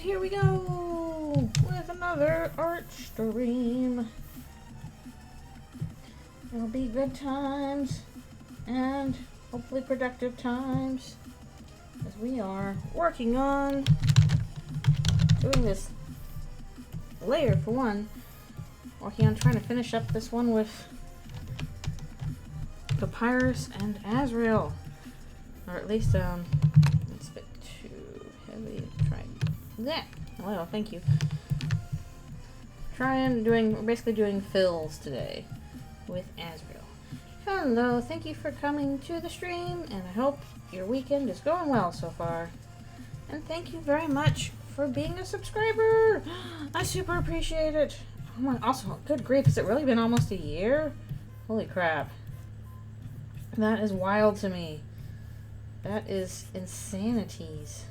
here we go with another art stream. It'll be good times and hopefully productive times as we are working on doing this layer for one. Working on trying to finish up this one with Papyrus and Azrael. Or at least, it's a bit too heavy. Try that. Well, thank you. Basically doing fills today with Azrael. Hello, thank you for coming to the stream, and I hope your weekend is going well so far. And thank you very much for being a subscriber. I super appreciate it. Oh my, also, good grief, has it really been almost a year? Holy crap. That is wild to me. That is insanities.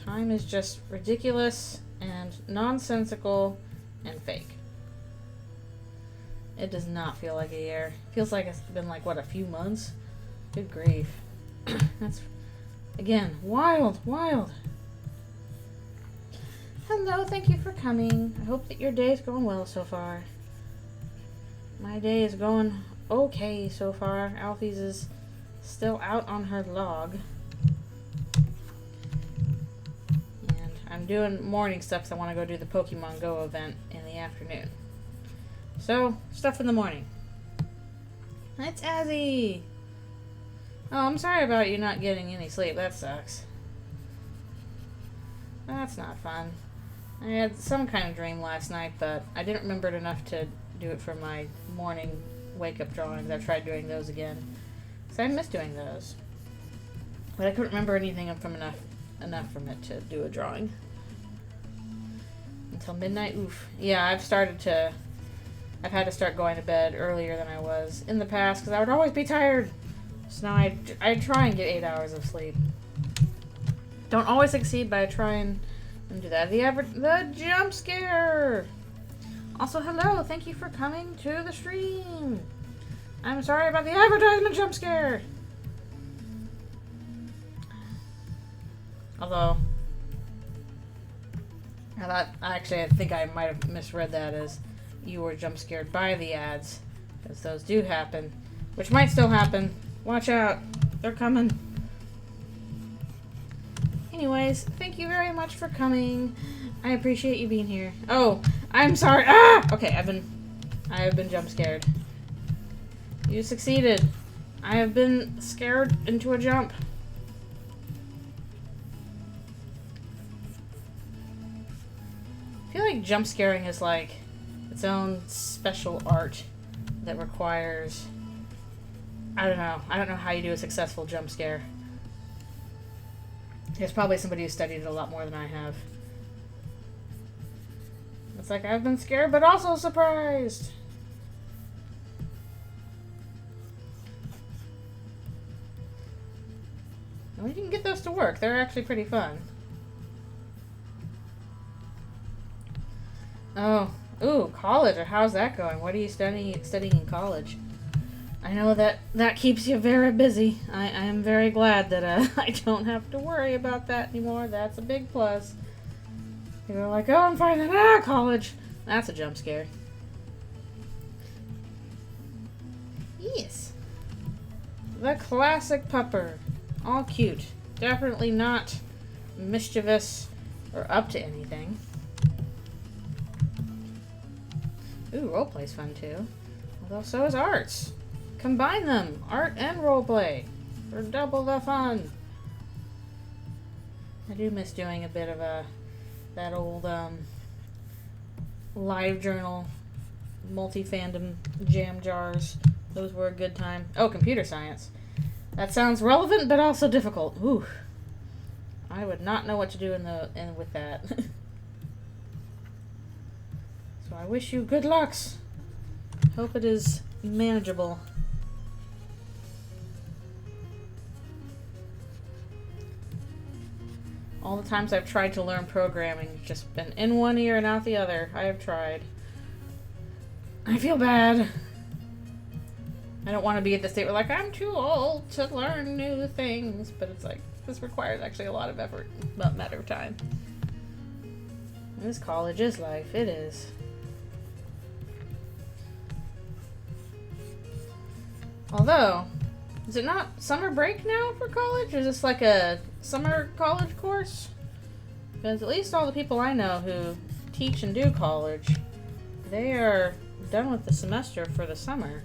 Time is just ridiculous and nonsensical and fake. It does not feel like a year. It feels like it's been like, what, a few months? Good grief. That's, again, wild, wild. Hello, thank you for coming. I hope that your day is going well so far. My day is going okay so far. Alfie's is still out on her log. And I'm doing morning stuff because I want to go do the Pokemon Go event in the afternoon. So, stuff in the morning. It's Azzy! Oh, I'm sorry about you not getting any sleep. That sucks. That's not fun. I had some kind of dream last night, but I didn't remember it enough to do it for my morning wake-up drawings. I've tried doing those again. So I miss doing those. But I couldn't remember anything from enough from it to do a drawing. Until midnight, oof. Yeah, I've had to start going to bed earlier than I was in the past, because I would always be tired. So now I try and get 8 hours of sleep. Don't always succeed, but I try and do that. The jump scare! Also, hello, thank you for coming to the stream. I'm sorry about the advertisement jump scare. Although, I think I might have misread that as you were jump scared by the ads, because those do happen, which might still happen. Watch out, they're coming. Anyways, thank you very much for coming. I appreciate you being here. Oh, I'm sorry. Ah! Okay, I have been jump scared. You succeeded. I have been scared into a jump. I feel like jump scaring is like its own special art that requires, I don't know how you do a successful jump scare. There's probably somebody who studied it a lot more than I have. It's like, I've been scared, but also surprised. Well, you can get those to work. They're actually pretty fun. Oh, ooh, college. How's that going? What are you studying in college? I know that keeps you very busy. I am very glad that I don't have to worry about that anymore. That's a big plus. You're like, oh, I'm fine then. College. That's a jump scare. Yes. The classic pupper. All cute. Definitely not mischievous or up to anything. Ooh, roleplay's fun too. Although so is arts. Combine them, art and roleplay, for double the fun. I do miss doing a bit of that old live journal, multi-fandom jam jars. Those were a good time. Oh, computer science. That sounds relevant, but also difficult. Ooh, I would not know what to do with that. So I wish you good lucks. Hope it is manageable. All the times I've tried to learn programming, just been in one ear and out the other. I have tried. I feel bad. I don't want to be at the state where, like, I'm too old to learn new things. But it's like, This requires actually a lot of effort, not a matter of time. This college is life. It is. Although, is it not summer break now for college? Is this like a summer college course? Because at least all the people I know who teach and do college, they are done with the semester for the summer.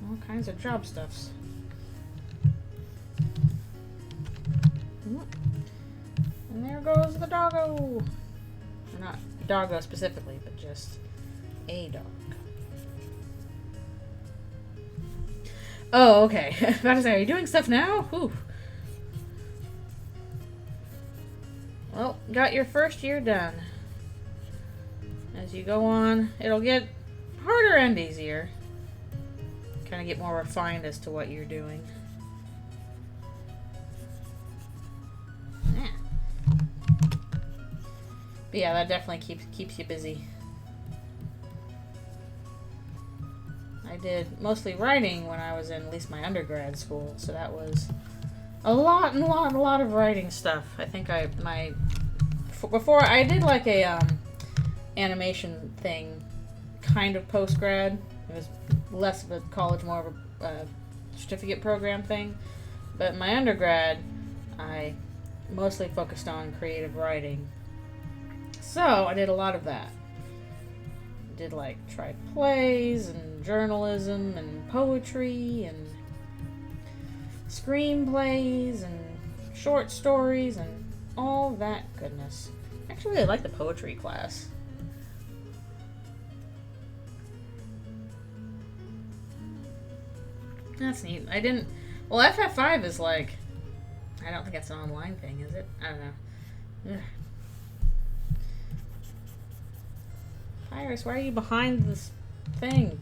All kinds of job stuffs. And there goes the doggo. Or not doggo specifically, but just a dog. Oh, okay. I was about to say, are you doing stuff now? Whew. Well, got your first year done. As you go on, it'll get harder and easier. Kind of get more refined as to what you're doing. Yeah. But yeah, that definitely keeps you busy. I did mostly writing when I was in at least my undergrad school, so that was a lot of writing stuff. I think before I did like a animation thing, kind of post grad. It was less of a college, more of a certificate program thing. But in my undergrad, I mostly focused on creative writing. So I did a lot of that. Did tried plays and journalism and poetry and screenplays and short stories and all that goodness. I actually really like the poetry class. That's neat. Well, FF5 is I don't think that's an online thing, is it? I don't know. Ugh. Iris, why are you behind this thing?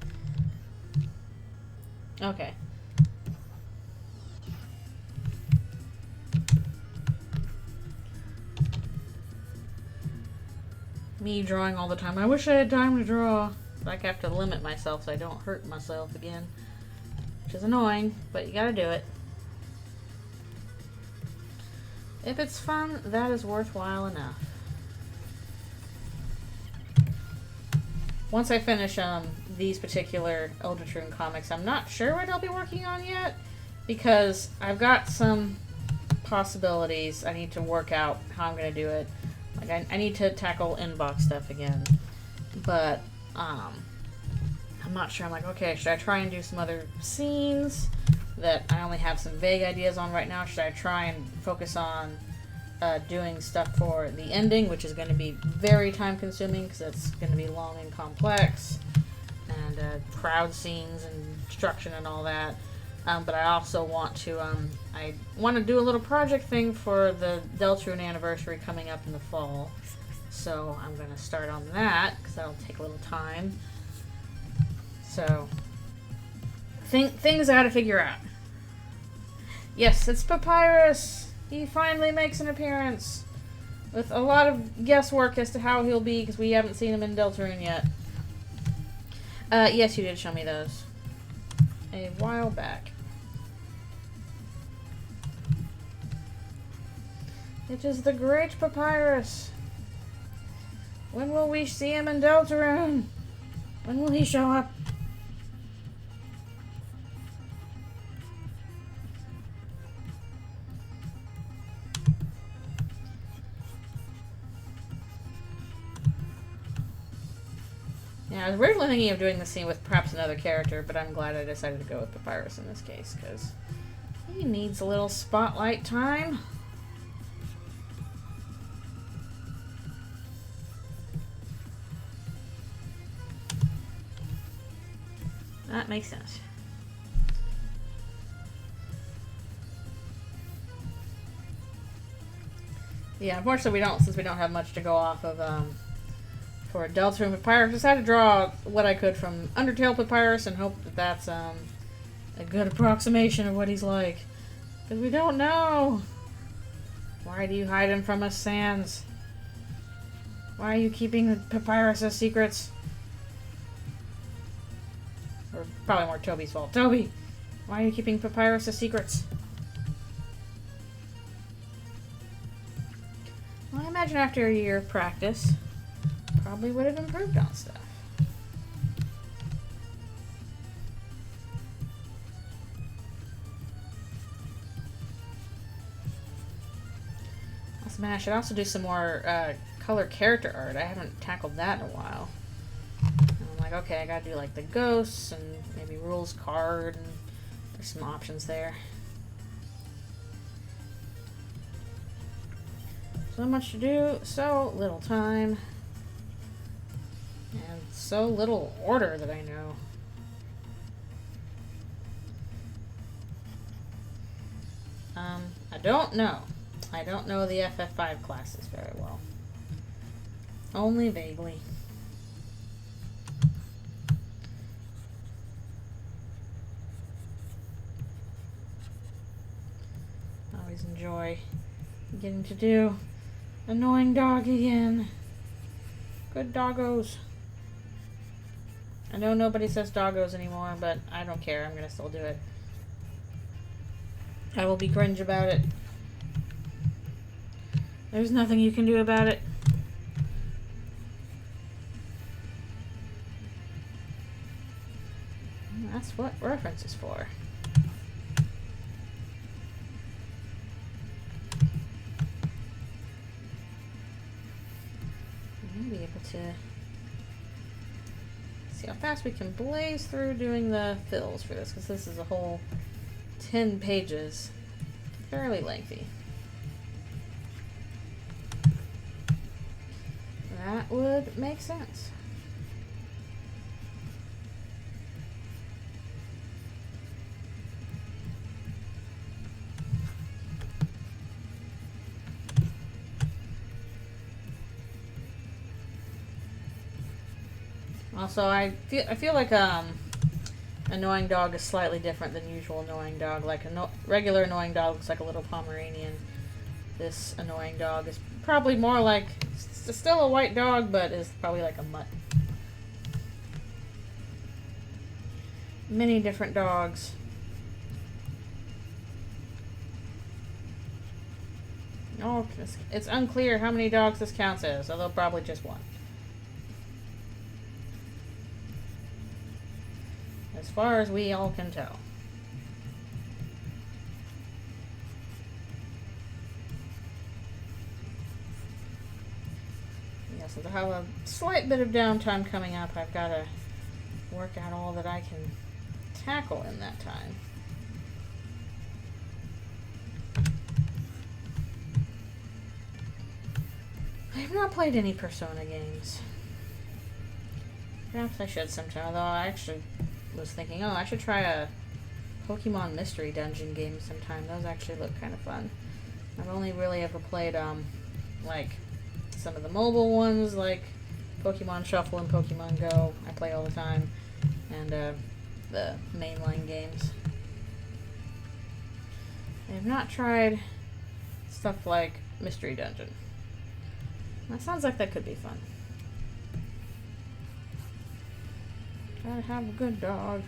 Okay. Me drawing all the time. I wish I had time to draw. But I have to limit myself so I don't hurt myself again. Which is annoying, but you gotta do it. If it's fun, that is worthwhile enough. Once I finish these particular Eldritchrune comics, I'm not sure what I'll be working on yet, because I've got some possibilities. I need to work out how I'm going to do it. I need to tackle inbox stuff again, but I'm not sure. I'm like, okay, should I try and do some other scenes that I only have some vague ideas on right now? Should I try and focus on doing stuff for the ending, which is going to be very time consuming because it's going to be long and complex, and crowd scenes and destruction and all that. But I also want to do a little project thing for the Eldritchrune anniversary coming up in the fall. So I'm going to start on that because that'll take a little time. So things I got to figure out. Yes, it's Papyrus. He finally makes an appearance with a lot of guesswork as to how he'll be because we haven't seen him in Eldritchrune yet. Yes, you did show me those a while back. It is the great Papyrus. When will we see him in Eldritchrune? When will he show up? Yeah, I was originally thinking of doing the scene with perhaps another character, but I'm glad I decided to go with Papyrus in this case, because he needs a little spotlight time. That makes sense. Yeah, unfortunately since we don't have much to go off of, for Eldritchrune Papyrus. I decided to draw what I could from Undertale Papyrus and hope that that's a good approximation of what he's like. Because we don't know. Why do you hide him from us, Sans? Why are you keeping Papyrus' secrets? probably more Toby's fault. Toby! Why are you keeping Papyrus' secrets? Well, I imagine after a year of practice, probably would have improved on stuff. Also, man, I should also do some more color character art. I haven't tackled that in a while. And I'm like, okay, I gotta do like the ghosts and maybe rules card, and there's some options there. So much to do, so little time, and so little order that I know. I don't know. I don't know the FF5 classes very well. Only vaguely. Always enjoy getting to do annoying dog again. Good doggos. I know nobody says doggos anymore, but I don't care. I'm gonna still do it. I will be cringe about it. There's nothing you can do about it. And that's what reference is for. We'll be able to see how fast we can blaze through doing the fills for this, because this is a whole 10 pages. Fairly lengthy. That would make sense. Also, I feel like annoying dog is slightly different than usual annoying dog. Like a regular annoying dog looks like a little Pomeranian. This annoying dog is probably more like, it's still a white dog, but is probably like a mutt. Many different dogs. Oh, it's unclear how many dogs this counts as, although probably just one. As far as we all can tell. Yes, I have a slight bit of downtime coming up. I've got to work out all that I can tackle in that time. I have not played any Persona games. Perhaps I should sometime, although I actually was thinking, oh, I should try a Pokemon Mystery Dungeon game sometime. Those actually look kind of fun. I've only really ever played, like, some of the mobile ones, like Pokemon Shuffle and Pokemon Go. I play all the time. And, the mainline games. I have not tried stuff like Mystery Dungeon. That sounds like that could be fun. Gotta have a good dog.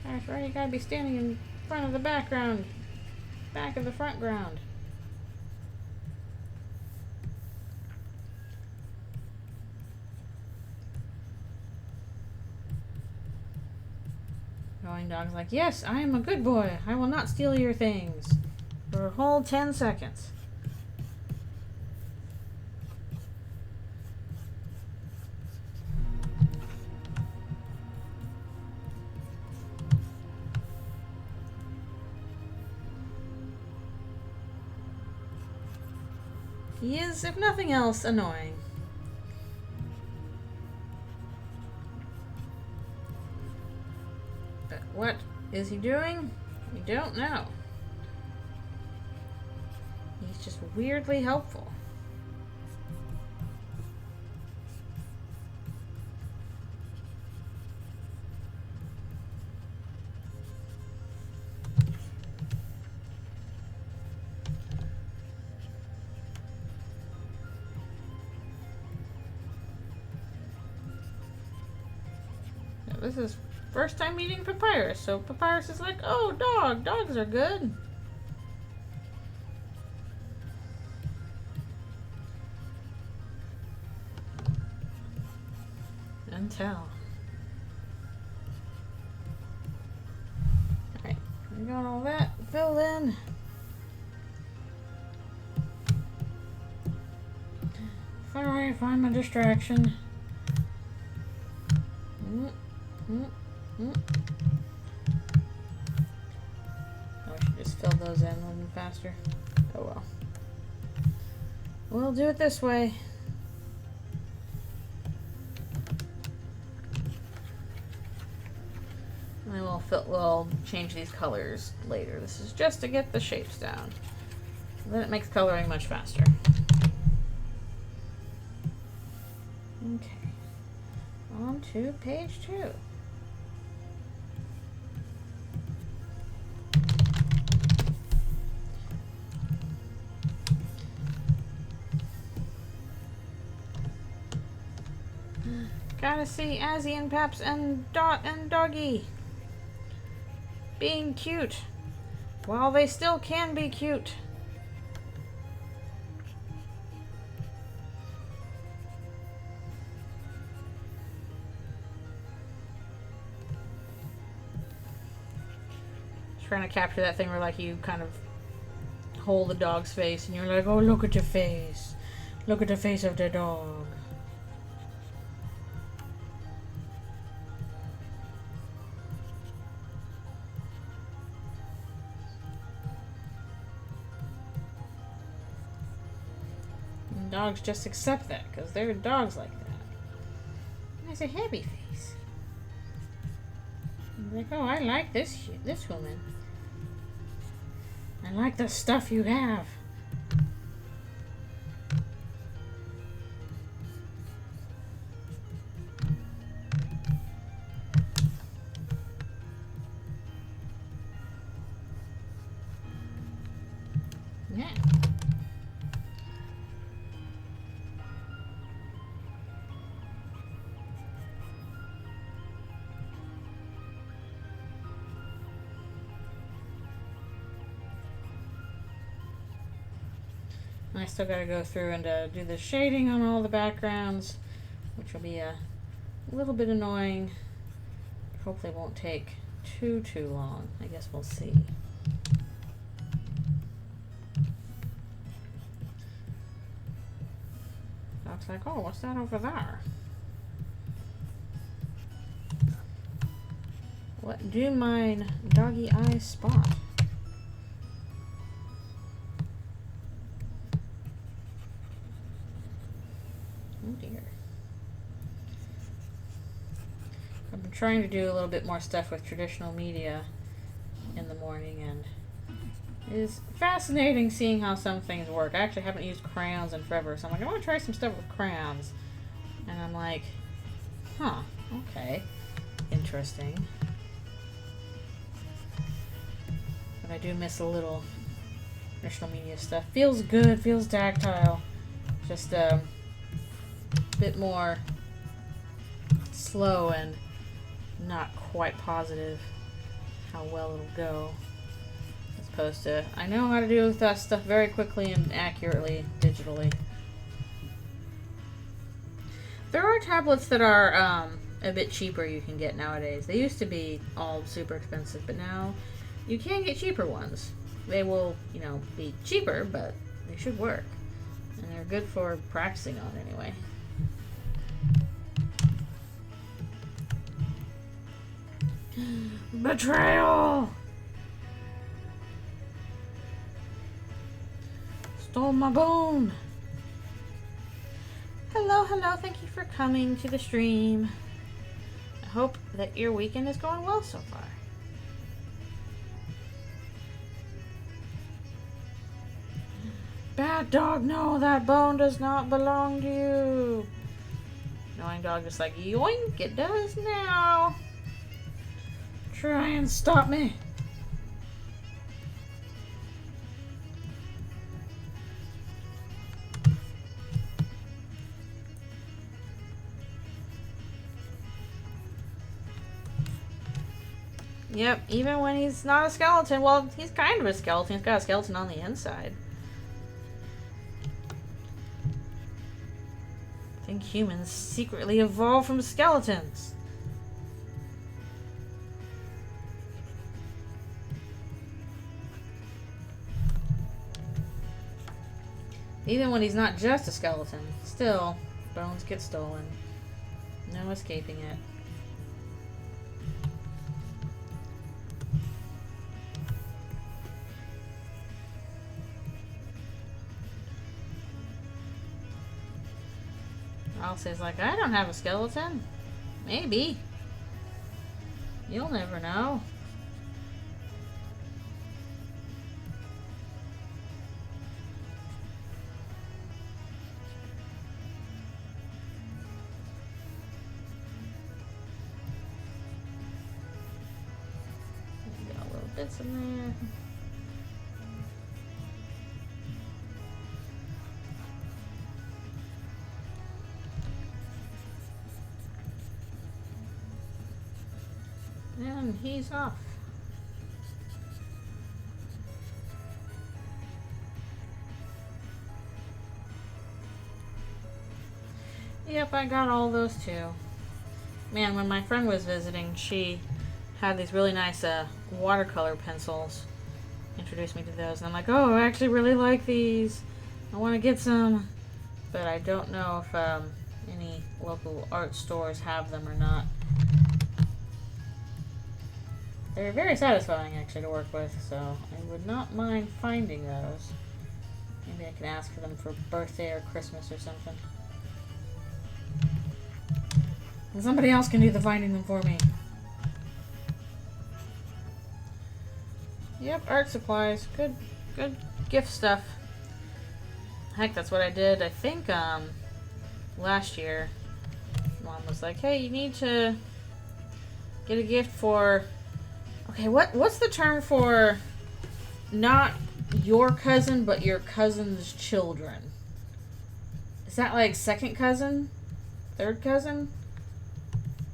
That's right, you gotta be standing in front of the background. Back of the front ground. Going dog's like, yes, I am a good boy. I will not steal your things. For a whole 10 seconds. He is, if nothing else, annoying. But what is he doing? We don't know. He's just weirdly helpful. This is first time meeting Papyrus, so Papyrus is like, oh, dog. Dogs are good. Until. Alright, we got all that filled in. Alright, find my distraction. I should just fill those in a little faster. Oh well. We'll do it this way. And we'll change these colors later. This is just to get the shapes down. Then it makes coloring much faster. Okay. On to page 2. Gotta see Azzy and Paps and Dot and Doggy being cute while they still can be cute. Trying to capture that thing where like you kind of hold the dog's face and you're like, oh, look at your face. Look at the face of the dog. And dogs just accept that because they're dogs like that. That's a happy face. And like, oh, I like this woman. I like the stuff you have. Yeah. I still gotta go through and do the shading on all the backgrounds, which will be a little bit annoying. Hopefully it won't take too long. I guess we'll see. Looks like, oh, what's that over there? What do mine doggy eyes spot? Oh dear. I've been trying to do a little bit more stuff with traditional media in the morning, and it is fascinating seeing how some things work. I actually haven't used crayons in forever, so I'm like, I want to try some stuff with crayons. And I'm like, huh, okay, interesting. But I do miss a little traditional media stuff. Feels good, feels tactile. Just a bit more slow and not quite positive how well it'll go. As opposed to, I know how to do that stuff very quickly and accurately digitally. There are tablets that are a bit cheaper you can get nowadays. They used to be all super expensive, but now you can get cheaper ones. They will, you know, be cheaper, but they should work. And they're good for practicing on anyway. Betrayal! Stole my bone! Hello, thank you for coming to the stream. I hope that your weekend is going well so far. Bad dog, no, that bone does not belong to you. Annoying dog just like, yoink, it does now. Try and stop me. Yep, even when he's not a skeleton. Well, he's kind of a skeleton. He's got a skeleton on the inside. I think humans secretly evolved from skeletons. Even when he's not just a skeleton, still, bones get stolen. No escaping it. Alice's like, I don't have a skeleton. Maybe. You'll never know. Got little bits in there. And he's off. Yep, I got all those too. Man, when my friend was visiting, she had these really nice watercolor pencils. Introduced me to those, and I'm like, oh, I actually really like these. I want to get some, but I don't know if any local art stores have them or not. They're very satisfying, actually, to work with, so I would not mind finding those. Maybe I can ask for them for birthday or Christmas or something. And somebody else can do the finding them for me. Yep, art supplies. Good gift stuff. Heck, that's what I did, I think, last year. Mom was like, hey, you need to get a gift for... Okay, what's the term for not your cousin, but your cousin's children? Is that like second cousin? Third cousin?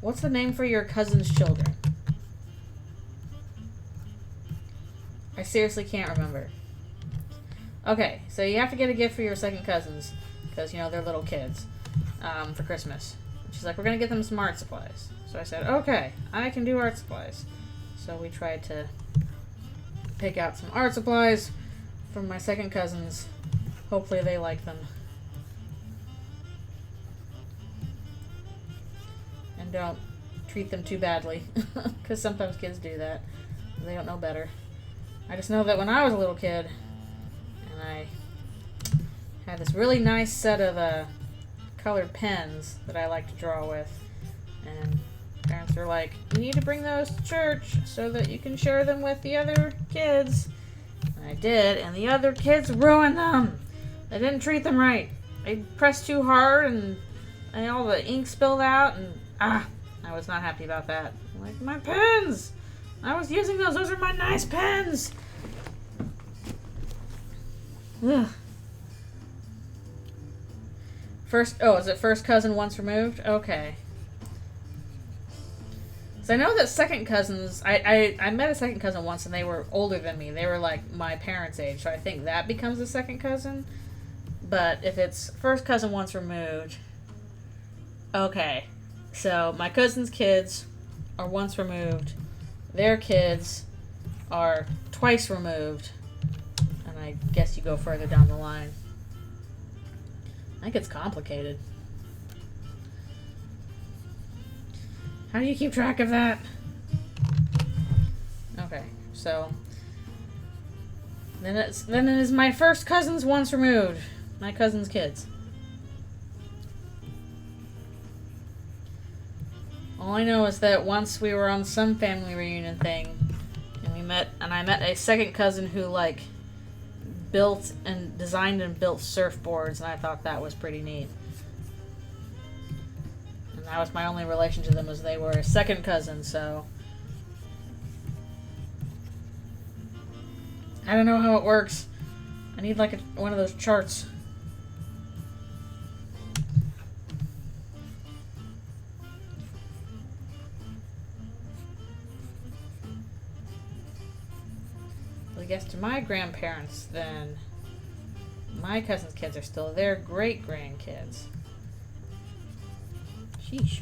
What's the name for your cousin's children? I seriously can't remember. Okay, so you have to get a gift for your second cousins, because, you know, they're little kids, for Christmas. She's like, we're going to get them some art supplies. So I said, okay, I can do art supplies. So we tried to pick out some art supplies from my second cousins. Hopefully they like them. And don't treat them too badly. Because sometimes kids do that. They don't know better. I just know that when I was a little kid, and I had this really nice set of colored pens that I like to draw with. And parents were like, you need to bring those to church so that you can share them with the other kids. And I did, and the other kids ruined them. They didn't treat them right. They pressed too hard, and all the ink spilled out, and I was not happy about that. I'm like, my pens! I was using those. Those are my nice pens! Ugh. Is it first cousin once removed? Okay. So I know that second cousins, I met a second cousin once, and they were older than me. They were like my parents' age, so I think that becomes a second cousin. But if it's first cousin once removed, okay. So my cousin's kids are once removed. Their kids are twice removed. And I guess you go further down the line. I think it's complicated. How do you keep track of that? Okay, so then it is my first cousin's once removed. My cousin's kids. All I know is that once we were on some family reunion thing, and I met a second cousin who like built and designed and built surfboards, and I thought that was pretty neat. And that was my only relation to them, as they were a second cousin, so I don't know how it works. I need like one of those charts. I guess to my grandparents, then my cousin's kids are still their great-grandkids. Sheesh.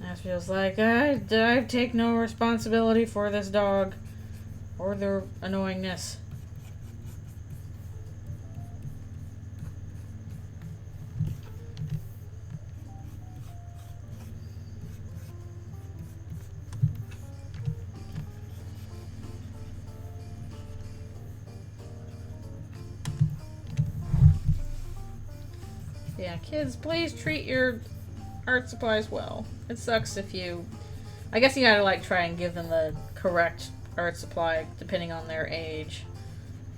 That feels like I take no responsibility for this dog or their annoyingness. Yeah, kids, please treat your art supplies well. It sucks if you... I guess you gotta, like, try and give them the correct art supply depending on their age.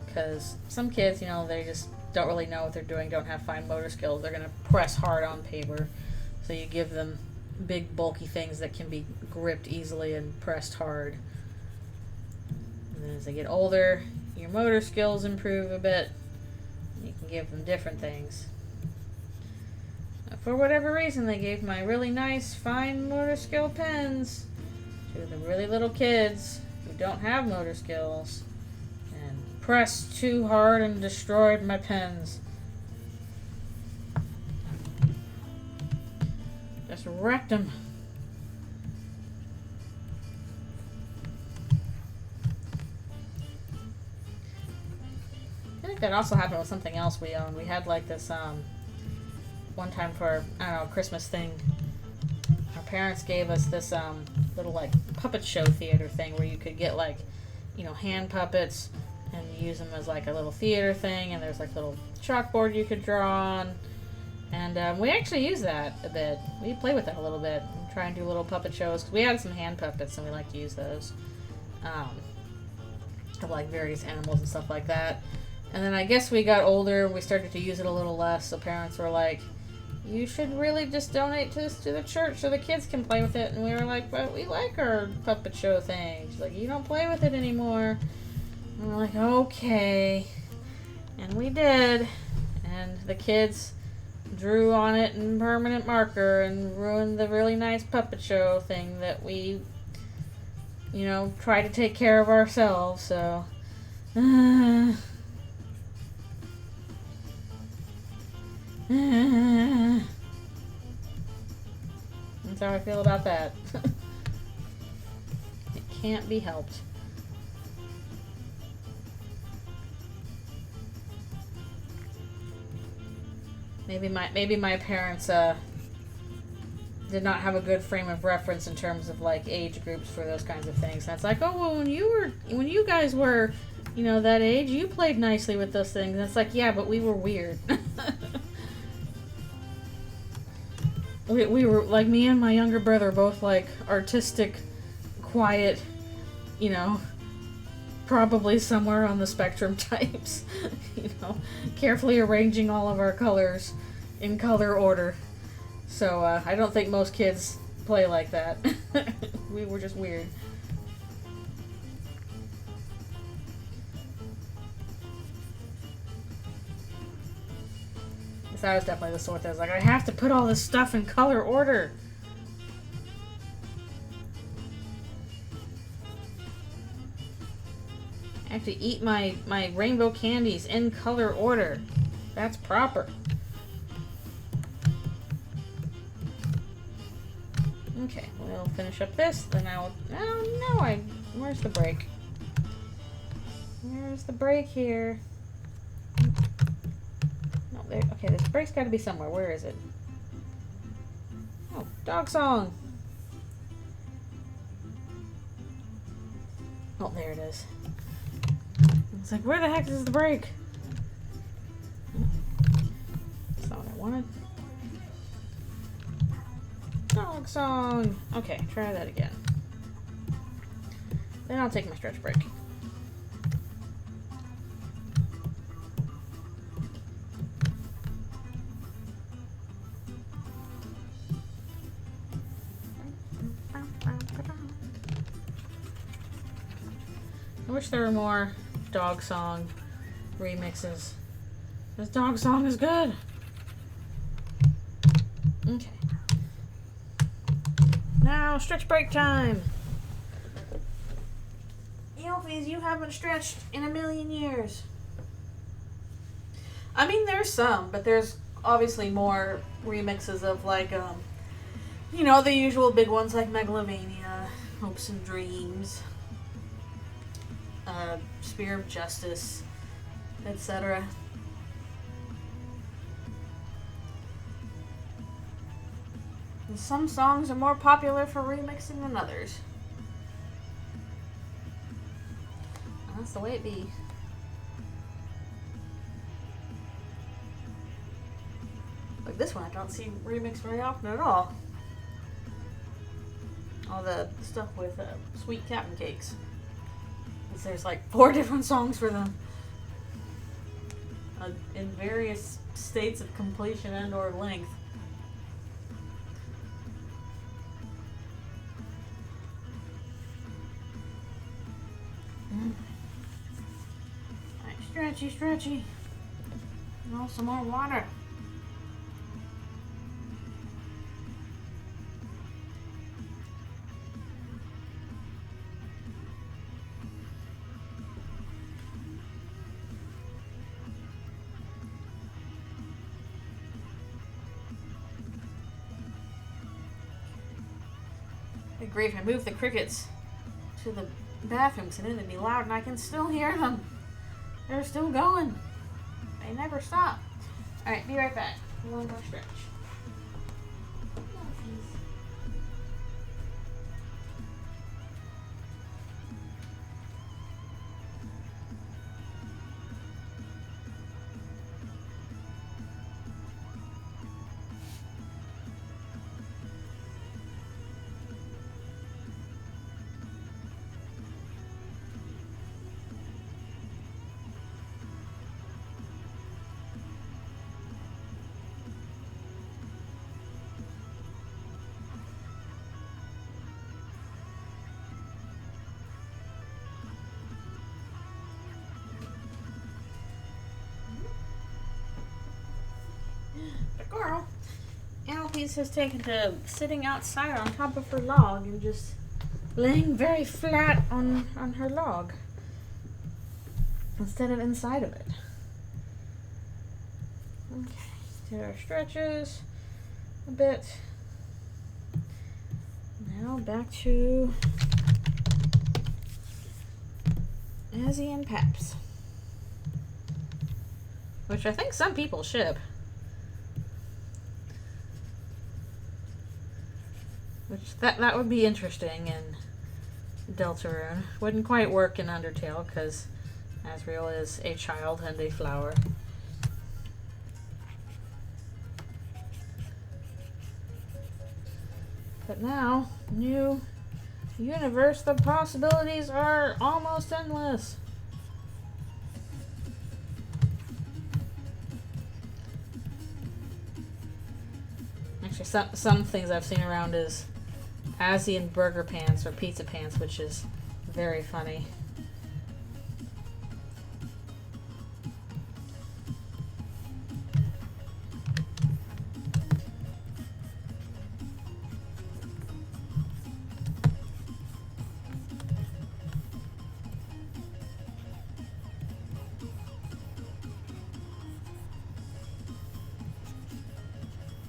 Because some kids, you know, they just don't really know what they're doing, don't have fine motor skills. They're gonna press hard on paper. So you give them big, bulky things that can be gripped easily and pressed hard. And then as they get older, your motor skills improve a bit. You can give them different things. For whatever reason, they gave my really nice, fine motor skill pens to the really little kids who don't have motor skills and pressed too hard and destroyed my pens. Just wrecked them. I think that also happened with something else we owned. We had like this, one time for, I don't know, Christmas thing, our parents gave us this little like puppet show theater thing where you could get like, you know, hand puppets and use them as like a little theater thing, and there's like a little chalkboard you could draw on, and we actually use that a bit. We play with that a little bit and try and do little puppet shows, because we had some hand puppets and we like to use those of like various animals and stuff like that. And then I guess we got older, we started to use it a little less, so parents were like, you should really just donate this to the church so the kids can play with it. And we were like, but we like our puppet show thing. She's like, you don't play with it anymore. And we're like, okay. And we did. And the kids drew on it in permanent marker and ruined the really nice puppet show thing that we, you know, try to take care of ourselves. So, that's how I feel about that. It can't be helped. Maybe my parents did not have a good frame of reference in terms of like age groups for those kinds of things. And it's like, oh well, when you guys were, you know, that age, you played nicely with those things. And it's like, yeah, but we were weird. We were, like, me and my younger brother, both, like, artistic, quiet, you know, probably somewhere on the spectrum types, you know, carefully arranging all of our colors in color order. So, I don't think most kids play like that. We were just weird. I was definitely the sort that was like, I have to put all this stuff in color order. I have to eat my rainbow candies in color order. That's proper. Okay, we'll finish up this, then I'll... Oh, no, where's the break? Where's the break here? Okay, this break's got to be somewhere. Where is it? Oh, dog song. Oh, there it is. It's like, where the heck is the break? That's not what I wanted. Dog song. Okay, try that again. Then I'll take my stretch break. I wish there were more dog song remixes. This dog song is good. Okay. Now, stretch break time. Elfies, you haven't stretched in a million years. I mean, there's some, but there's obviously more remixes of, like, you know, the usual big ones like Megalovania, Hopes and Dreams, Spear of Justice, etc. And some songs are more popular for remixing than others. That's the way it be. Like this one, I don't see remixed very often at all. All the stuff with Sweet Captain Cakes. There's like 4 different songs for them. In various states of completion and or length. Alright, stretchy, stretchy. And some more water. Great, I moved the crickets to the bathroom because it'd be loud and I can still hear them. They're still going. They never stop. Alright, be right back. One more stretch. Girl, Alpies has taken to sitting outside on top of her log and just laying very flat on her log instead of inside of it. Okay, did our stretches a bit. Now back to Azzy and Paps, which I think some people ship. Which that would be interesting in Deltarune. Wouldn't quite work in Undertale because Asriel is a child and a flower. But now, new universe, the possibilities are almost endless. Actually, some things I've seen around is Azzy and Burger Pants or Pizza Pants, which is very funny.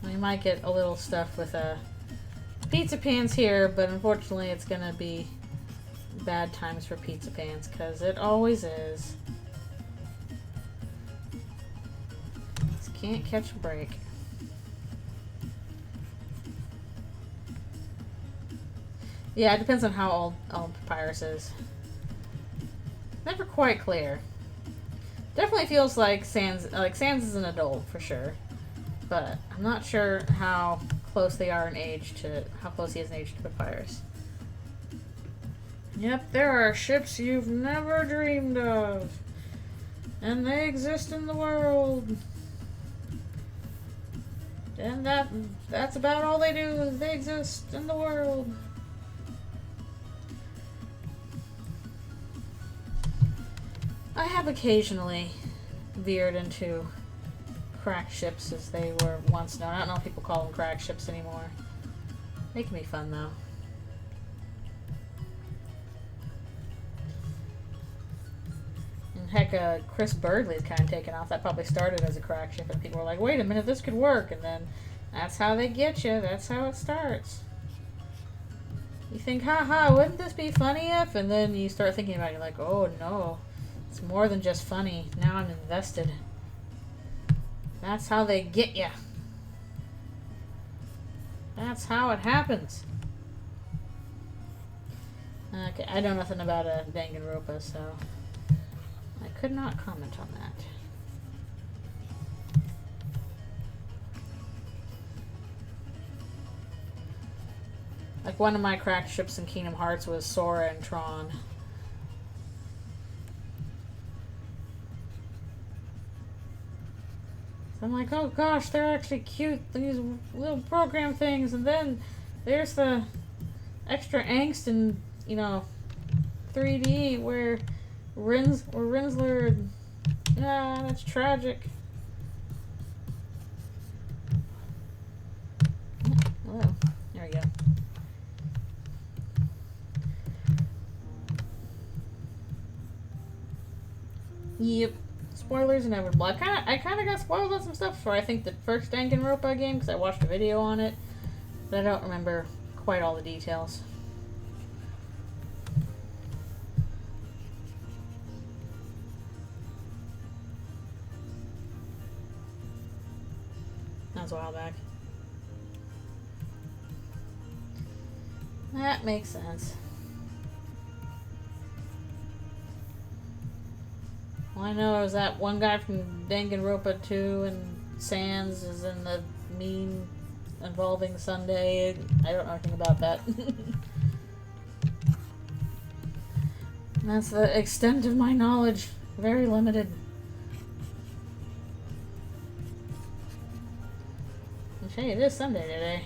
We might get a little stuff with Pizza Pants here, but unfortunately it's gonna be bad times for Pizza Pants, because it always is. Just can't catch a break. Yeah, it depends on how old Papyrus is. Never quite clear. Definitely feels like Sans is an adult for sure, but I'm not sure how close they are in age to how close he is in age to Papyrus. Yep, there are ships you've never dreamed of, and they exist in the world. And that's about all they do, is they exist in the world. I have occasionally veered into crack ships as they were once known. I don't know if people call them crack ships anymore. They can be fun though. Heck, Chris Birdley's kind of taken off. That probably started as a crack ship, and people were like, wait a minute, this could work. And then that's how they get you. That's how it starts. You think, haha, wouldn't this be funny if? And then you start thinking about it, you're like, oh no, it's more than just funny. Now I'm invested. That's how they get you. That's how it happens. Okay, I know nothing about a Danganronpa, so I could not comment on that. Like, one of my crack ships in Kingdom Hearts was Sora and Tron. So I'm like, oh gosh, they're actually cute, these little program things, and then there's the extra angst in, you know, 3D where Rinsler, that's tragic. Oh, there we go. Yep. Spoilers inevitable. I kind of got spoiled on some stuff for I think the first Danganronpa game because I watched a video on it, but I don't remember quite all the details. That was a while back. That makes sense. Well, I know it was that one guy from Danganronpa 2 and Sans is in the meme involving Sunday. I don't know anything about that. That's the extent of my knowledge. Very limited. Hey, it is Sunday today.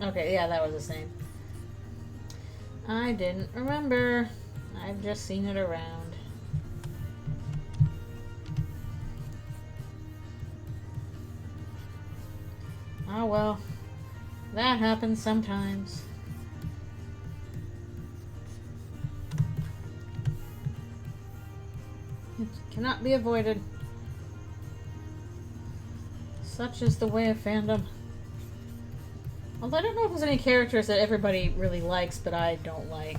Okay, yeah, that was the same. I didn't remember. I've just seen it around. Oh well. That happens sometimes. It cannot be avoided. Such is the way of fandom. Although I don't know if there's any characters that everybody really likes, but I don't like.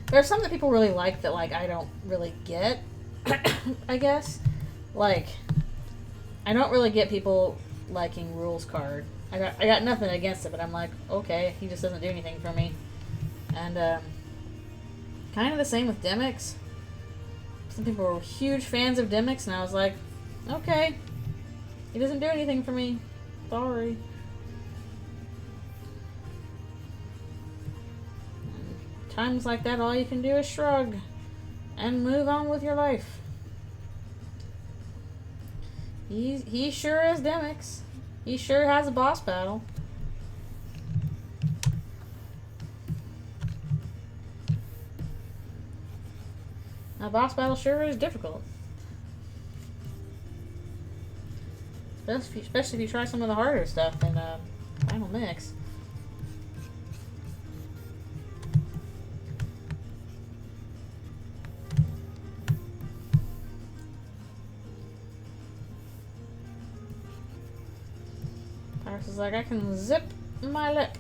There are some that people really like that, like, I don't really get, I guess. Like, I don't really get people liking Rules Card. I got nothing against it, but I'm like, okay, he just doesn't do anything for me. And, kind of the same with Demix. Some people were huge fans of Demix, and I was like, okay, he doesn't do anything for me. Sorry. Times like that, all you can do is shrug and move on with your life. He sure is Demix. He sure has a boss battle. A boss battle sure is difficult. Especially if you try some of the harder stuff in Final Mix. Pyrus is like, I can zip my lip.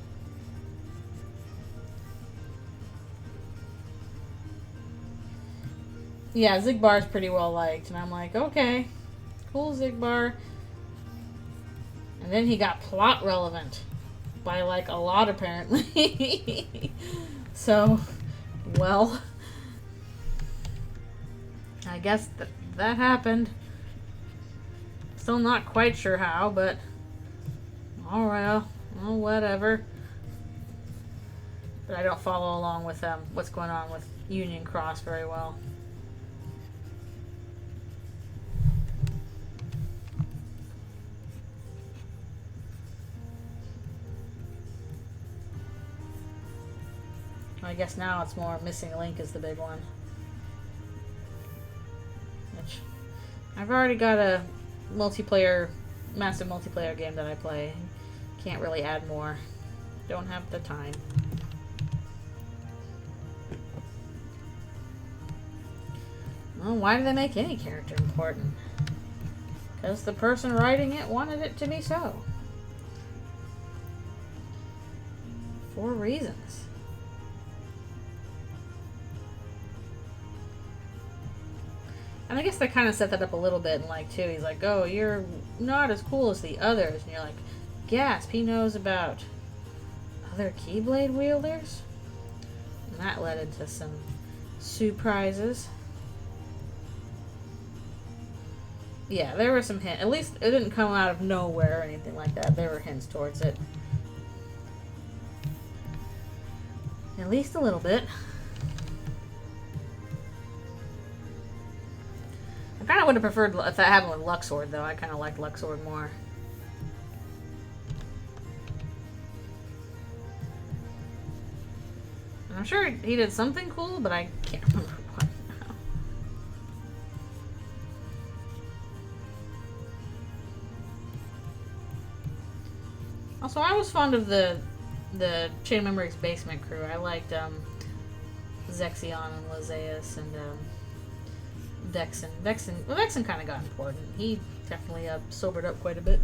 Yeah, Zigbar's pretty well liked, and I'm like, okay, cool Zigbar. And then he got plot relevant by like a lot, apparently. So, well, I guess that happened. Still not quite sure how, but alright, well, whatever. But I don't follow along with what's going on with Union Cross very well. I guess now it's more Missing Link is the big one. Which I've already got a massive multiplayer game that I play. Can't really add more. Don't have the time. Well, why do they make any character important? Because the person writing it wanted it to be so. For reasons. And I guess they kind of set that up a little bit, and like, too, he's like, oh, you're not as cool as the others. And you're like, gasp, he knows about other Keyblade wielders? And that led into some surprises. Yeah, there were some hints. At least it didn't come out of nowhere or anything like that. There were hints towards it. At least a little bit. I kind of would have preferred if that happened with Luxord, though. I kind of liked Luxord more. I'm sure he did something cool, but I can't remember what now. Also, I was fond of the Chain Memories Basement crew. I liked Zexion and Lazeus and Vexen. Well, Vexen kind of got important. He definitely sobered up quite a bit.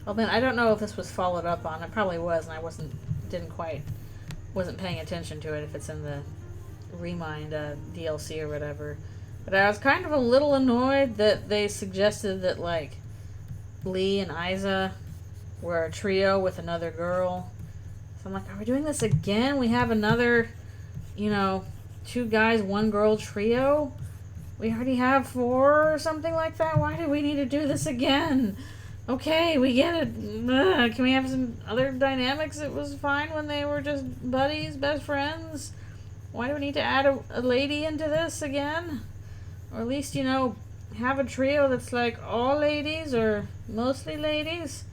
Well, then I don't know if this was followed up on. It probably was, and I wasn't paying attention to it if it's in the Remind DLC or whatever. But I was kind of a little annoyed that they suggested that, like, Lee and Isa were a trio with another girl. So I'm like, are we doing this again? We have another, 2 guys, 1 girl trio? We already have 4 or something like that? Why do we need to do this again? Okay, we get it. Can we have some other dynamics? It was fine when they were just buddies, best friends. Why do we need to add a lady into this again? Or at least, have a trio that's like all ladies or mostly ladies.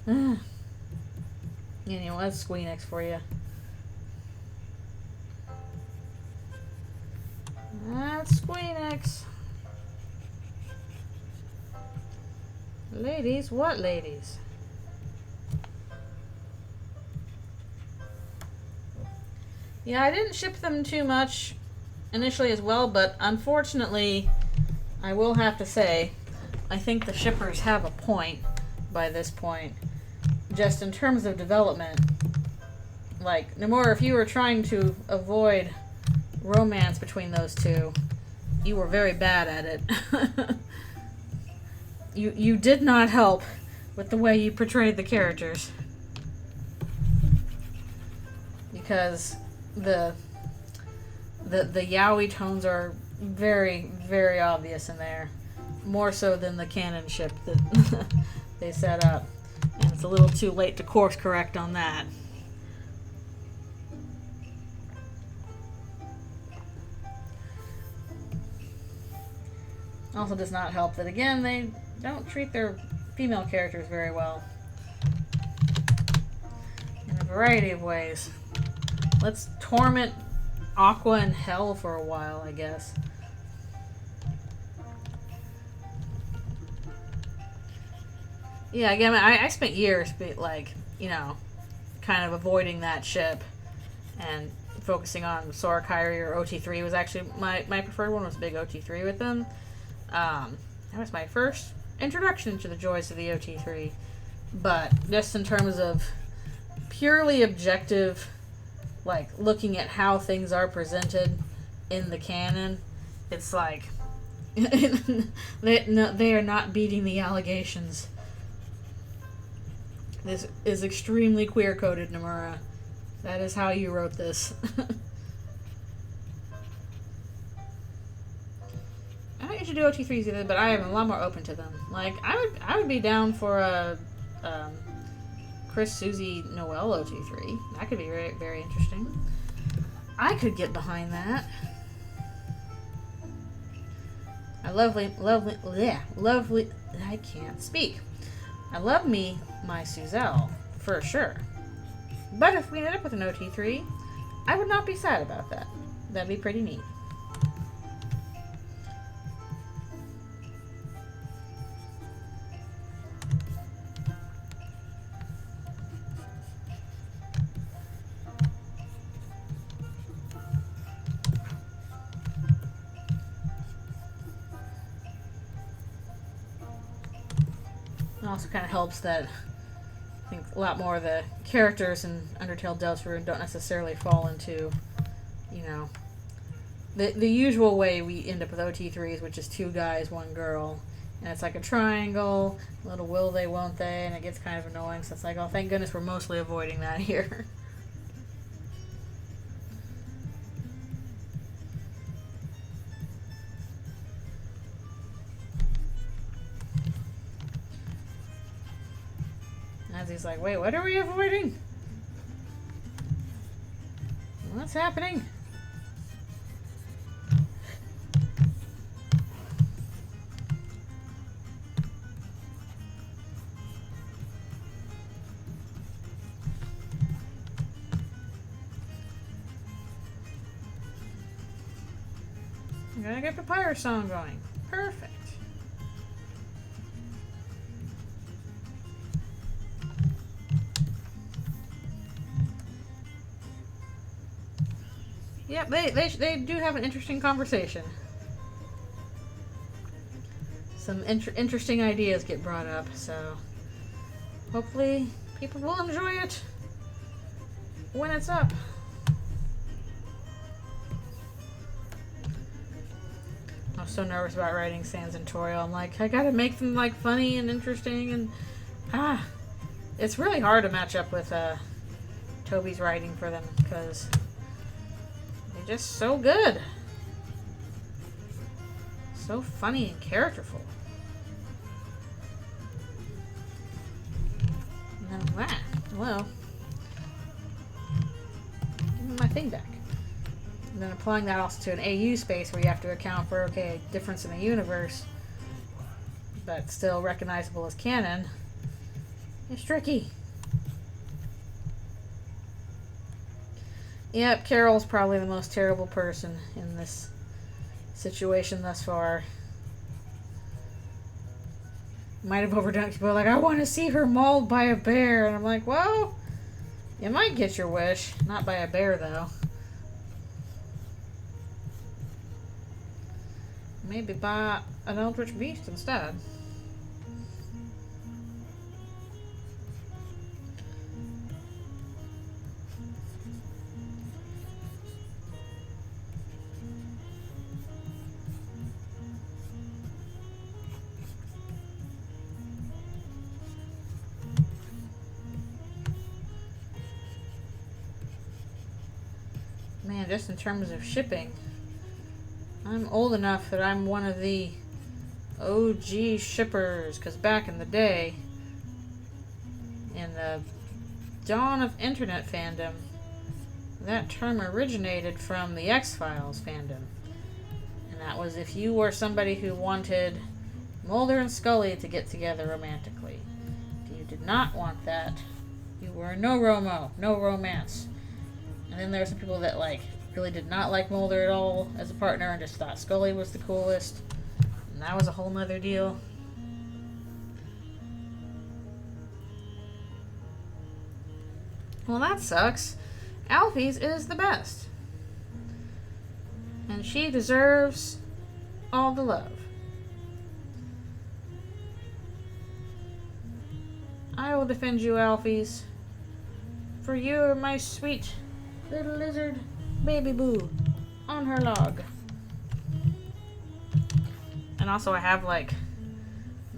Anyway, that's Squeenix for you. That's Squeenix. Ladies? What ladies? Yeah, I didn't ship them too much initially as well, but unfortunately, I will have to say, I think the shippers have a point by this point. Just in terms of development. Like, Nomura, if you were trying to avoid romance between those two, you were very bad at it. You did not help with the way you portrayed the characters. Because the yaoi tones are very, very obvious in there. More so than the canon ship that they set up. And it's a little too late to course correct on that. Also does not help that, again, they don't treat their female characters very well. In a variety of ways. Let's torment Aqua in hell for a while, I guess. Yeah, again, I spent years, like, kind of avoiding that ship and focusing on Sora Kairi or OT3 was actually my preferred one. Was Big OT3 with them. That was my first introduction to the joys of the OT3. But just in terms of purely objective, like looking at how things are presented in the canon, it's like they are not beating the allegations. This is extremely queer-coded, Nomura. That is how you wrote this. I don't usually do OT3s either, but I am a lot more open to them. Like, I would be down for a Chris, Susie, Noelle OT3. That could be very, very interesting. I could get behind that. I lovely, I can't speak. I love me my Suzelle, for sure. But if we ended up with an OT3, I would not be sad about that. That'd be pretty neat. It also kind of helps that I think a lot more of the characters in Undertale Deltarune don't necessarily fall into, you know, the usual way we end up with OT3s, which is 2 guys, 1 girl. And it's like a triangle, a little will they, won't they, and it gets kind of annoying. So it's like, oh, thank goodness we're mostly avoiding that here. As he's like, wait, what are we avoiding? What's happening? I'm gonna get the pirate song going. Perfect. Yep, they do have an interesting conversation. Some interesting ideas get brought up, so hopefully people will enjoy it when it's up. I'm so nervous about writing Sans and Toriel. I'm like, I gotta make them like funny and interesting, and it's really hard to match up with Toby's writing for them because they're just so good, so funny and characterful. And then that, well, give me my thing back. And then applying that also to an AU space where you have to account for, okay, difference in the universe, but still recognizable as canon, is tricky. Yep, Carol's probably the most terrible person in this situation thus far. Might have overdone it. People are like, I want to see her mauled by a bear. And I'm like, well, you might get your wish. Not by a bear, though. Maybe by an eldritch beast instead. Man, just in terms of shipping, I'm old enough that I'm one of the OG shippers, because back in the day, in the dawn of internet fandom, that term originated from the X-Files fandom. And that was if you were somebody who wanted Mulder and Scully to get together romantically. If you did not want that, you were no Romo, no romance. And then there were some people that like really did not like Mulder at all as a partner and just thought Scully was the coolest. And that was a whole nother deal. Well, that sucks. Alfie's is the best. And she deserves all the love. I will defend you, Alfie's. For you are my sweet little lizard baby boo on her log. And also I have like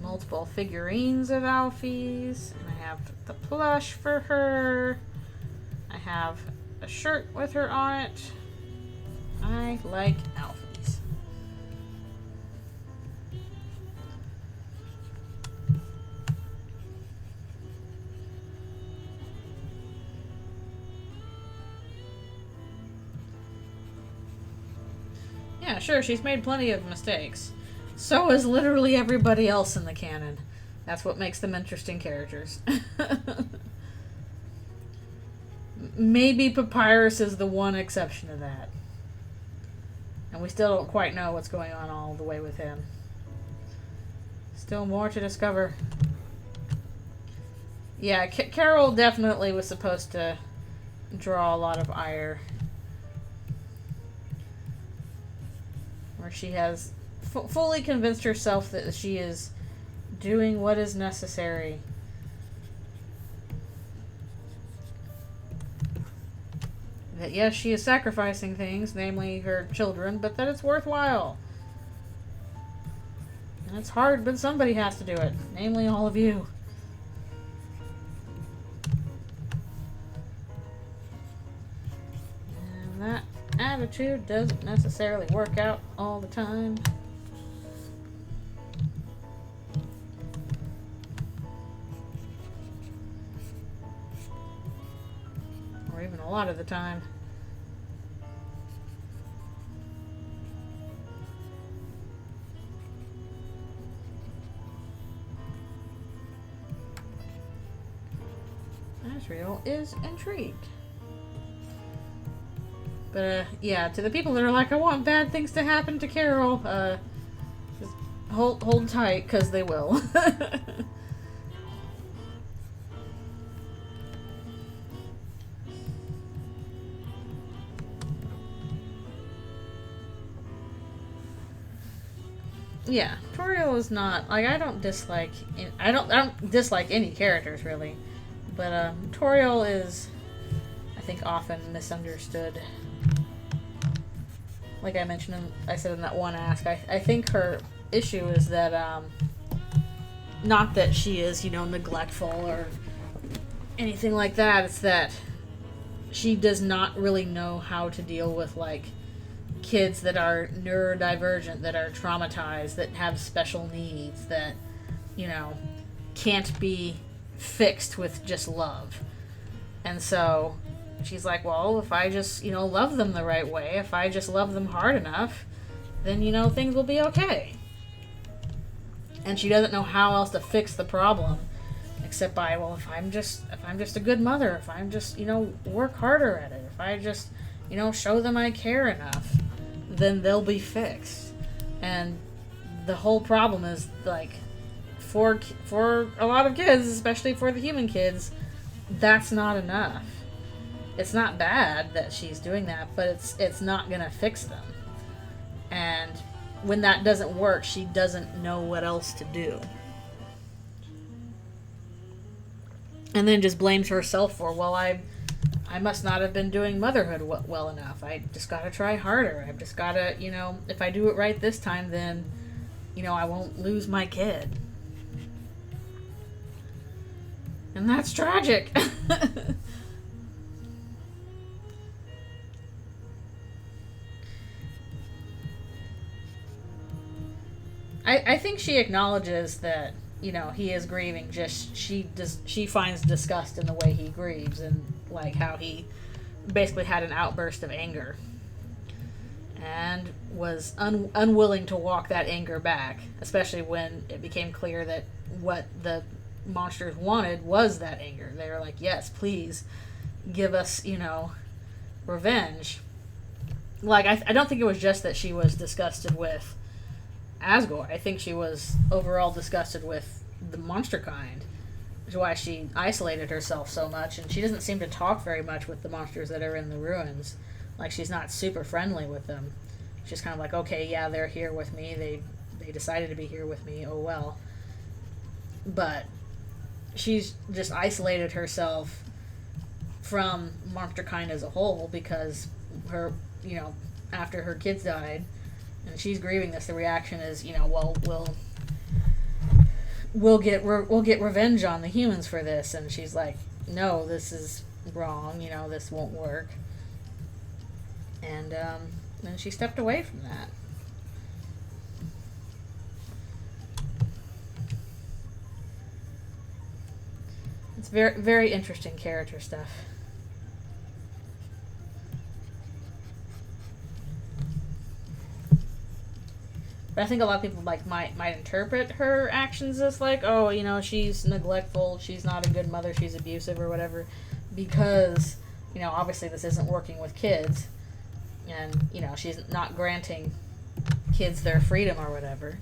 multiple figurines of Alfie's, and I have the plush for her. I have a shirt with her on it. I like Alfie's. Yeah, sure, she's made plenty of mistakes. So is literally everybody else in the canon. That's what makes them interesting characters. Maybe Papyrus is the one exception to that. And we still don't quite know what's going on all the way with him. Still more to discover. Yeah, Carol definitely was supposed to draw a lot of ire. Where she has fully convinced herself that she is doing what is necessary. That yes, she is sacrificing things, namely her children, but that it's worthwhile. And it's hard, but somebody has to do it, namely all of you. And that attitude doesn't necessarily work out all the time. Or even a lot of the time. Asriel is intrigued. But, yeah, to the people that are like, I want bad things to happen to Carol, just hold tight, because they will. Yeah, Toriel is not, like, I don't dislike any characters, really. But, Toriel is, I think, often misunderstood. Like I mentioned, I said in that one ask, I think her issue is that, not that she is, neglectful or anything like that. It's that she does not really know how to deal with, like, kids that are neurodivergent, that are traumatized, that have special needs, that, can't be fixed with just love. And so she's like, well, if I just, love them the right way, if I just love them hard enough, then, things will be okay. And she doesn't know how else to fix the problem except by, well, if I'm just a good mother, if I'm just, work harder at it, if I just, show them I care enough, then they'll be fixed. And the whole problem is, like, for a lot of kids, especially for the human kids, that's not enough. It's not bad that she's doing that, but it's not gonna fix them. And when that doesn't work, she doesn't know what else to do. And then just blames herself for, well, I must not have been doing motherhood well enough. I just gotta try harder. I've just gotta, if I do it right this time, then, I won't lose my kid. And that's tragic. I think she acknowledges that, he is grieving, just she finds disgust in the way he grieves and, like, how he basically had an outburst of anger and was unwilling to walk that anger back, especially when it became clear that what the monsters wanted was that anger. They were like, yes, please give us, revenge. Like, I don't think it was just that she was disgusted with Asgore. I think she was overall disgusted with the monster kind, which is why she isolated herself so much, and she doesn't seem to talk very much with the monsters that are in the ruins. Like, she's not super friendly with them. She's kind of like, okay, yeah, they're here with me, they decided to be here with me, oh well. But she's just isolated herself from monster kind as a whole because her, after her kids died, and she's grieving this, the reaction is, well, we'll get revenge on the humans for this. And she's like, no, this is wrong, this won't work. And then she stepped away from that. It's very, very interesting character stuff. But I think a lot of people might interpret her actions as like, oh, she's neglectful, she's not a good mother, she's abusive or whatever, because you know, obviously this isn't working with kids, and, you know, she's not granting kids their freedom or whatever.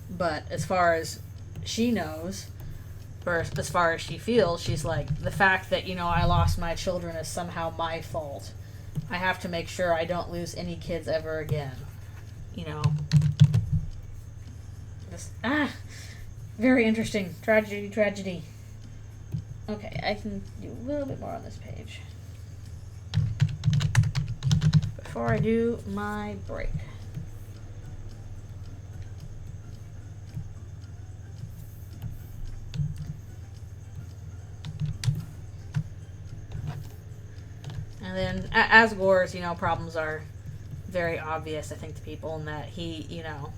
But as far as she knows, or as far as she feels, she's like, the fact that, you know, I lost my children is somehow my fault. I have to make sure I don't lose any kids ever again. You know. Just, very interesting. Tragedy, tragedy. Okay, I can do a little bit more on this page before I do my break. And then Asgore's, you know, problems are very obvious, I think, to people, in that he, you know,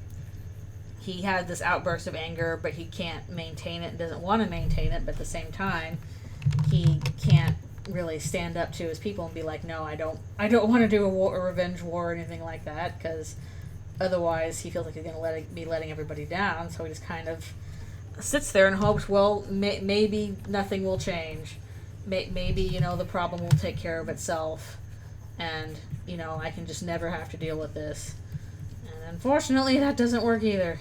he had this outburst of anger, but he can't maintain it and doesn't want to maintain it, but at the same time, he can't really stand up to his people and be like, no, I don't want to do a revenge war or anything like that, because otherwise he feels like he's going to be letting everybody down, so he just kind of sits there and hopes, well, maybe nothing will change. Maybe, you know, the problem will take care of itself, and, you know, I can just never have to deal with this. And unfortunately, that doesn't work either.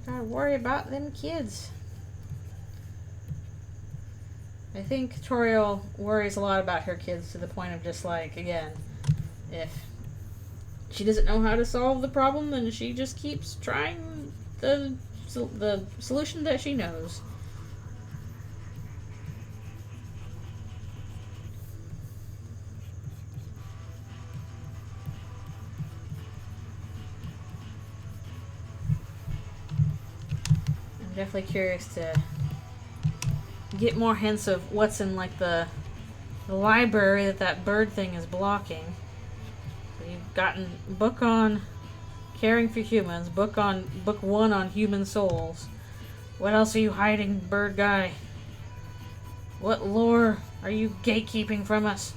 Gotta worry about them kids. I think Toriel worries a lot about her kids, to the point of just like, again, if she doesn't know how to solve the problem, then she just keeps trying the solution that she knows. I'm definitely curious to get more hints of what's in, like, the library that bird thing is blocking. So you've gotten book on caring for humans, book 1 on human souls. What else are you hiding, bird guy? What lore are you gatekeeping from us?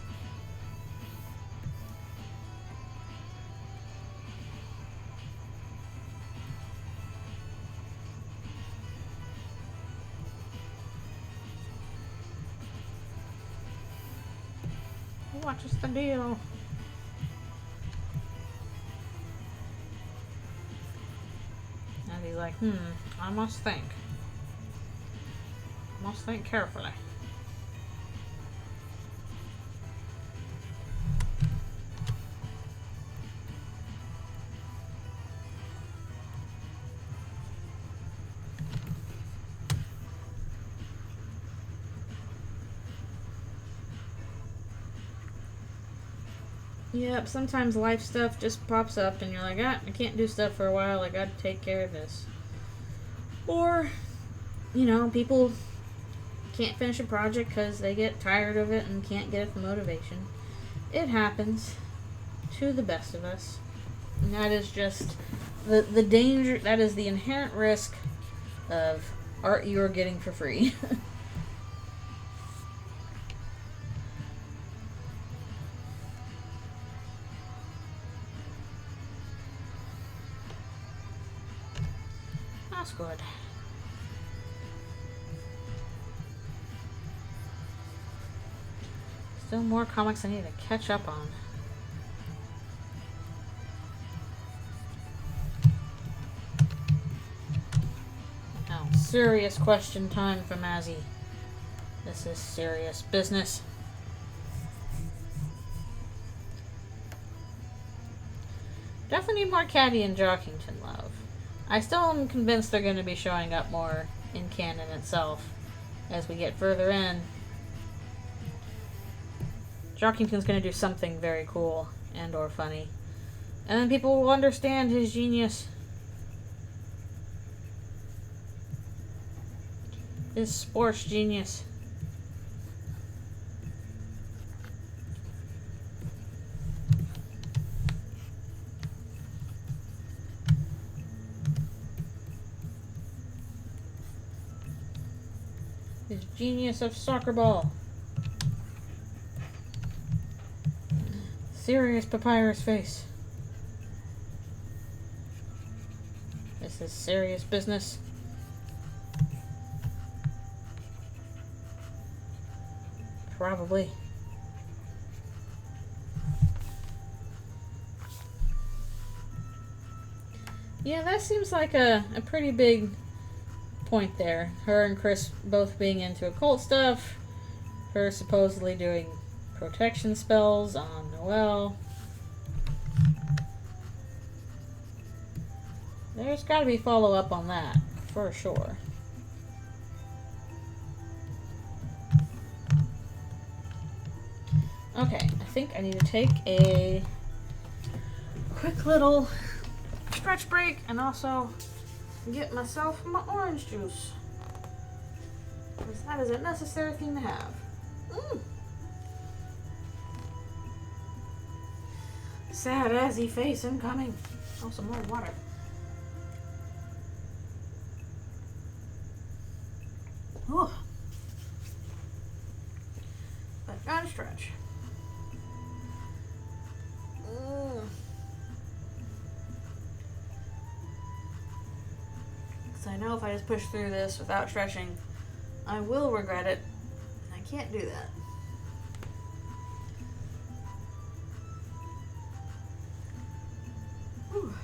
What's the deal? And he's like, I must think. I must think carefully. Yep, sometimes life stuff just pops up and you're like, I can't do stuff for a while, I gotta take care of this. Or, you know, people can't finish a project because they get tired of it and can't get the motivation. It happens to the best of us. And that is just the danger, that is the inherent risk of art you're getting for free. That's good. Still more comics I need to catch up on. Now, serious question time for Mazzy. This is serious business. Definitely need more Caddy and Jockington love. I still am convinced they're going to be showing up more in canon itself as we get further in. Jockington's going to do something very cool and or funny. And then people will understand his genius. His sports genius. His genius of soccer ball. Serious papyrus face. This is serious business. Probably. Yeah, that seems like a pretty big point there. Her and Chris both being into occult stuff. Her supposedly doing protection spells on Noelle. There's got to be follow-up on that, for sure. Okay, I think I need to take a quick little stretch break and also get myself my orange juice. Because that is a necessary thing to have. Sad assy face incoming. Oh, some more water. Ooh. But gotta stretch. Because I know if I just push through this without stretching, I will regret it. And I can't do that. Whew.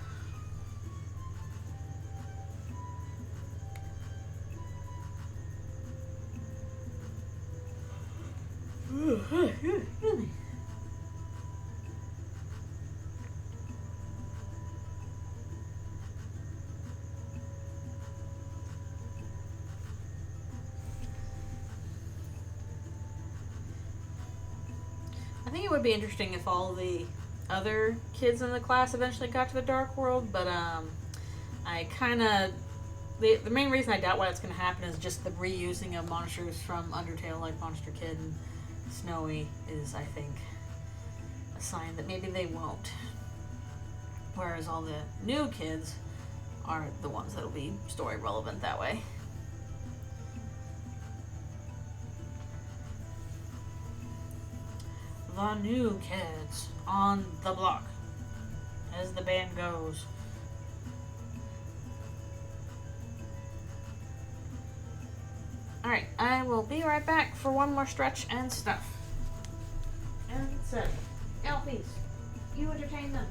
I think it would be interesting if all the other kids in the class eventually got to the Dark World, but I kind of... The main reason I doubt why it's going to happen is just the reusing of monsters from Undertale, like Monster Kid and Snowy, is, I think, a sign that maybe they won't. Whereas all the new kids are the ones that'll be story relevant that way. The new kids on the block, as the band goes. Alright, I will be right back for one more stretch and stuff. And so, Alfies, you entertain them.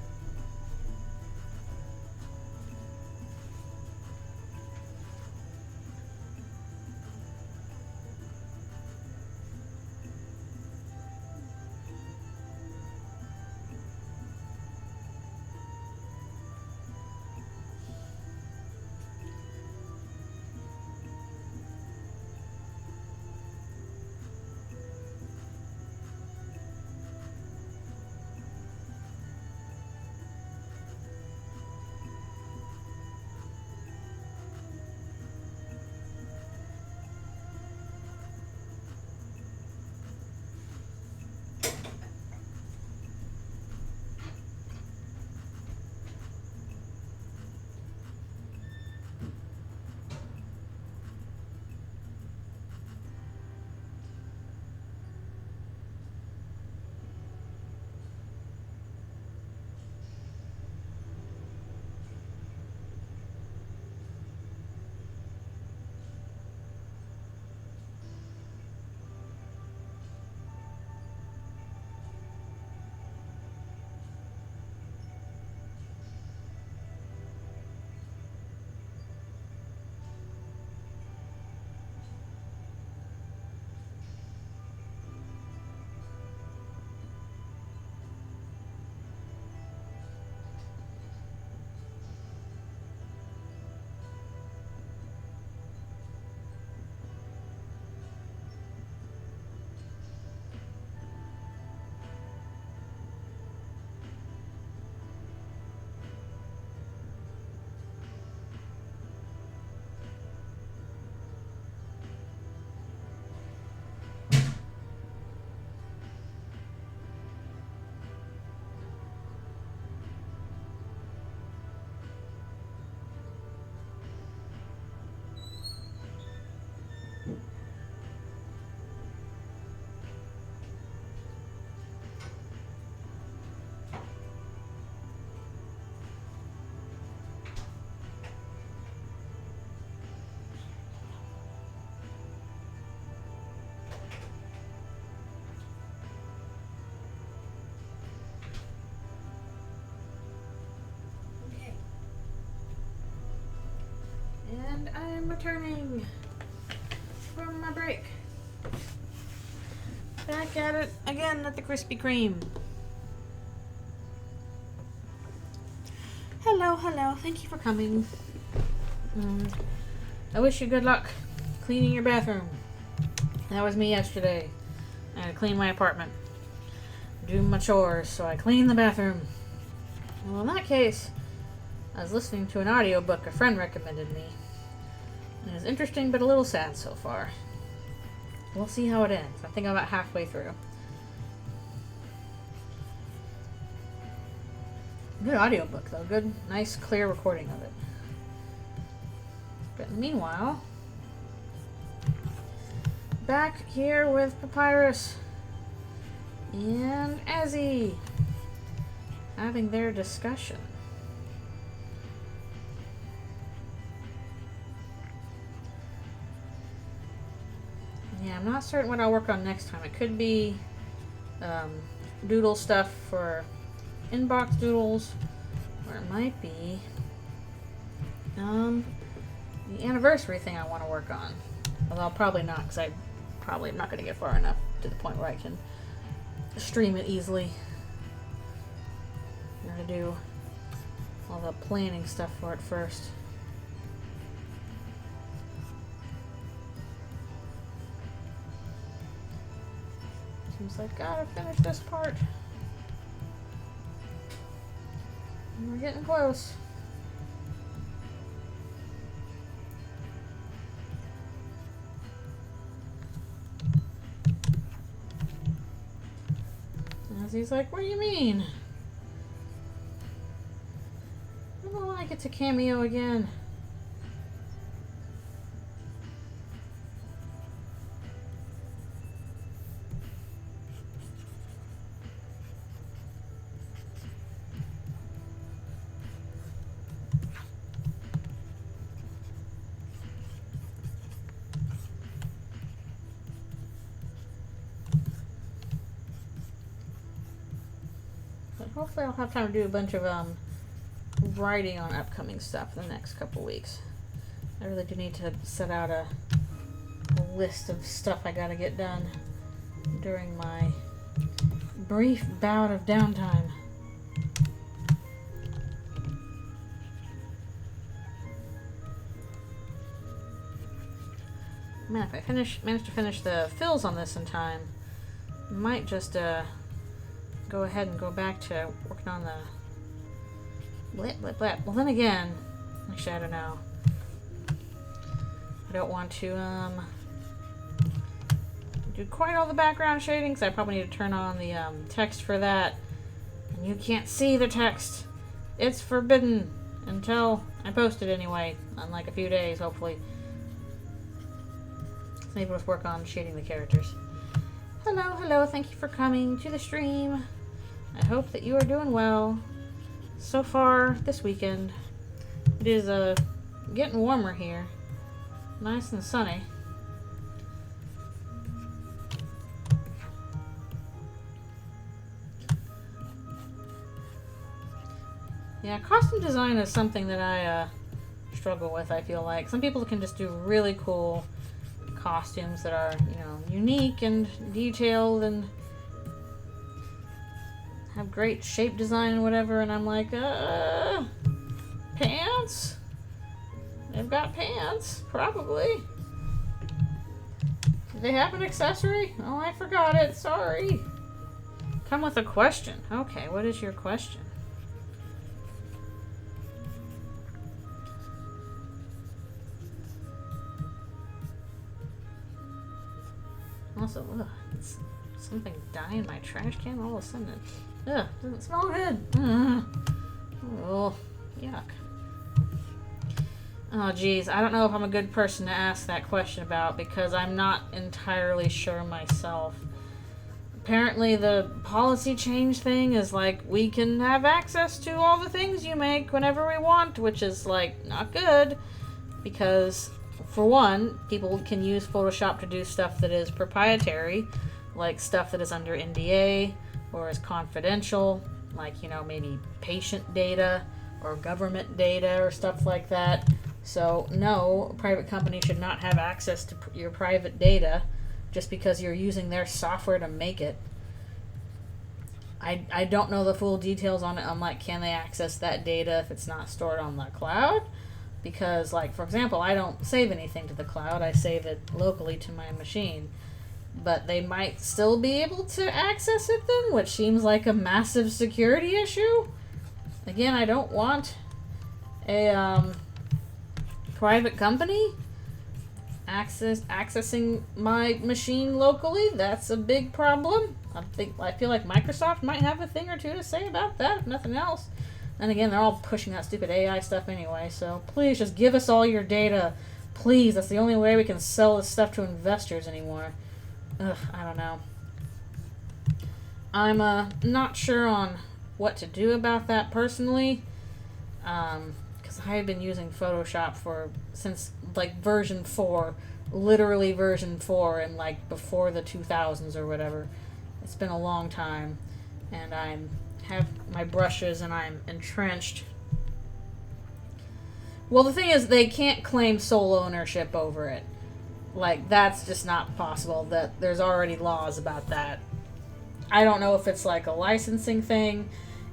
I am returning from my break. Back at it again at the Krispy Kreme. Hello, hello. Thank you for coming. I wish you good luck cleaning your bathroom. That was me yesterday. I had to clean my apartment. Do my chores, so I cleaned the bathroom. Well, in that case, I was listening to an audiobook a friend recommended me. And it was interesting but a little sad so far. We'll see how it ends. I think I'm about halfway through. Good audiobook though. Good, nice, clear recording of it. But meanwhile, back here with Papyrus and Azzy having their discussion. Yeah, I'm not certain what I'll work on next time. It could be doodle stuff for inbox doodles, or it might be the anniversary thing I want to work on. Although probably not, because I probably am not going to get far enough to the point where I can stream it easily. I'm going to do all the planning stuff for it first. Seems like gotta finish this part. We're getting close. As he's like, what do you mean? I don't like it to cameo again. Hopefully I'll have time to do a bunch of writing on upcoming stuff in the next couple weeks. I really do need to set out a list of stuff I gotta get done during my brief bout of downtime. Man, if I manage to finish the fills on this in time, I might just go ahead and go back to working on the blip. Well, then again, actually, I don't know. I don't want to do quite all the background shading, because I probably need to turn on the text for that. And you can't see the text. It's forbidden until I post it anyway, in like a few days, hopefully. So maybe let's work on shading the characters. Hello, hello, thank you for coming to the stream. I hope that you are doing well so far this weekend. It is getting warmer here. Nice and sunny. Yeah, costume design is something that I struggle with, I feel like. Some people can just do really cool costumes that are, you know, unique and detailed and have great shape design and whatever, and I'm like, pants? They've got pants, probably. Do they have an accessory? Oh, I forgot it, sorry. Come with a question. Okay, what is your question? Also, it's something dying in my trash can all of a sudden. Doesn't smell good. Oh, yuck. Oh, geez. I don't know if I'm a good person to ask that question about, because I'm not entirely sure myself. Apparently, the policy change thing is like, we can have access to all the things you make whenever we want, which is, like, not good, because, for one, people can use Photoshop to do stuff that is proprietary, like stuff that is under NDA, or is confidential, like, you know, maybe patient data or government data or stuff like that. So no, a private company should not have access to your private data just because you're using their software to make it. I don't know the full details on it. I'm like, can they access that data if it's not stored on the cloud? Because, like, for example, I don't save anything to the cloud. I save it locally to my machine. But they might still be able to access it then, which seems like a massive security issue. Again, I don't want a private company accessing my machine locally. That's a big problem. I feel like Microsoft might have a thing or two to say about that, if nothing else. And again, they're all pushing that stupid AI stuff anyway, so please just give us all your data. Please, that's the only way we can sell this stuff to investors anymore. Ugh, I don't know. I'm not sure on what to do about that personally, because I've been using Photoshop since like version 4, literally version 4, and like before the 2000s or whatever. It's been a long time, and I have my brushes and I'm entrenched. Well, the thing is, they can't claim sole ownership over it. Like, that's just not possible. That there's already laws about that. I don't know if it's like a licensing thing.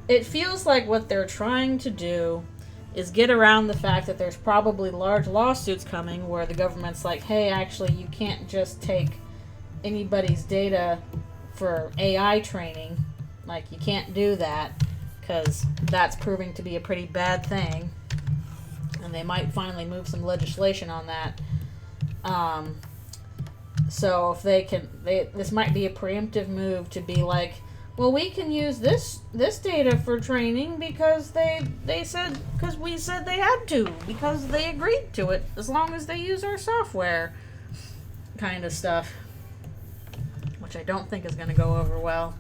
It feels like what they're trying to do is get around the fact that there's probably large lawsuits coming where the government's like, hey, actually, you can't just take anybody's data for AI training. Like, you can't do that because that's proving to be a pretty bad thing. And they might finally move some legislation on that. So if they can, this might be a preemptive move to be like, well, we can use this data for training because we said they had to, because they agreed to it, as long as they use our software, kind of stuff, which I don't think is going to go over well.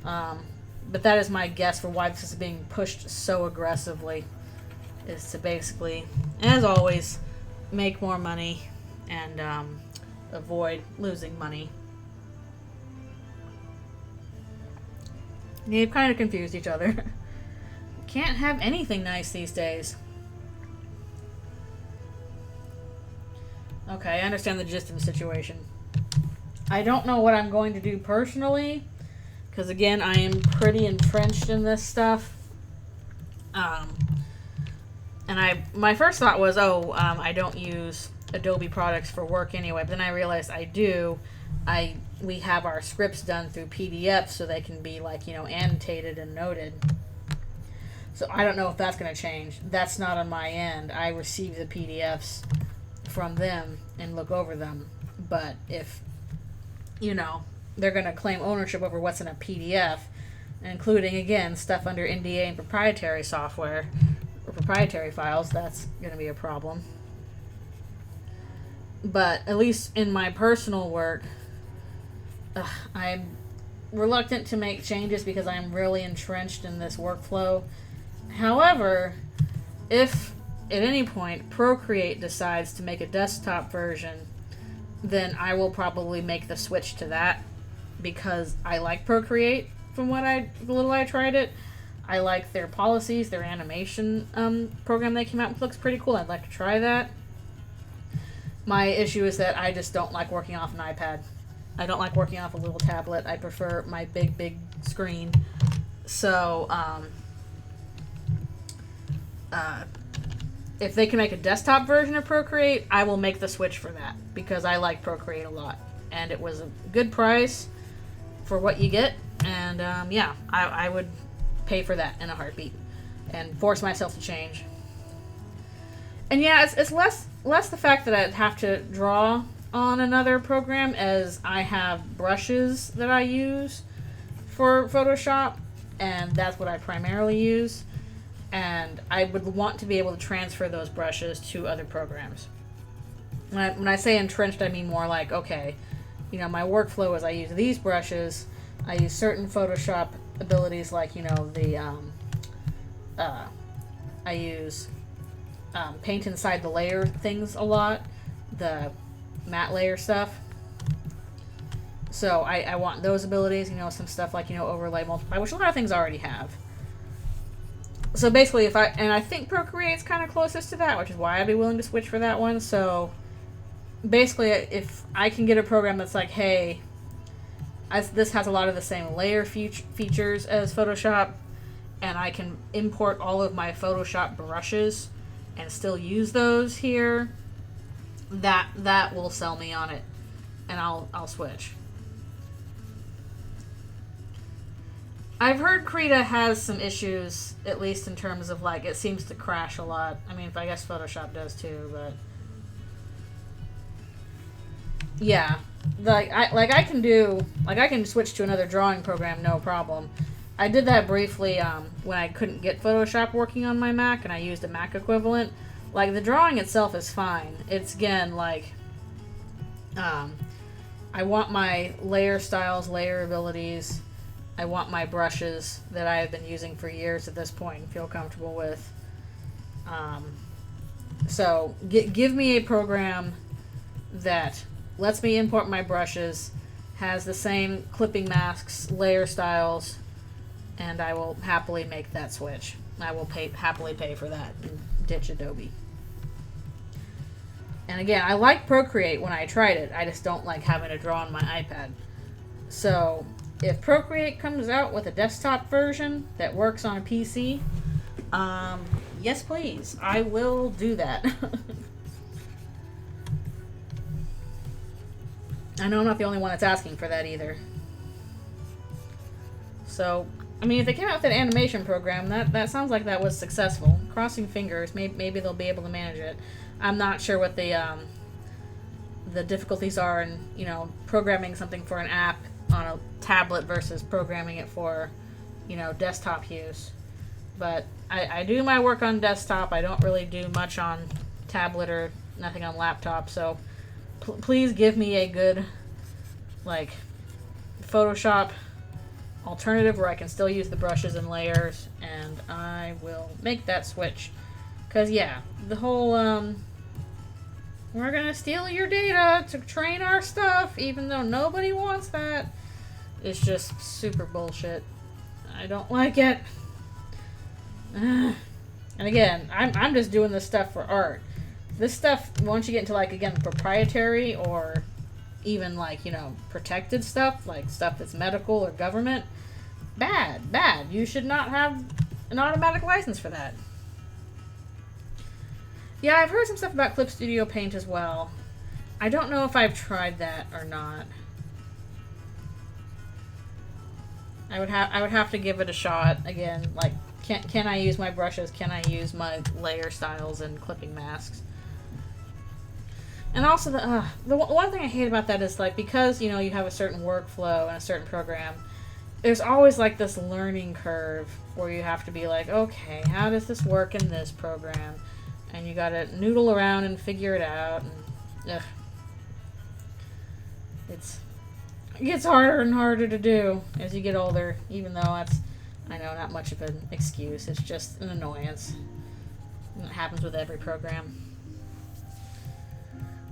But that is my guess for why this is being pushed so aggressively, is to basically, as always, make more money and avoid losing money. They've kind of confused each other. Can't have anything nice these days. Okay, I understand the gist of the situation. I don't know what I'm going to do personally, because again, I am pretty entrenched in this stuff. And my first thought was, I don't use Adobe products for work anyway, but then I realized I do. We have our scripts done through PDFs so they can be like, annotated and noted. So I don't know if that's going to change. That's not on my end. I receive the PDFs from them and look over them. But if, they're going to claim ownership over what's in a PDF, including, again, stuff under NDA and proprietary software or proprietary files, that's going to be a problem. But at least in my personal work, I'm reluctant to make changes because I'm really entrenched in this workflow. However, if at any point Procreate decides to make a desktop version, then I will probably make the switch to that, because I like Procreate from the little I tried it. I like their policies, their animation program they came out with looks pretty cool. I'd like to try that. My issue is that I just don't like working off an iPad. I don't like working off a little tablet. I prefer my big screen. So, if they can make a desktop version of Procreate, I will make the switch for that, because I like Procreate a lot. And it was a good price for what you get. And, I would pay for that in a heartbeat and force myself to change. And yeah, it's less the fact that I'd have to draw on another program, as I have brushes that I use for Photoshop, and that's what I primarily use. And I would want to be able to transfer those brushes to other programs. When I say entrenched, I mean more like, okay, my workflow is I use these brushes, I use certain Photoshop abilities like, I use paint inside the layer things a lot, the matte layer stuff. So I want those abilities, some stuff like, overlay, multiply, which a lot of things already have. So basically, I think Procreate's kind of closest to that, which is why I'd be willing to switch for that one. So basically, if I can get a program that's like, hey, this has a lot of the same layer features as Photoshop, and I can import all of my Photoshop brushes and still use those here, that will sell me on it, and I'll switch. I've heard Krita has some issues, at least in terms of like it seems to crash a lot. I mean, I guess Photoshop does too, but yeah, I can switch to another drawing program, no problem. I did that briefly when I couldn't get Photoshop working on my Mac, and I used a Mac equivalent. Like, the drawing itself is fine. It's, again, like, I want my layer styles, layer abilities. I want my brushes that I have been using for years at this point and feel comfortable with. So, give me a program that lets me import my brushes, has the same clipping masks, layer styles, and I will happily make that switch. I will happily pay for that and ditch Adobe. And again, I like Procreate when I tried it. I just don't like having to draw on my iPad. So if Procreate comes out with a desktop version that works on a PC, yes please, I will do that. I know I'm not the only one that's asking for that either. So, I mean, if they came out with an animation program, that sounds like that was successful. Crossing fingers, maybe they'll be able to manage it. I'm not sure what the difficulties are in, programming something for an app on a tablet versus programming it for, desktop use. But I do my work on desktop. I don't really do much on tablet or nothing on laptop. So please give me a good, Photoshop alternative where I can still use the brushes and layers, and I will make that switch. Because, yeah, the whole, we're gonna steal your data to train our stuff, even though nobody wants that, is just super bullshit. I don't like it. And again, I'm just doing this stuff for art. This stuff, once you get into, again, proprietary or even, protected stuff, like stuff that's medical or government, bad. You should not have an automatic license for that. Yeah, I've heard some stuff about Clip Studio Paint as well. I don't know if I've tried that or not. I would have to give it a shot. Again, can I use my brushes? Can I use my layer styles and clipping masks? And also, the one thing I hate about that is, because, you have a certain workflow and a certain program, there's always, this learning curve where you have to be okay, how does this work in this program? And you gotta noodle around and figure it out. And, it gets harder and harder to do as you get older, even though that's, I know, not much of an excuse. It's just an annoyance. And it happens with every program.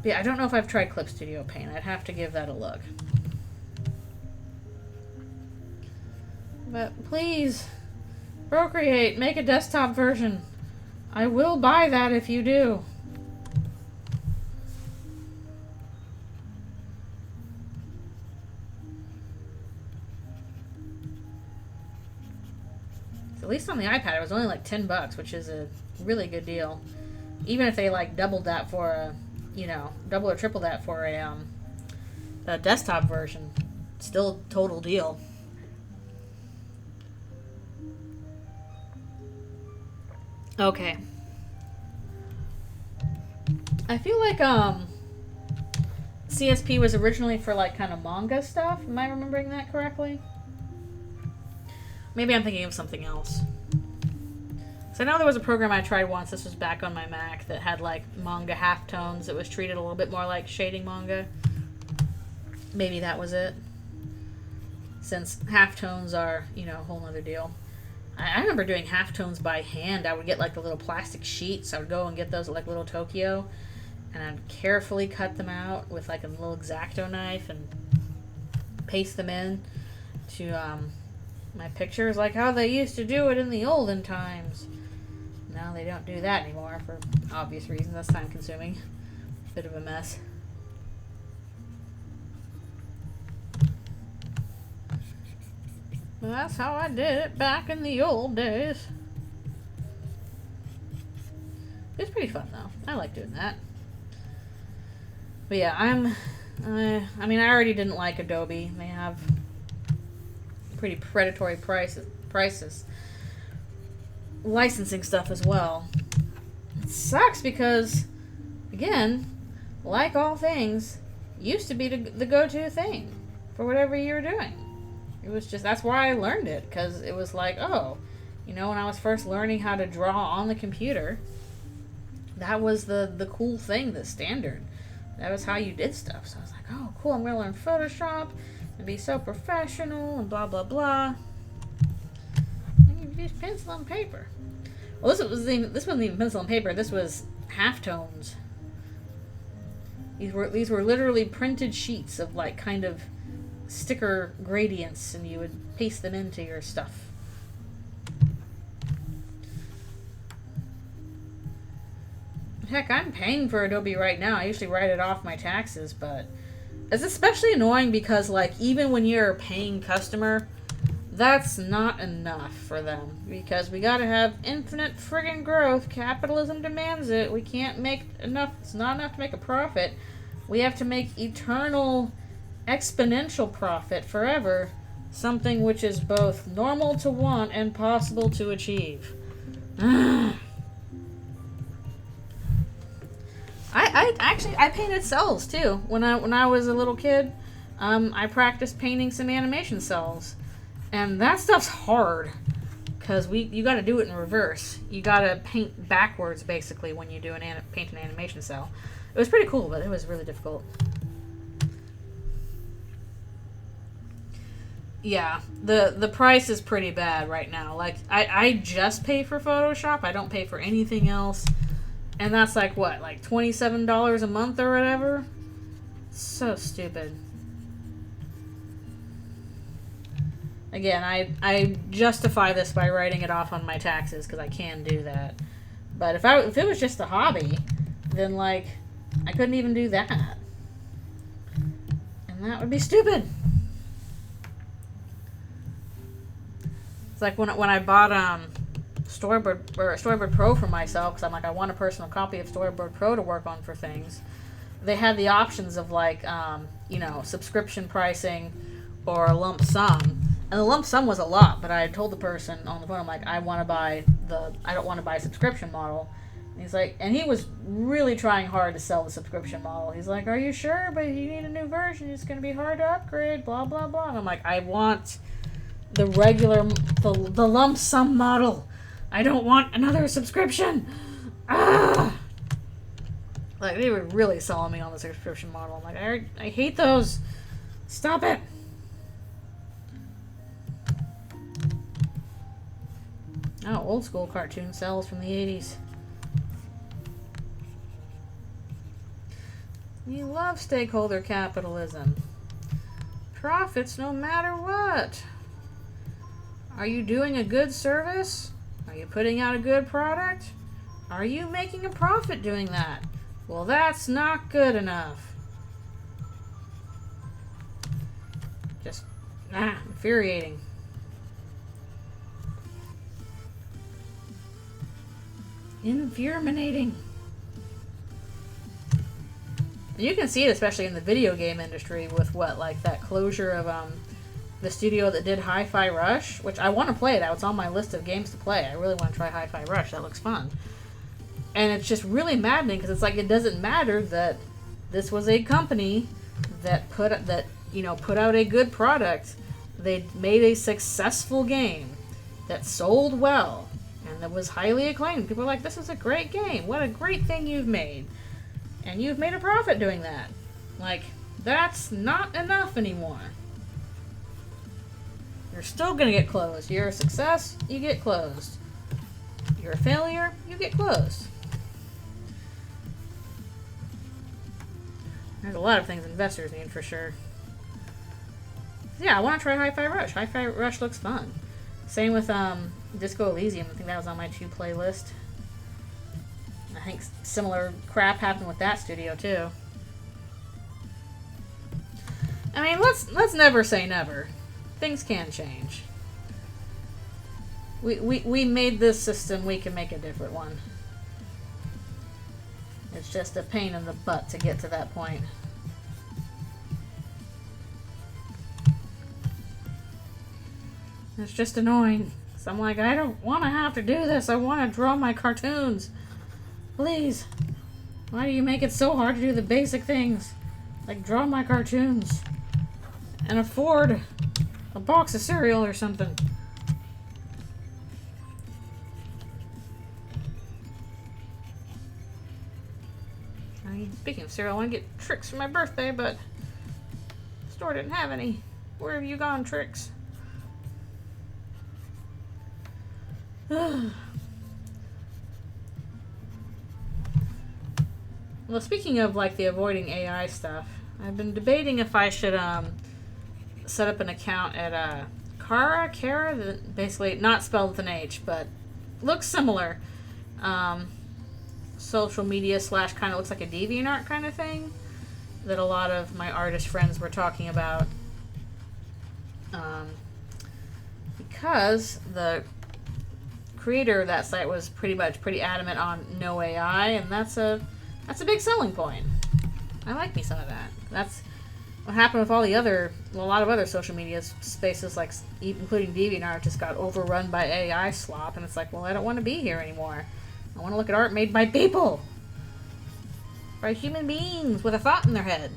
But yeah, I don't know if I've tried Clip Studio Paint. I'd have to give that a look. But please, Procreate, make a desktop version. I will buy that if you do. At least on the iPad, it was only $10, which is a really good deal. Even if they doubled that for a, double or triple that for a desktop version, still total deal. Okay. I feel like CSP was originally for kind of manga stuff. Am I remembering that correctly? Maybe I'm thinking of something else. So I know there was a program I tried once, this was back on my Mac, that had manga halftones that was treated a little bit more like shading manga. Maybe that was it. Since halftones are, a whole other deal. I remember doing halftones by hand. I would get the little plastic sheets. I would go and get those at Little Tokyo, and I'd carefully cut them out with a little X-Acto knife and paste them in to my pictures, how they used to do it in the olden times. now they don't do that anymore for obvious reasons. That's time consuming. Bit of a mess. Well, that's how I did it back in the old days. It's pretty fun though. I like doing that. But yeah, I mean, I already didn't like Adobe. They have pretty predatory prices. Licensing stuff as well. It sucks because, again, like all things, used to be the go-to thing for whatever you were doing. It was just, that's why I learned it, because it was like, oh, you know, when I was first learning how to draw on the computer, that was the cool thing, the standard. That was how you did stuff. So I was like, oh, cool, I'm going to learn Photoshop and be so professional and blah, blah, blah. And you use pencil and paper. Well, this wasn't even pencil and paper. This was halftones. These were literally printed sheets of, like, kind of sticker gradients, and you would paste them into your stuff. Heck, I'm paying for Adobe right now. I usually write it off my taxes, but it's especially annoying because, like, even when you're a paying customer, that's not enough for them, because we gotta have infinite friggin' growth. Capitalism demands it. We can't make enough. It's not enough to make a profit. We have to make eternal exponential profit forever, something which is both normal to want and possible to achieve. I painted cells too. When I was a little kid, I practiced painting some animation cells, and that stuff's hard because you got to do it in reverse. You got to paint backwards basically when you do paint an animation cell. It was pretty cool, but it was really difficult. Yeah, the price is pretty bad right now. Like, I just pay for Photoshop. I don't pay for anything else. And that's like, what, like $27 a month or whatever? So stupid. Again, I justify this by writing it off on my taxes because I can do that. But if it was just a hobby, then, like, I couldn't even do that. And that would be stupid. It's like when I bought Storyboard Pro for myself, because I'm like, I want a personal copy of Storyboard Pro to work on for things. They had the options of, like, you know, subscription pricing or a lump sum. And the lump sum was a lot, but I told the person on the phone, I'm like, I don't want to buy a subscription model. And he's like, and he was really trying hard to sell the subscription model. He's like, are you sure? But you need a new version. It's going to be hard to upgrade, blah, blah, blah. And I'm like, I want the regular, the lump sum model. I don't want another subscription. Ah! Like, they were really selling me on the subscription model. I'm like, I hate those. Stop it. Oh, old school cartoon cells from the 80s. You love stakeholder capitalism. Profits no matter what. Are you doing a good service? Are you putting out a good product? Are you making a profit doing that? Well, that's not good enough. Just, infuriating. Infuriating. You can see it especially in the video game industry with like that closure of the studio that did Hi-Fi Rush, which I want to play that. It's on my list of games to play. I really want to try Hi-Fi Rush. That looks fun. And it's just really maddening because it's like it doesn't matter that this was a company that put out a good product. They made a successful game that sold well and that was highly acclaimed. People are like, this is a great game. What a great thing you've made. And you've made a profit doing that. Like, that's not enough anymore. You're still going to get closed. You're a success, you get closed. You're a failure, you get closed. There's a lot of things investors need for sure. Yeah, I want to try Hi-Fi Rush. Hi-Fi Rush looks fun. Same with Disco Elysium. I think that was on my 2 playlist. think similar crap happened with that studio too. I mean, let's never say never. Things can change. We made this system, we can make a different one. It's just a pain in the butt to get to that point. It's just annoying. So I'm like, I don't want to have to do this. I want to draw my cartoons. Please. Why do you make it so hard to do the basic things? Like draw my cartoons. And afford a box of cereal or something. I mean, speaking of cereal, I want to get Trix for my birthday, but the store didn't have any. Where have you gone, Trix? Well, speaking of like the avoiding AI stuff, I've been debating if I should set up an account at Kara, basically not spelled with an H, but looks similar. Social media / kind of looks like a DeviantArt kind of thing that a lot of my artist friends were talking about. Because the creator of that site was pretty adamant on no AI, and that's a big selling point. I like me some of that. That's what happened with a lot of other social media spaces, like including DeviantArt, just got overrun by AI slop, and it's like, well, I don't want to be here anymore. I want to look at art made by people, by human beings with a thought in their head.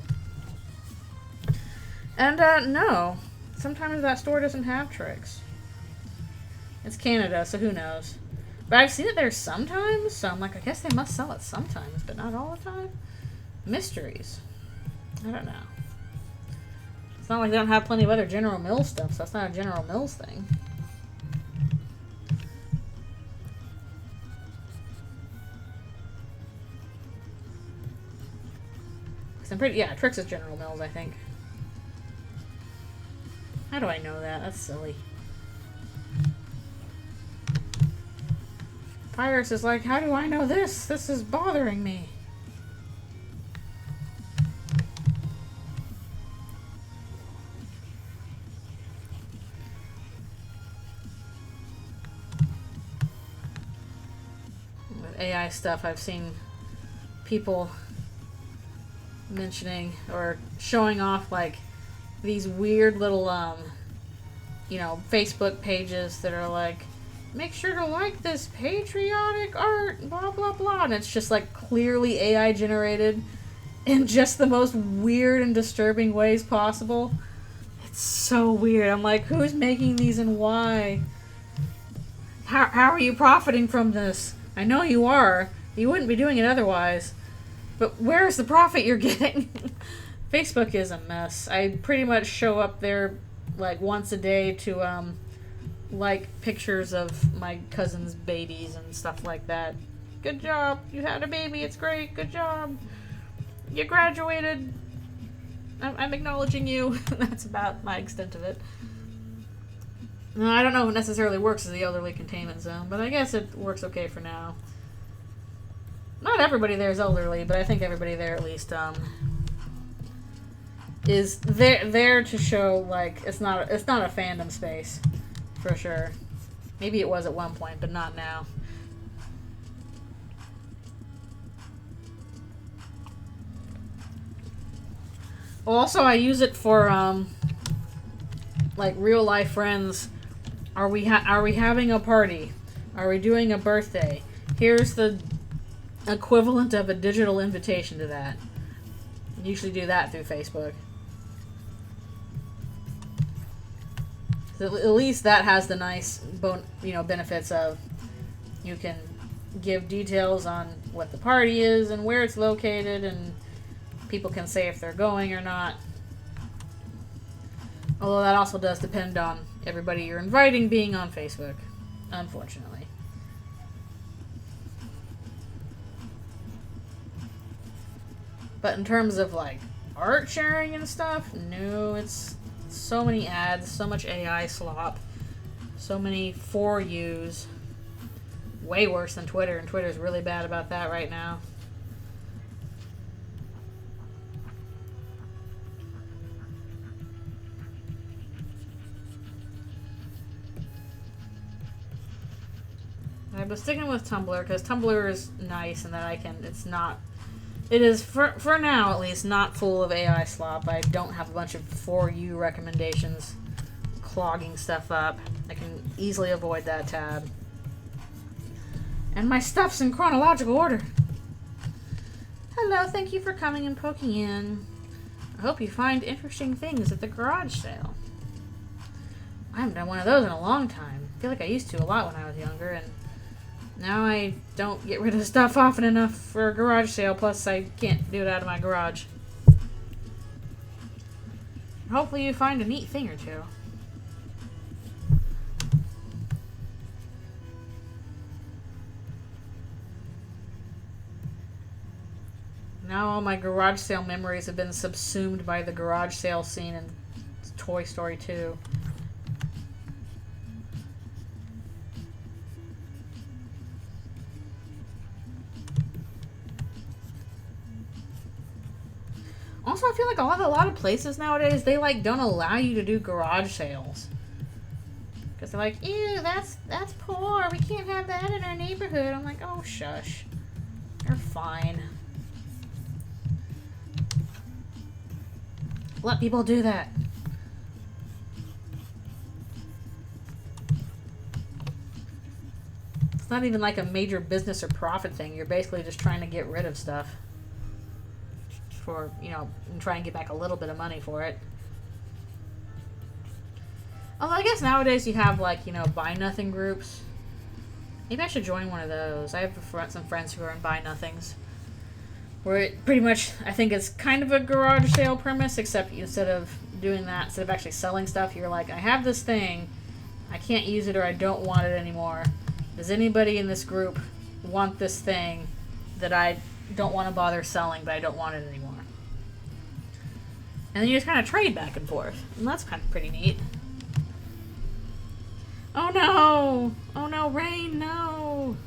And no, sometimes that store doesn't have Trix. It's Canada, so who knows? But I've seen it there sometimes, so I'm like, I guess they must sell it sometimes, but not all the time. Mysteries. I don't know. It's not like they don't have plenty of other General Mills stuff, so that's not a General Mills thing. Trix is General Mills, I think. How do I know that? That's silly. Pyrus is like, how do I know this? This is bothering me. With AI stuff, I've seen people mentioning or showing off like these weird little Facebook pages that are like, make sure to like this patriotic art, blah blah blah, and it's just like clearly AI generated in just the most weird and disturbing ways possible. It's so weird. I'm like, who's making these and why? How are you profiting from this? I know you are. You wouldn't be doing it otherwise. But where's the profit you're getting? Facebook is a mess. I pretty much show up there like once a day to like pictures of my cousin's babies and stuff like that. Good job. You had a baby. It's great. Good job. You graduated. I'm acknowledging you. That's about my extent of it. I don't know if it necessarily works as the elderly containment zone, but I guess it works okay for now. Not everybody there is elderly, but I think everybody there at least is there to show like it's not a fandom space for sure. Maybe it was at one point, but not now. Also, I use it for like real life friends. Are we having a party? Are we doing a birthday? Here's the equivalent of a digital invitation to that. I usually do that through Facebook. So at least that has the nice benefits of you can give details on what the party is and where it's located, and people can say if they're going or not. Although that also does depend on everybody you're inviting being on Facebook, unfortunately. But in terms of like art sharing and stuff, no, it's so many ads, so much AI slop, so many for yous. way worse than Twitter, and Twitter's really bad about that right now. I've been sticking with Tumblr because Tumblr is nice and that I can, it is, for now at least, not full of AI slop. I don't have a bunch of For You recommendations clogging stuff up. I can easily avoid that tab. And my stuff's in chronological order. Hello, thank you for coming and poking in. I hope you find interesting things at the garage sale. I haven't done one of those in a long time. I feel like I used to a lot when I was younger, and now I don't get rid of stuff often enough for a garage sale, plus I can't do it out of my garage. Hopefully you find a neat thing or two. Now all my garage sale memories have been subsumed by the garage sale scene in Toy Story 2. Also, I feel like a lot of places nowadays, they like don't allow you to do garage sales. Because they're like, ew, that's poor. We can't have that in our neighborhood. I'm like, oh, shush. You're fine. Let people do that. It's not even like a major business or profit thing. You're basically just trying to get rid of stuff. For, you know, and try and get back a little bit of money for it. Although I guess nowadays you have, like, you know, buy nothing groups. Maybe I should join one of those. I have some friends who are in buy nothings. Where it pretty much, I think it's kind of a garage sale premise, except instead of doing that, instead of actually selling stuff, you're like, I have this thing, I can't use it or I don't want it anymore. Does anybody in this group want this thing that I don't want to bother selling, but I don't want it anymore? And then you just kind of trade back and forth. And that's kind of pretty neat. Oh no! Oh no, rain, no!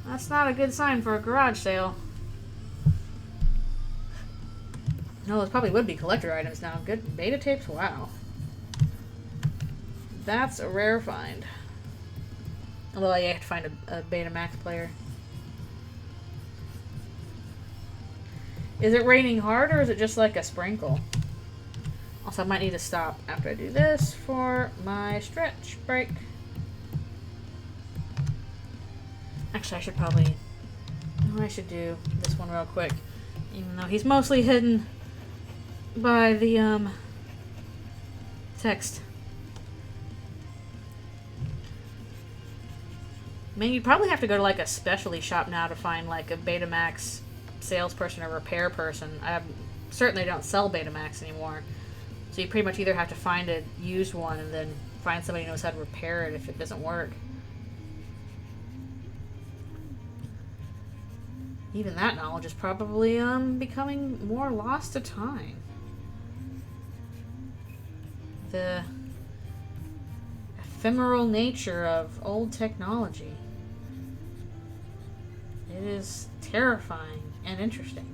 That's not a good sign for a garage sale. No, those probably would be collector items now. Good beta tapes? Wow. That's a rare find. Although you have to find a Betamax player. Is it raining hard or is it just like a sprinkle? Also, I might need to stop after I do this for my stretch break. Actually, I should probably... I should do this one real quick. Even though he's mostly hidden by the, text. I mean, you'd probably have to go to, like, a specialty shop now to find, like, a Betamax salesperson or repair person. I certainly don't sell Betamax anymore. So you pretty much either have to find a used one and then find somebody who knows how to repair it if it doesn't work. Even that knowledge is probably becoming more lost to time. The ephemeral nature of old technology. It is terrifying and interesting.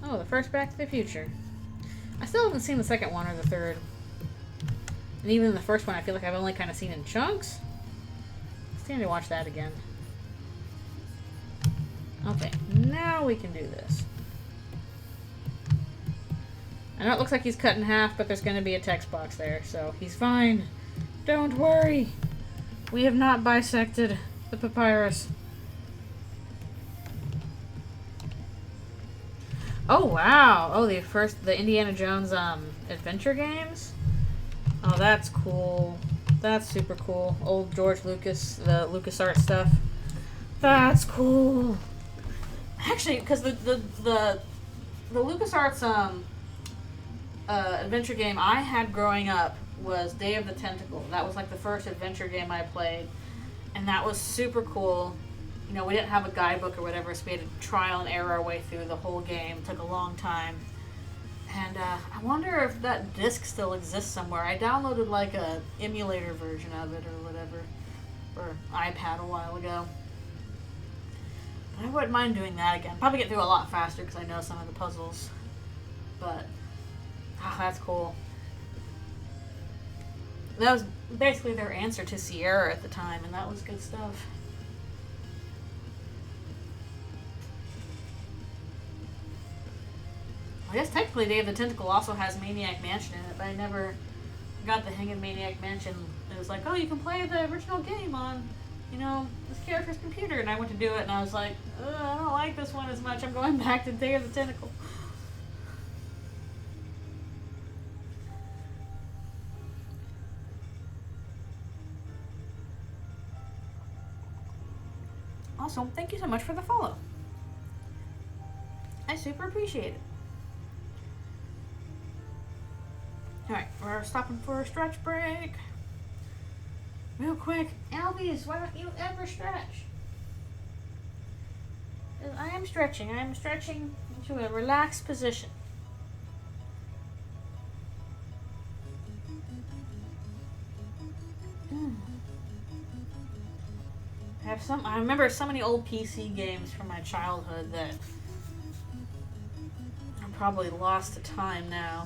Oh, the first Back to the Future. I still haven't seen the second one or the third. And even the first one, I feel like I've only kind of seen in chunks. I need to watch that again. Okay, now we can do this. I know it looks like he's cut in half, but there's going to be a text box there, so he's fine. Don't worry. We have not bisected the papyrus. Oh, wow. Oh, the Indiana Jones, adventure games? Oh, that's cool. That's super cool. Old George Lucas, the LucasArts stuff. That's cool. Actually, because the LucasArts, adventure game I had growing up was Day of the Tentacle. That was like the first adventure game I played. And that was super cool. you know, we didn't have a guidebook or whatever, so we had to trial and error our way through the whole game. It took a long time. And I wonder if that disc still exists somewhere. I downloaded like a emulator version of it or whatever, or iPad a while ago. But I wouldn't mind doing that again. Probably get through a lot faster because I know some of the puzzles. But, that's cool. That was basically their answer to Sierra at the time, and that was good stuff. I guess technically Day of the Tentacle also has Maniac Mansion in it, but I never got the hang of Maniac Mansion. It was like, oh, you can play the original game on, you know, this character's computer. And I went to do it, and I was like, I don't like this one as much. I'm going back to Day of the Tentacle. Also, thank you so much for the follow. I super appreciate it. Alright, we're stopping for a stretch break. Real quick, Albies, why don't you ever stretch? I am stretching. I am stretching into a relaxed position. I remember so many old PC games from my childhood that I'm probably lost to time now.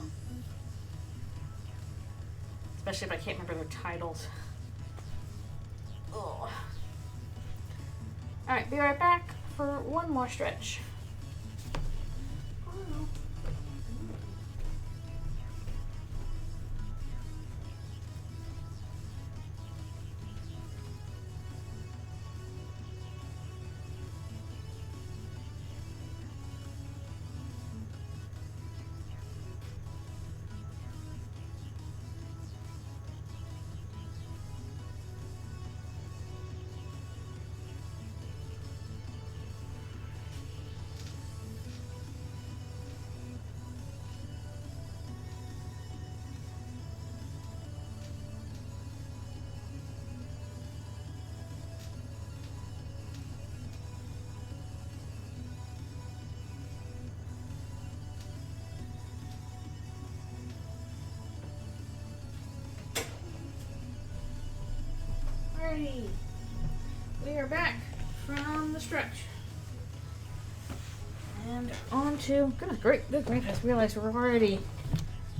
Especially if I can't remember their titles. Oh. Alright, be right back for one more stretch. We are back from the stretch. And on to, good grief, I just realized we're already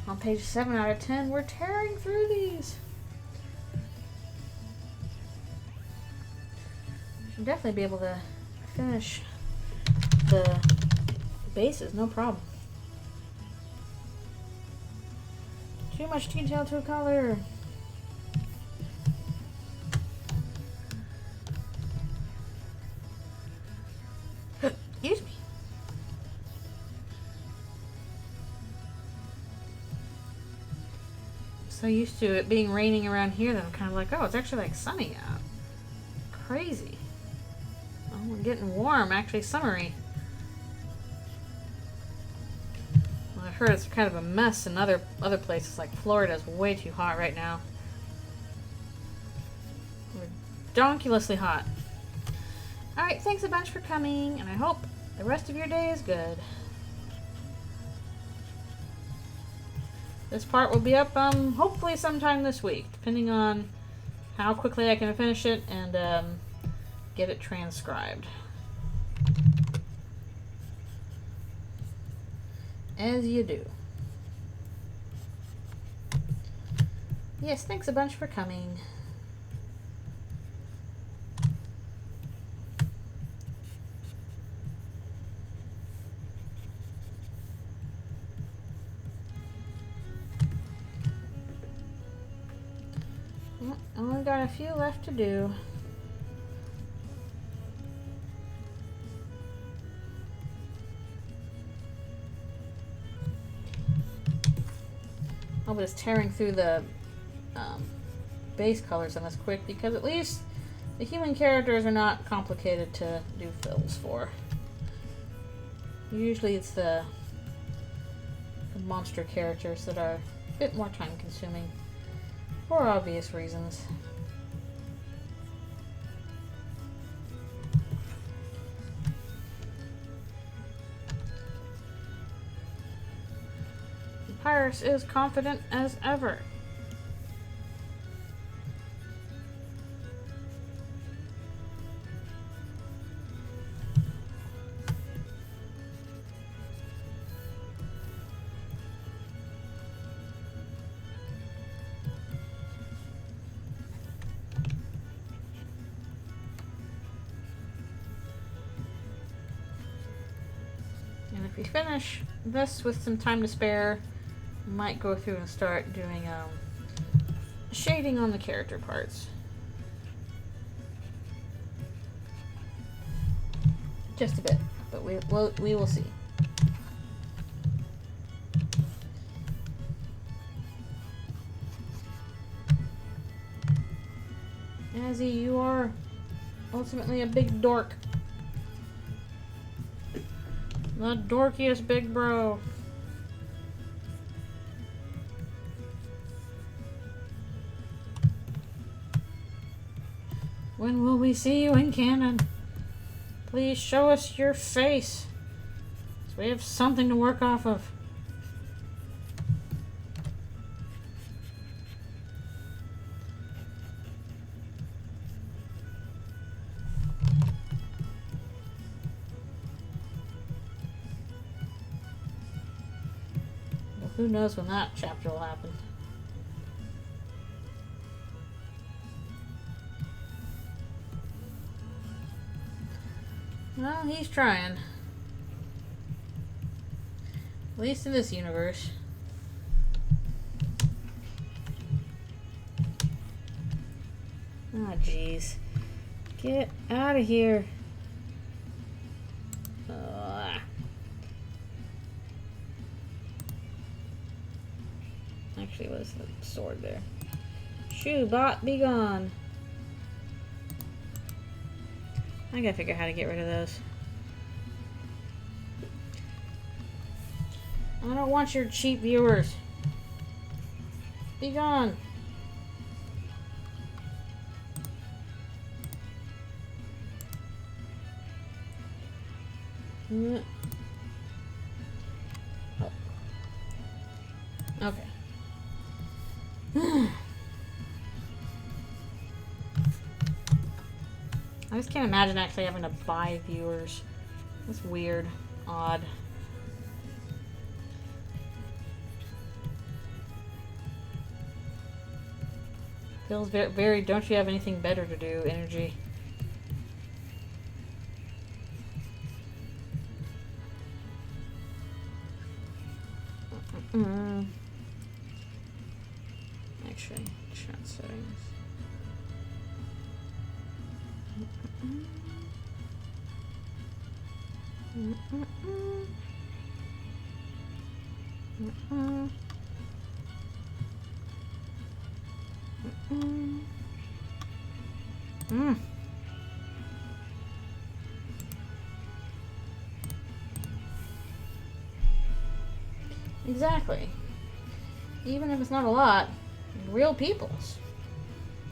on page 7 out of 10. We're tearing through these. Should definitely be able to finish the bases, no problem. Too much detail to color. Excuse me. So used to it being raining around here that I'm kind of like, oh, it's actually like sunny out. Crazy. Oh, we're getting warm, actually summery. Well, I've heard it's kind of a mess in other places, like Florida's way too hot right now. Ridiculously hot. Alright, thanks a bunch for coming, and I hope the rest of your day is good. This part will be up hopefully sometime this week, depending on how quickly I can finish it and get it transcribed. As you do. Yes, thanks a bunch for coming. Only got a few left to do. Oh, but it's tearing through the base colors on this quick because at least the human characters are not complicated to do fills for. Usually it's the monster characters that are a bit more time consuming. For obvious reasons. Papyrus is confident as ever. And if we finish this with some time to spare, we might go through and start doing shading on the character parts. Just a bit, but we will see. Azzy, you are ultimately a big dork. The dorkiest big bro. When will we see you in canon? Please show us your face, so we have something to work off of. Well, who knows when that chapter will happen. Well, he's trying. At least in this universe. Oh, jeez. Get out of here. Actually, what is the sword there? Shoebot, be gone. I gotta figure out how to get rid of those. I don't want your cheap viewers. Be gone. Oh. Okay. I just can't imagine actually having to buy viewers. That's weird. Odd. Feels very, very, don't you have anything better to do, energy. Actually, chat settings. Exactly. Even if it's not a lot, real peoples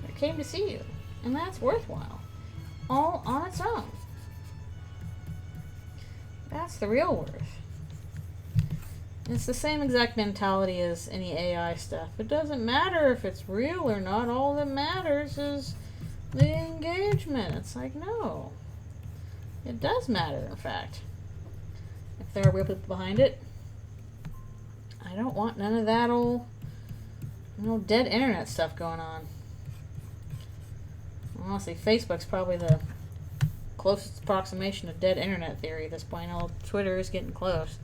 that came to see you, and that's worthwhile. All on its own. That's the real worth. It's the same exact mentality as any AI stuff. It doesn't matter if it's real or not. All that matters is the engagement. It's like, no. It does matter, in fact. If there are real people behind it. I don't want none of that old, dead internet stuff going on. Honestly, Facebook's probably the closest approximation to dead internet theory at this point. All Twitter is getting close.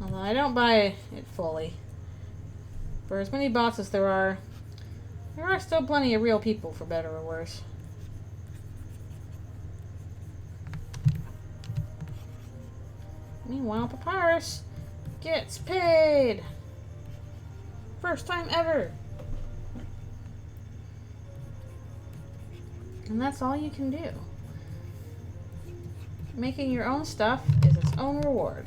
Although I don't buy it fully. For as many bots as there are still plenty of real people, for better or worse. Meanwhile, Papyrus gets paid. First time ever. And that's all you can do. Making your own stuff is its own reward.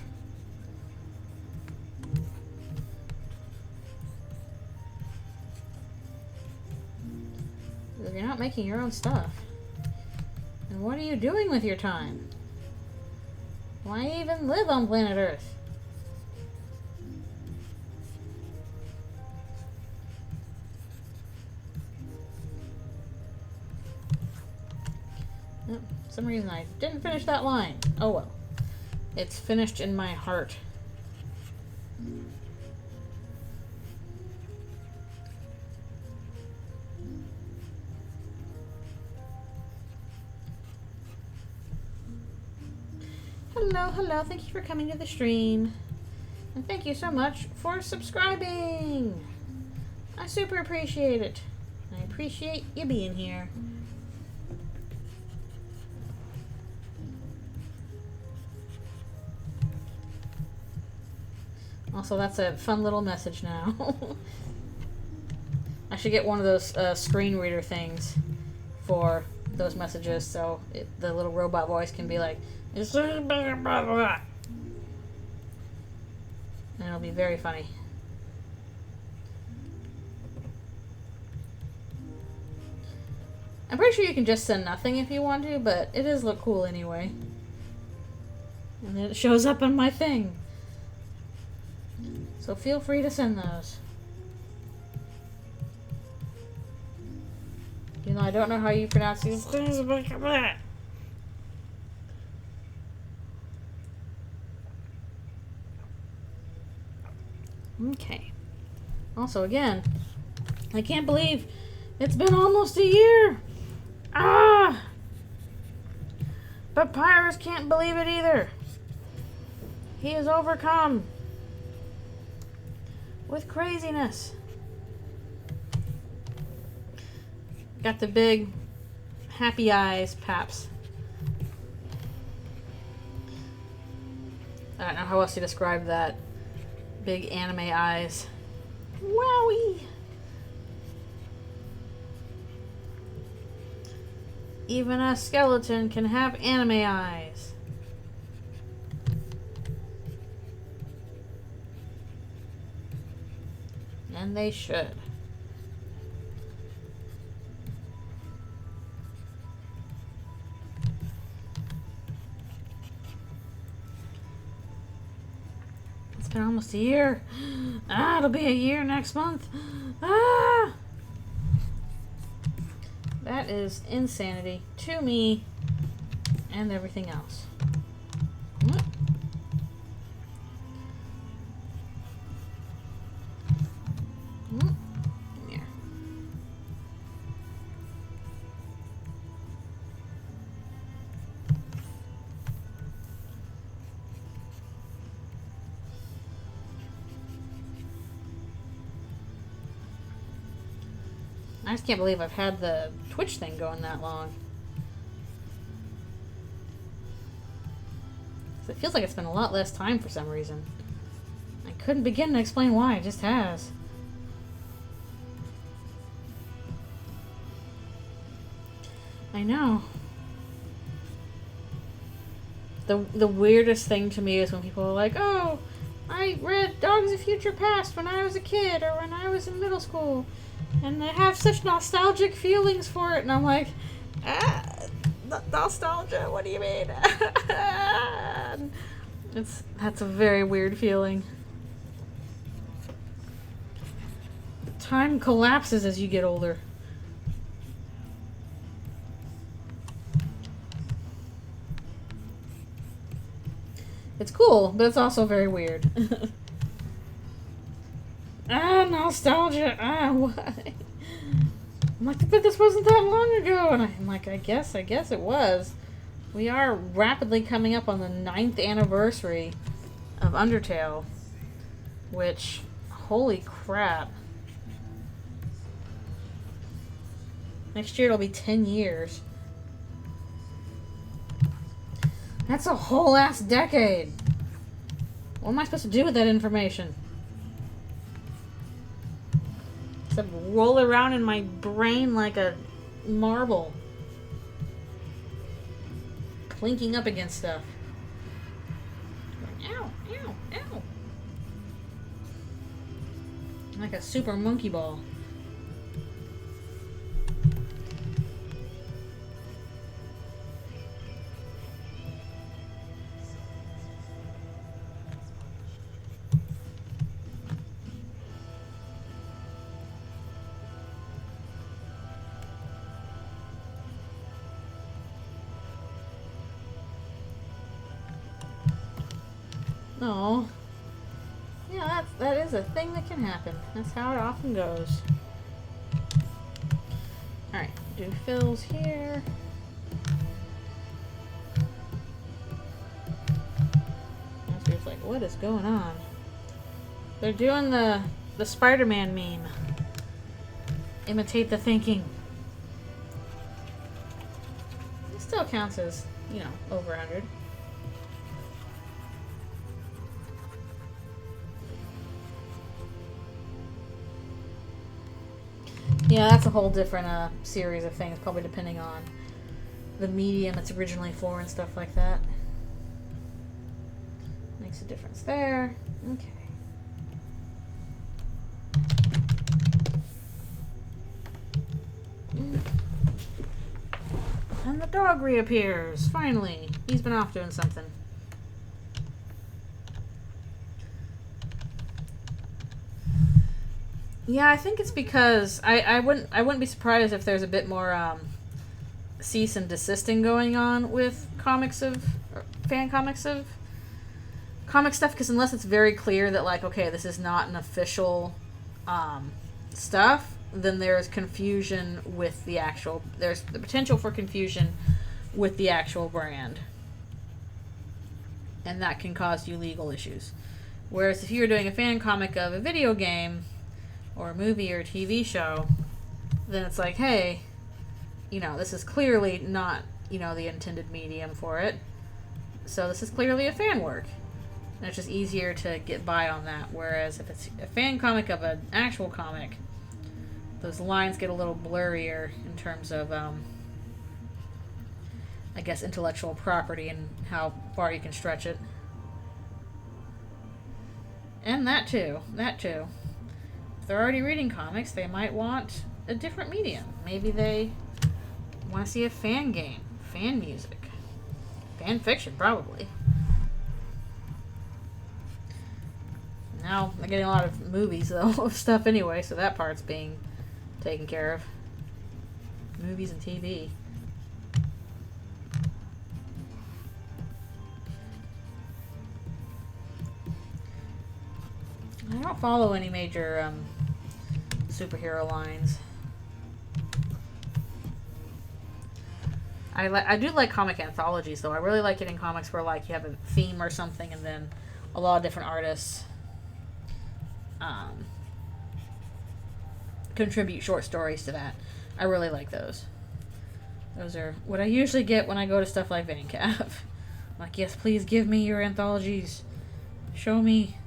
you're not making your own stuff? And what are you doing with your time? Why even live on planet Earth? Nope, for some reason I didn't finish that line. Oh well. It's finished in my heart. Hello, hello. Thank you for coming to the stream. And thank you so much for subscribing. I super appreciate it. I appreciate you being here. Also, that's a fun little message now. I should get one of those screen reader things for those messages so the little robot voice can be like, and it'll be very funny. I'm pretty sure you can just send nothing if you want to, but it does look cool anyway. And then it shows up on my thing. So feel free to send those. You know, I don't know how you pronounce these things. Okay. Also, again, I can't believe it's been almost a year. Ah! But Pyrus can't believe it either. He is overcome with craziness. Got the big happy eyes, Paps. I don't know how else to describe that. Big anime eyes. Wowie! Even a skeleton can have anime eyes. And they should. It's been almost a year. Ah, it'll be a year next month. Ah! That is insanity to me and everything else. What? Here. I just can't believe I've had the Twitch thing going that long. So it feels like it's been a lot less time for some reason. I couldn't begin to explain why, it just has. I know. The weirdest thing to me is when people are like, oh, I read Dogs of Future Past when I was a kid or when I was in middle school. And I have such nostalgic feelings for it. And I'm like, nostalgia? What do you mean? That's a very weird feeling. Time collapses as you get older. It's cool, but it's also very weird. Nostalgia. Why? I'm like, but this wasn't that long ago. And I'm like, I guess it was. We are rapidly coming up on the 9th anniversary of Undertale. Which, holy crap. Next year it'll be 10 years. That's a whole ass decade. What am I supposed to do with that information? Except roll around in my brain like a marble. Clinking up against stuff. Ow, ow, ow. Like a super monkey ball. No. Yeah, that is a thing that can happen. That's how it often goes. Alright, do fills here. It's like, what is going on? They're doing the Spider-Man meme. Imitate the thinking. It still counts as, you know, over 100. Yeah, that's a whole different series of things, probably depending on the medium it's originally for and stuff like that. Makes a difference there. Okay. And the dog reappears, finally. He's been off doing something. Yeah, I think it's because I wouldn't be surprised if there's a bit more cease and desisting going on with fan comics of comic stuff, because unless it's very clear that, like, okay, this is not an official stuff, then there's confusion with the actual, there's the potential for confusion with the actual brand, and that can cause you legal issues. Whereas if you're doing a fan comic of a video game or a movie or a TV show, then it's like, hey, you know, this is clearly not, you know, the intended medium for it, so this is clearly a fan work. And it's just easier to get by on that. Whereas if it's a fan comic of an actual comic, those lines get a little blurrier in terms of, I guess, intellectual property and how far you can stretch it. And that too. If they're already reading comics, they might want a different medium. Maybe they want to see a fan game, fan music, fan fiction, probably. Now they're getting a lot of movies, though, of stuff anyway, so that part's being taken care of. Movies and TV. I don't follow any major superhero lines. I do like comic anthologies, though. I really like getting comics where, like, you have a theme or something, and then a lot of different artists contribute short stories to that. I really like those. Those are what I usually get when I go to stuff like VanCav. Like, yes, please give me your anthologies. Show me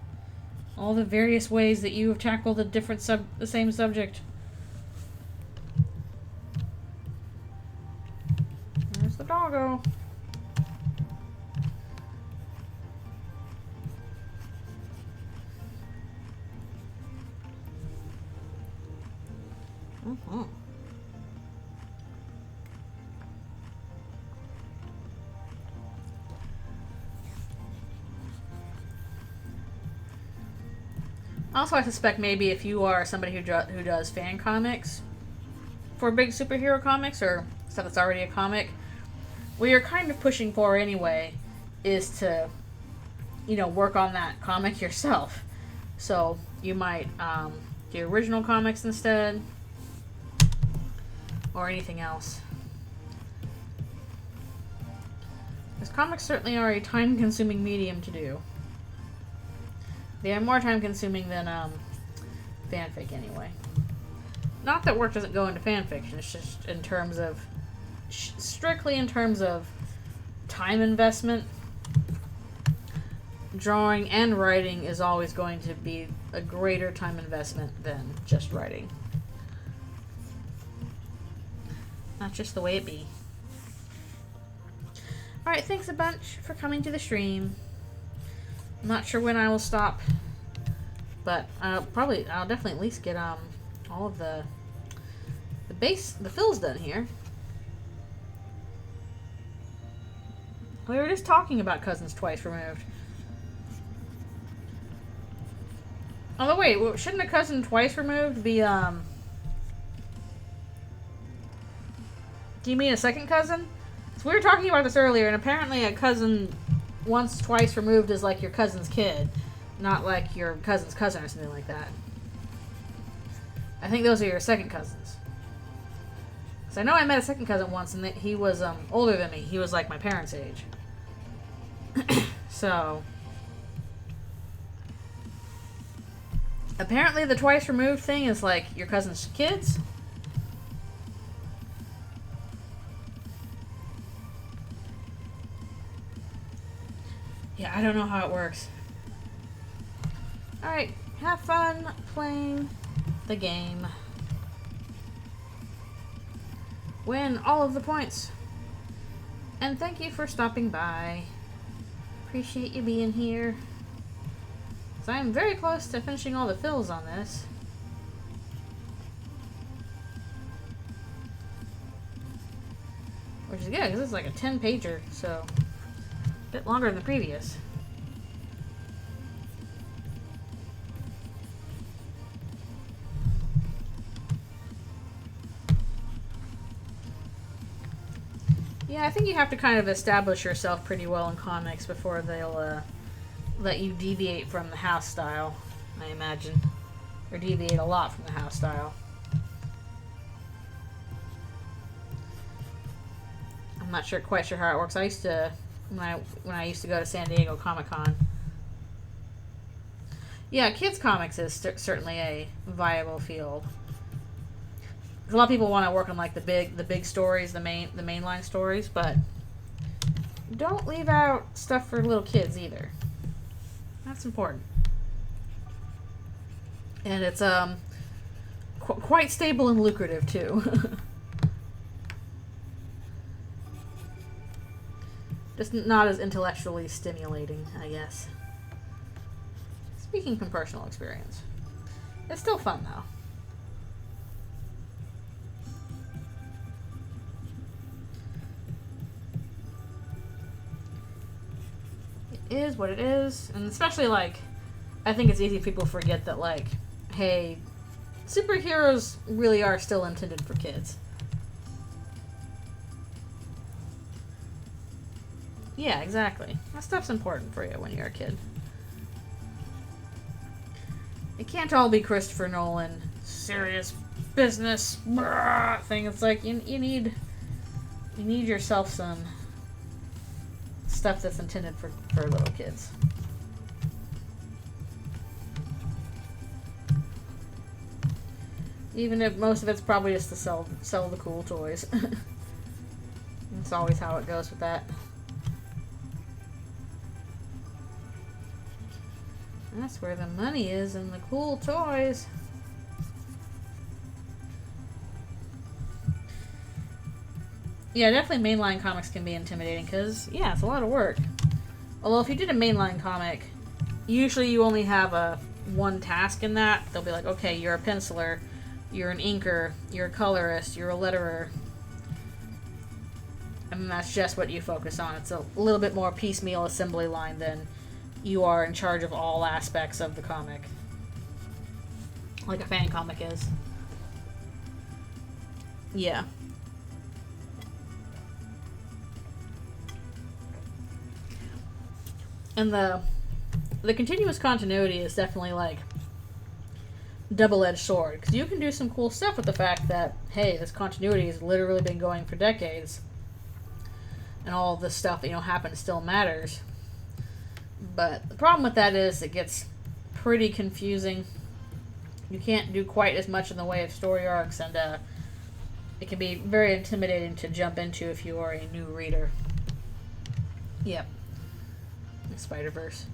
all the various ways that you have tackled the same subject. There's the doggo. Mm-hmm. Also, I suspect maybe if you are somebody who does fan comics for big superhero comics or stuff that's already a comic, what you're kind of pushing for anyway is to, you know, work on that comic yourself. So you might do original comics instead, or anything else. Because comics certainly are a time-consuming medium to do. They are more time-consuming than fanfic, anyway. Not that work doesn't go into fanfiction. It's just in terms of strictly in terms of time investment. Drawing and writing is always going to be a greater time investment than just writing. That's just the way it be. Alright, thanks a bunch for coming to the stream. I'm not sure when I will stop, but I'll definitely at least get all of the fills done here. We were just talking about Cousins Twice Removed. Although wait, shouldn't a Cousin Twice Removed be do you mean a second cousin? So we were talking about this earlier, and apparently a cousin once, twice removed is like your cousin's kid, not like your cousin's cousin or something like that. I think those are your second cousins. So I know I met a second cousin once, and he was older than me. He was like my parents' age. So apparently the twice removed thing is like your cousin's kids. Yeah, I don't know how it works. Alright, have fun playing the game. Win all of the points. And thank you for stopping by. Appreciate you being here. So I'm very close to finishing all the fills on this. Which is good, because it's like a 10-pager, so a bit longer than the previous. Yeah, I think you have to kind of establish yourself pretty well in comics before they'll let you deviate from the house style, I imagine. Or deviate a lot from the house style. I'm not quite sure how it works. I used to, when I used to go to San Diego Comic-Con. Yeah, kids comics is certainly a viable field. A lot of people want to work on like the big stories, the mainline stories, but don't leave out stuff for little kids either. That's important. And it's quite stable and lucrative too. Just not as intellectually stimulating, I guess. Speaking from personal experience. It's still fun though. Is what it is, and especially like I think it's easy for people to forget that like, hey, superheroes really are still intended for kids. Yeah, exactly. That stuff's important for you when you're a kid. It can't all be Christopher Nolan serious business thing. It's like you need yourself some stuff that's intended for little kids. Even if most of it's probably just to sell the cool toys. That's always how it goes with that. That's where the money is, in the cool toys. Yeah, definitely mainline comics can be intimidating because, yeah, it's a lot of work. Although if you did a mainline comic, usually you only have one task in that. They'll be like, okay, you're a penciler, you're an inker, you're a colorist, you're a letterer. And that's just what you focus on. It's a little bit more piecemeal assembly line than you are in charge of all aspects of the comic. Like a fan comic is. Yeah. And the continuous continuity is definitely like double-edged sword, because you can do some cool stuff with the fact that, hey, this continuity has literally been going for decades, and all this stuff that happens still matters. But the problem with that is it gets pretty confusing. You can't do quite as much in the way of story arcs, and it can be very intimidating to jump into if you are a new reader. Yep. Spider-Verse,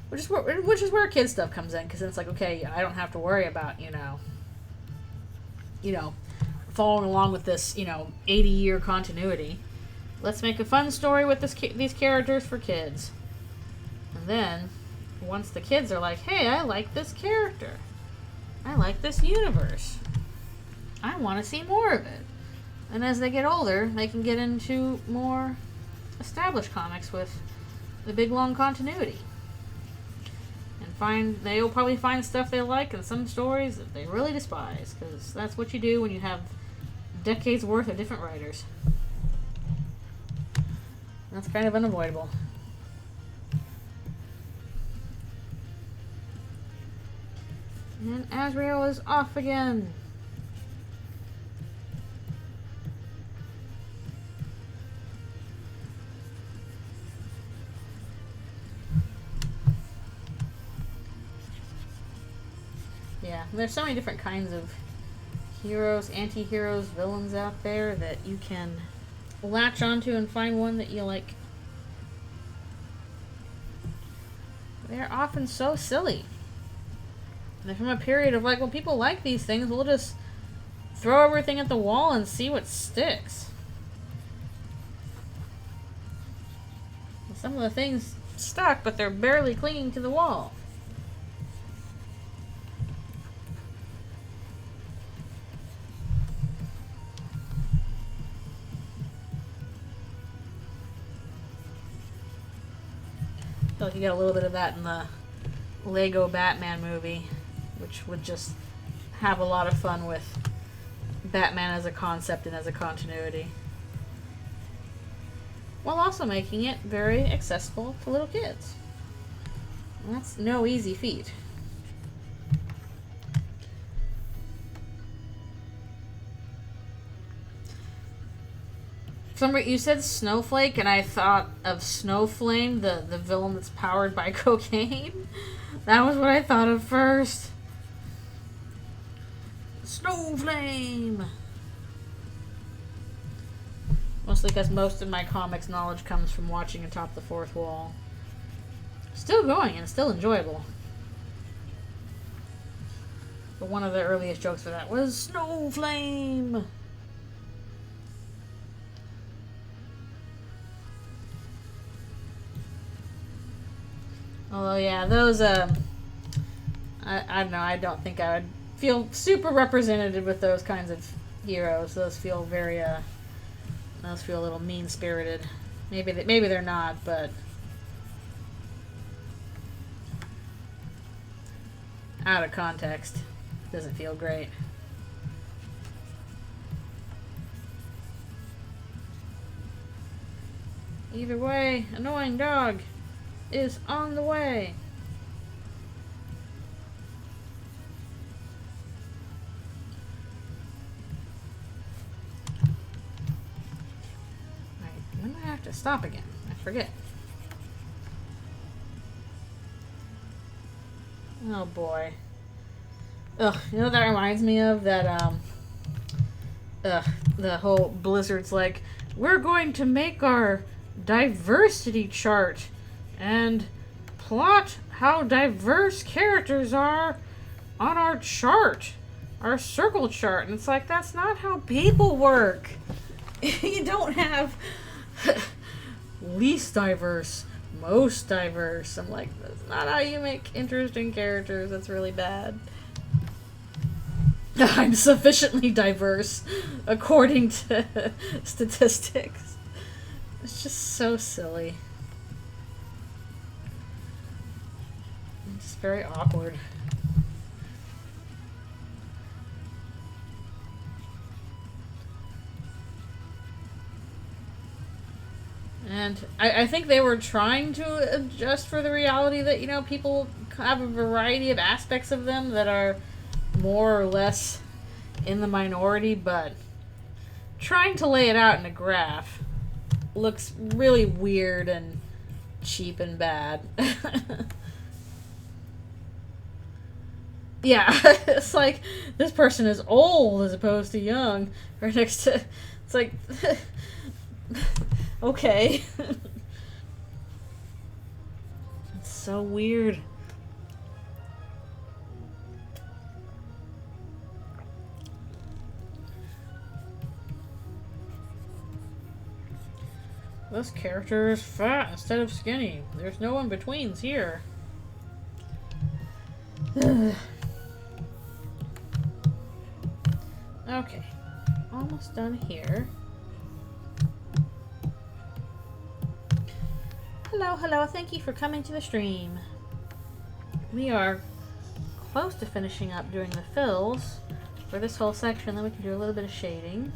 which is where kid stuff comes in, because it's like, okay, I don't have to worry about following along with this 80-year continuity. Let's make a fun story with these characters for kids. And then once the kids are like, hey, I like this character, I like this universe, I want to see more of it, and as they get older they can get into more established comics with the big long continuity, and they'll probably find stuff they like in some stories that they really despise, because that's what you do when you have decades worth of different writers. That's kind of unavoidable. And Asriel is off again. Yeah, there's so many different kinds of heroes, anti-heroes, villains out there that you can latch onto and find one that you like. They're often so silly. They're from a period of like, well, people like these things, we'll just throw everything at the wall and see what sticks. Some of the things stuck, but they're barely clinging to the wall. I feel like you got a little bit of that in the Lego Batman movie, which would just have a lot of fun with Batman as a concept and as a continuity, while also making it very accessible to little kids. And that's no easy feat. You said Snowflake, and I thought of Snowflame, the villain that's powered by cocaine. That was what I thought of first. Snowflame! Mostly because most of my comics knowledge comes from watching Atop the Fourth Wall. Still going, and still enjoyable. But one of the earliest jokes for that was Snowflame! Although, yeah, those, I don't know, I don't think I would feel super represented with those kinds of heroes. Those feel very, those feel a little mean-spirited. Maybe they're not, but out of context, doesn't feel great. Either way, annoying dog is on the way. Right, when do I have to stop again? I forget. Oh boy. Ugh, you know what that reminds me of? That, the whole Blizzard's like, we're going to make our diversity chart and plot how diverse characters are on our chart, our circle chart. And it's like, that's not how people work. You don't have least diverse, most diverse. I'm like, that's not how you make interesting characters. That's really bad. I'm sufficiently diverse, according to statistics. It's just so silly. It's very awkward. And I think they were trying to adjust for the reality that, you know, people have a variety of aspects of them that are more or less in the minority, but trying to lay it out in a graph looks really weird and cheap and bad. Yeah, it's like, this person is old as opposed to young. Right next to, it's like, okay. It's so weird. This character is fat instead of skinny. There's no in-betweens here. Okay, almost done here. Hello, thank you for coming to the stream. We are close to finishing up doing the fills for this whole section, then we can do a little bit of shading.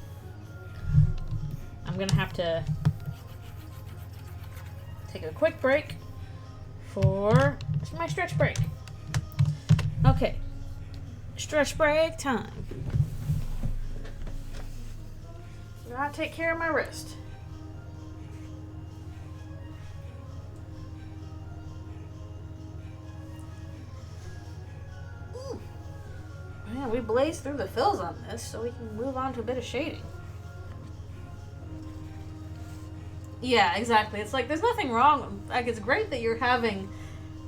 I'm gonna have to take a quick break for my stretch break. Okay, Stretch break time. Gotta take care of my wrist. Man, we blazed through the fills on this, so we can move on to a bit of shading. Yeah, exactly. It's like, there's nothing wrong. Like, it's great that you're having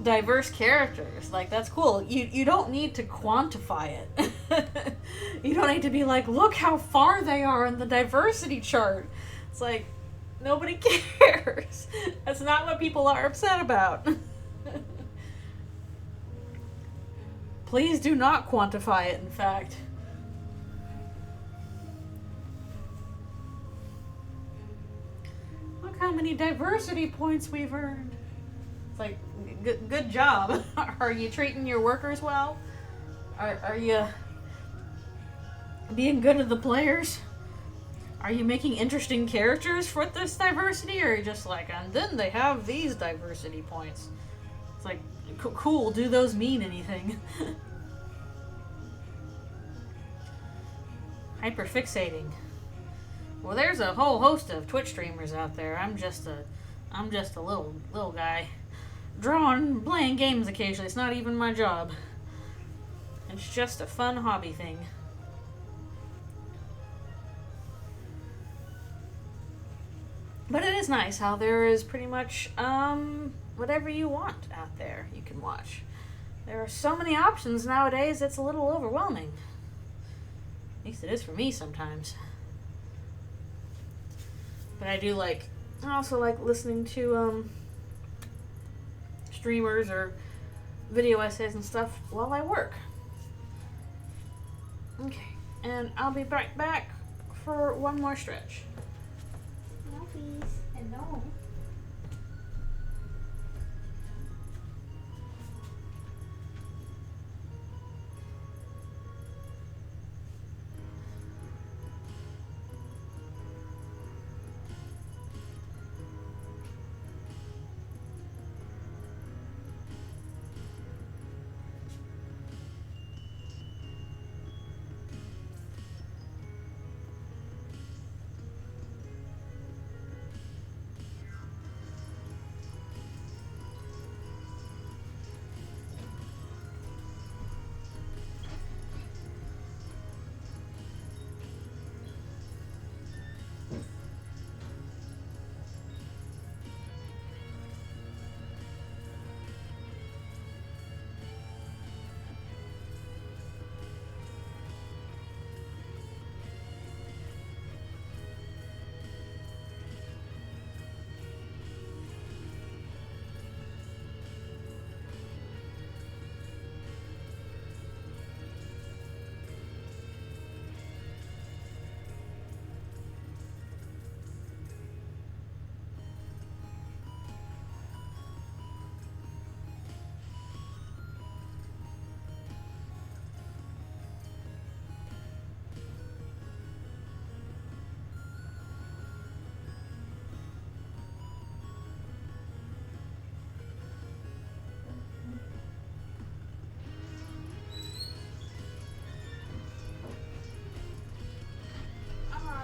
diverse characters. Like, that's cool. You don't need to quantify it. You don't need to be like, look how far they are in the diversity chart. It's like, nobody cares. That's not what people are upset about. Please do not quantify it, in fact. Look how many diversity points we've earned. It's like, good job. Are you treating your workers well? Are you being good to the players? Are you making interesting characters for this diversity? Or are you just like, and then they have these diversity points? It's like, cool, do those mean anything? Hyperfixating. Well, there's a whole host of Twitch streamers out there. I'm just a little guy. Drawing, playing games occasionally. It's not even my job. It's just a fun hobby thing. But it is nice how there is pretty much whatever you want out there you can watch. There are so many options nowadays, it's a little overwhelming. At least it is for me sometimes. But I also like listening to streamers or video essays and stuff while I work. Okay, and I'll be right back for one more stretch. No, please. And no.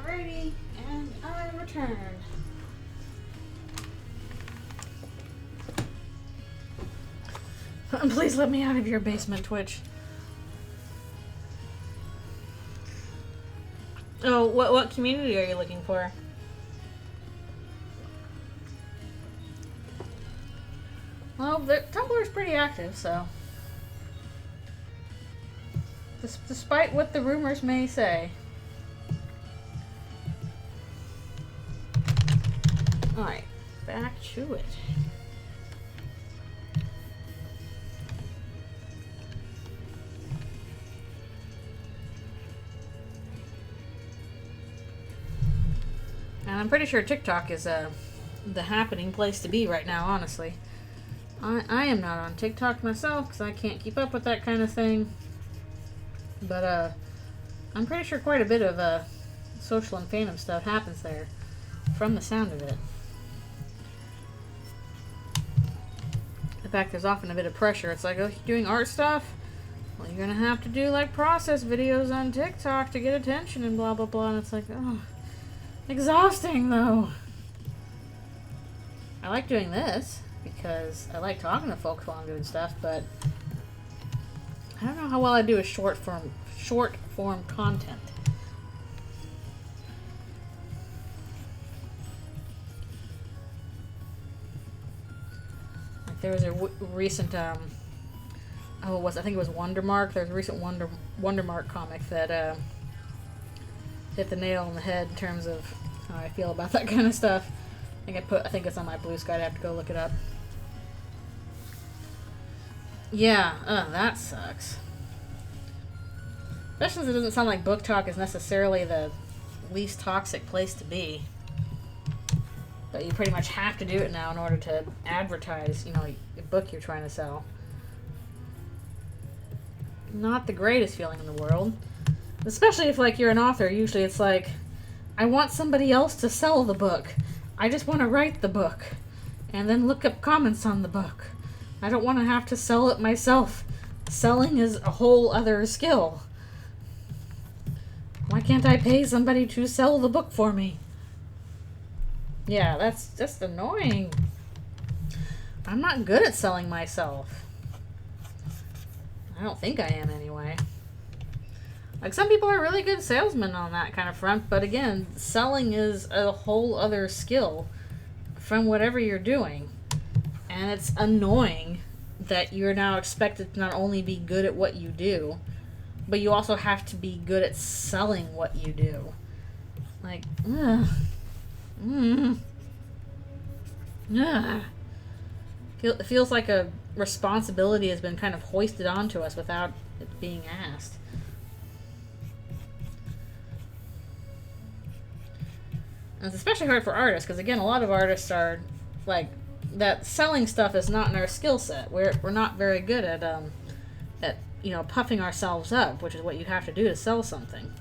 Alrighty, and I return. Please let me out of your basement, Twitch. Oh, what community are you looking for? Well, Tumblr's pretty active, so... Despite what the rumors may say. Alright, back to it. And I'm pretty sure TikTok is the happening place to be right now, honestly. I am not on TikTok myself because I can't keep up with that kind of thing. But I'm pretty sure quite a bit of social and fandom stuff happens there from the sound of it. In fact, there's often a bit of pressure. It's like, oh, you're doing art stuff? well, you're gonna have to do like process videos on TikTok to get attention and blah blah blah, and it's like, oh, exhausting though. I like doing this because I like talking to folks while I'm doing stuff, but I don't know how well I do with short form content. Like there was a recent I think it was Wondermark. There's a recent Wondermark comic that hit the nail on the head in terms of how I feel about that kind of stuff. I think it's on my Blue Sky. I have to go look it up. Yeah, that sucks. Especially since it doesn't sound like book talk is necessarily the least toxic place to be. But you pretty much have to do it now in order to advertise, you know, the book you're trying to sell. Not the greatest feeling in the world. Especially if, like, you're an author. Usually it's like, I want somebody else to sell the book. I just want to write the book. And then look up comments on the book. I don't want to have to sell it myself. Selling is a whole other skill. Why can't I pay somebody to sell the book for me? Yeah, that's just annoying. I'm not good at selling myself. I don't think I am anyway. Like, some people are really good salesmen on that kind of front, but again, selling is a whole other skill from whatever you're doing. And it's annoying that you're now expected to not only be good at what you do, but you also have to be good at selling what you do. Like, ugh. Ugh. It feels like a responsibility has been kind of hoisted onto us without it being asked. And it's especially hard for artists, because again, a lot of artists are like, that selling stuff is not in our skill set. We're not very good at you know, puffing ourselves up, which is what you have to do to sell something.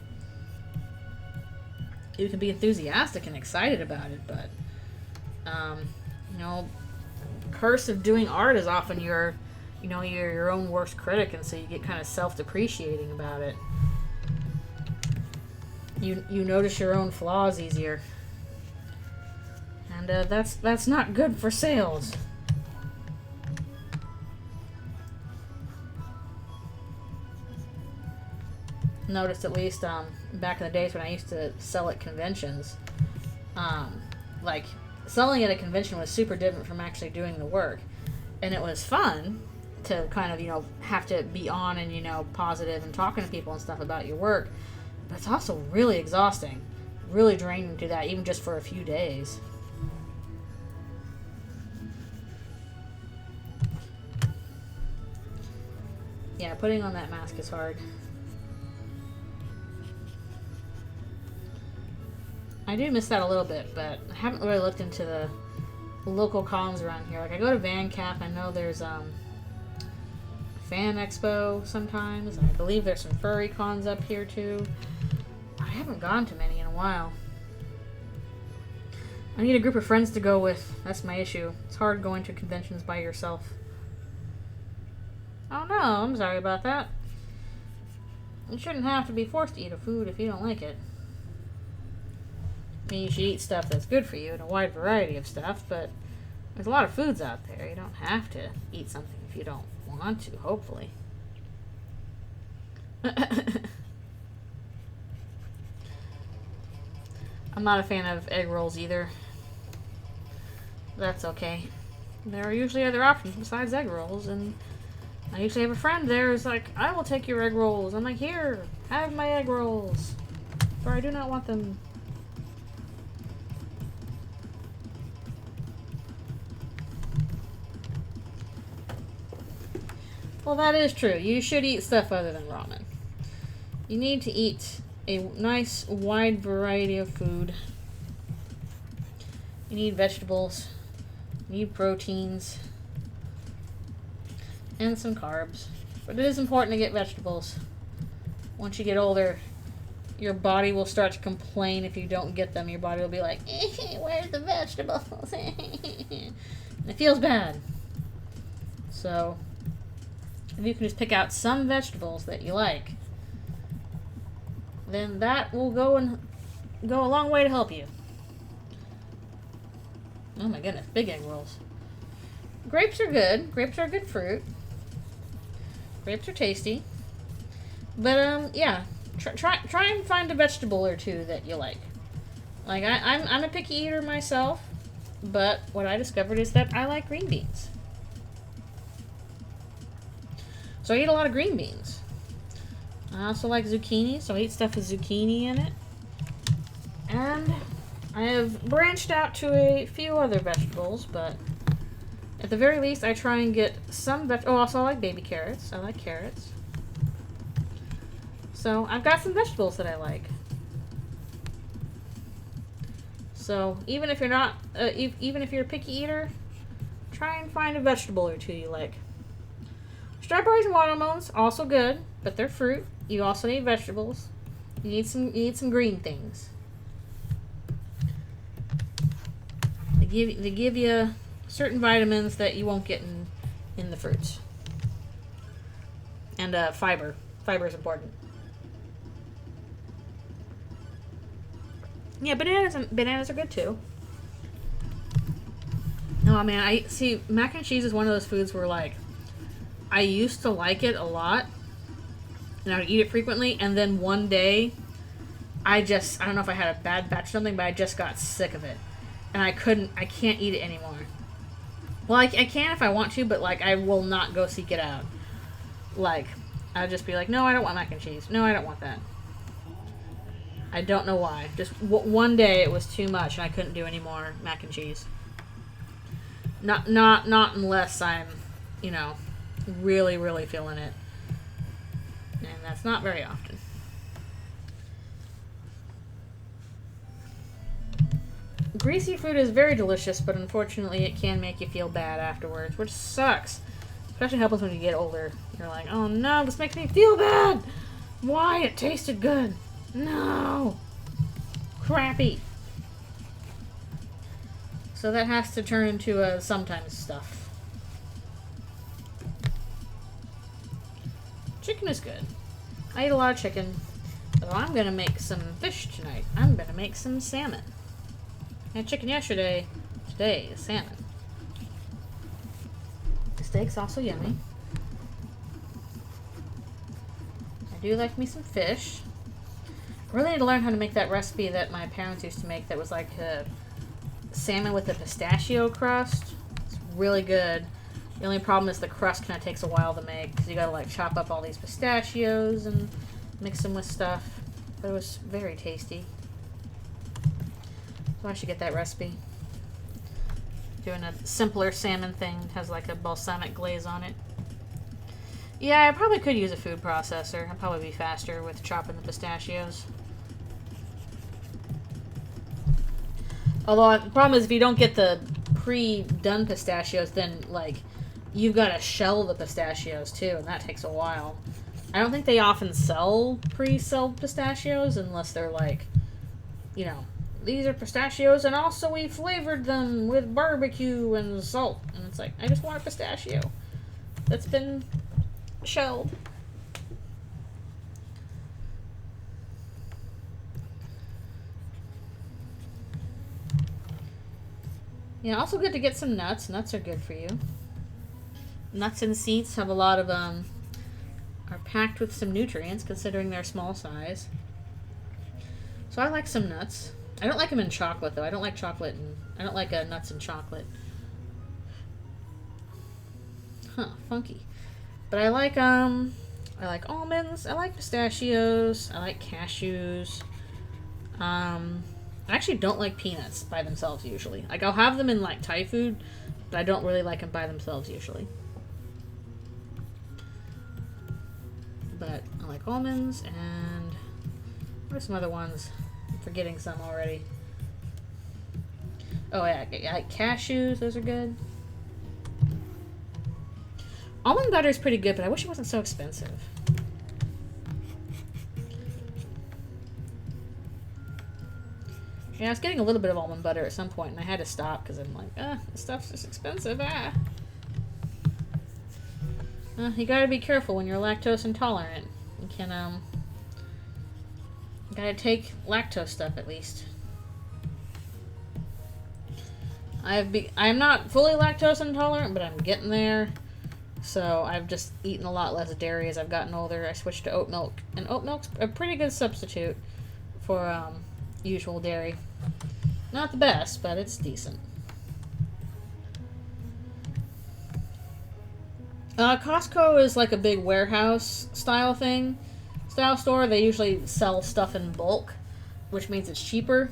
You can be enthusiastic and excited about it, but you know, the curse of doing art is often you're your own worst critic, and so you get kind of self-depreciating about it. You notice your own flaws easier. And that's not good for sales. Noticed, at least back in the days when I used to sell at conventions, like, selling at a convention was super different from actually doing the work. And it was fun to kind of, you know, have to be on and, you know, positive and talking to people and stuff about your work. But it's also really exhausting. Really draining to that, even just for a few days. Yeah, putting on that mask is hard. I do miss that a little bit, but I haven't really looked into the local cons around here. Like, I go to VanCap, I know there's Fan Expo sometimes, and I believe there's some furry cons up here too. I haven't gone to many in a while. I need a group of friends to go with. That's my issue. It's hard going to conventions by yourself. Oh no, I'm sorry about that. You shouldn't have to be forced to eat a food if you don't like it. I mean, you should eat stuff that's good for you and a wide variety of stuff, but there's a lot of foods out there. You don't have to eat something if you don't want to, hopefully. I'm not a fan of egg rolls either. That's okay. There are usually other options besides egg rolls, and I usually have a friend there who's like, I will take your egg rolls. I'm like, here, have my egg rolls. For I do not want them. Well, that is true. You should eat stuff other than ramen. You need to eat a nice wide variety of food. You need vegetables. You need proteins. And some carbs. But it is important to get vegetables. Once you get older, your body will start to complain if you don't get them. Your body will be like, where's the vegetables? And it feels bad. So, if you can just pick out some vegetables that you like, then that will go a long way to help you. Oh my goodness, big egg rolls. Grapes are good. Grapes are a good fruit. Grapes are tasty. But yeah, try and find a vegetable or two that you like. Like I'm a picky eater myself, but what I discovered is that I like green beans. So I eat a lot of green beans. I also like zucchini, so I eat stuff with zucchini in it. And I have branched out to a few other vegetables, but at the very least I try and get some oh, also I like baby carrots. I like carrots. So I've got some vegetables that I like. So even if you're not, even if you're a picky eater, try and find a vegetable or two you like. Strawberries and watermelons, also good, but they're fruit. You also need vegetables. You need some green things. They give you certain vitamins that you won't get in the fruits. And fiber. Fiber is important. Yeah, bananas are good too. Oh man, I see mac and cheese is one of those foods where like I used to like it a lot and I would eat it frequently, and then one day I don't know if I had a bad batch or something, but I just got sick of it. And I can't eat it anymore. Well, I can if I want to, but like I will not go seek it out. Like, I'll just be like, no, I don't want mac and cheese. No, I don't want that. I don't know why. Just one day it was too much and I couldn't do any more mac and cheese. Not unless I'm, you know, really, really feeling it. And that's not very often. Greasy food is very delicious, but unfortunately it can make you feel bad afterwards, which sucks. Especially happens when you get older. You're like, oh no, this makes me feel bad! Why? It tasted good. No! Crappy. So that has to turn into sometimes stuff. Chicken is good. I eat a lot of chicken. Although I'm gonna make some fish tonight. I'm gonna make some salmon. I had chicken yesterday. Today is salmon. The steak's also yummy. I do like me some fish. I really need to learn how to make that recipe that my parents used to make that was like salmon with a pistachio crust. It's really good. The only problem is the crust kind of takes a while to make because you gotta like chop up all these pistachios and mix them with stuff. But it was very tasty. So I should get that recipe. Doing a simpler salmon thing. Has like a balsamic glaze on it. Yeah, I probably could use a food processor. I'd probably be faster with chopping the pistachios. Although the problem is if you don't get the pre-done pistachios, then like you've got to shell the pistachios too, and that takes a while. I don't think they often sell pre-shelled pistachios unless they're like, you know, these are pistachios and also we flavored them with barbecue and salt. And it's like, I just want a pistachio that's been shelled. Yeah, also good to get some nuts. Nuts are good for you. Nuts and seeds have a lot of, are packed with some nutrients considering their small size. So I like some nuts. I don't like them in chocolate though. I don't like chocolate and I don't like nuts and chocolate. Huh, funky. But I like almonds, I like pistachios, I like cashews. I actually don't like peanuts by themselves usually. Like I'll have them in like Thai food, but I don't really like them by themselves usually. But I like almonds and what are some other ones? I'm forgetting some already. Oh yeah, I like cashews, those are good. Almond butter is pretty good, but I wish it wasn't so expensive. Yeah, I was getting a little bit of almond butter at some point, and I had to stop because I'm like, this stuff's just expensive, ah. You gotta be careful when you're lactose intolerant. You can, you gotta take lactose stuff at least. I'm not fully lactose intolerant, but I'm getting there. So I've just eaten a lot less dairy as I've gotten older. I switched to oat milk, and oat milk's a pretty good substitute for usual dairy. Not the best, but it's decent. Costco is like a big warehouse style store. They usually sell stuff in bulk, which means it's cheaper.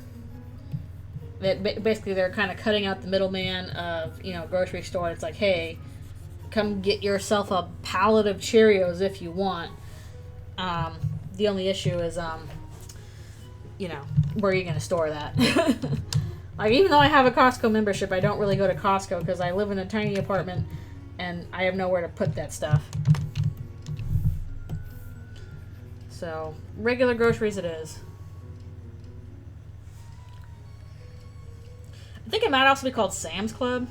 Basically, they're kind of cutting out the middleman of, grocery store. It's like, hey, come get yourself a pallet of Cheerios if you want. The only issue is, where are you going to store that? Like, even though I have a Costco membership, I don't really go to Costco because I live in a tiny apartment and I have nowhere to put that stuff. So, regular groceries it is. I think it might also be called Sam's Club.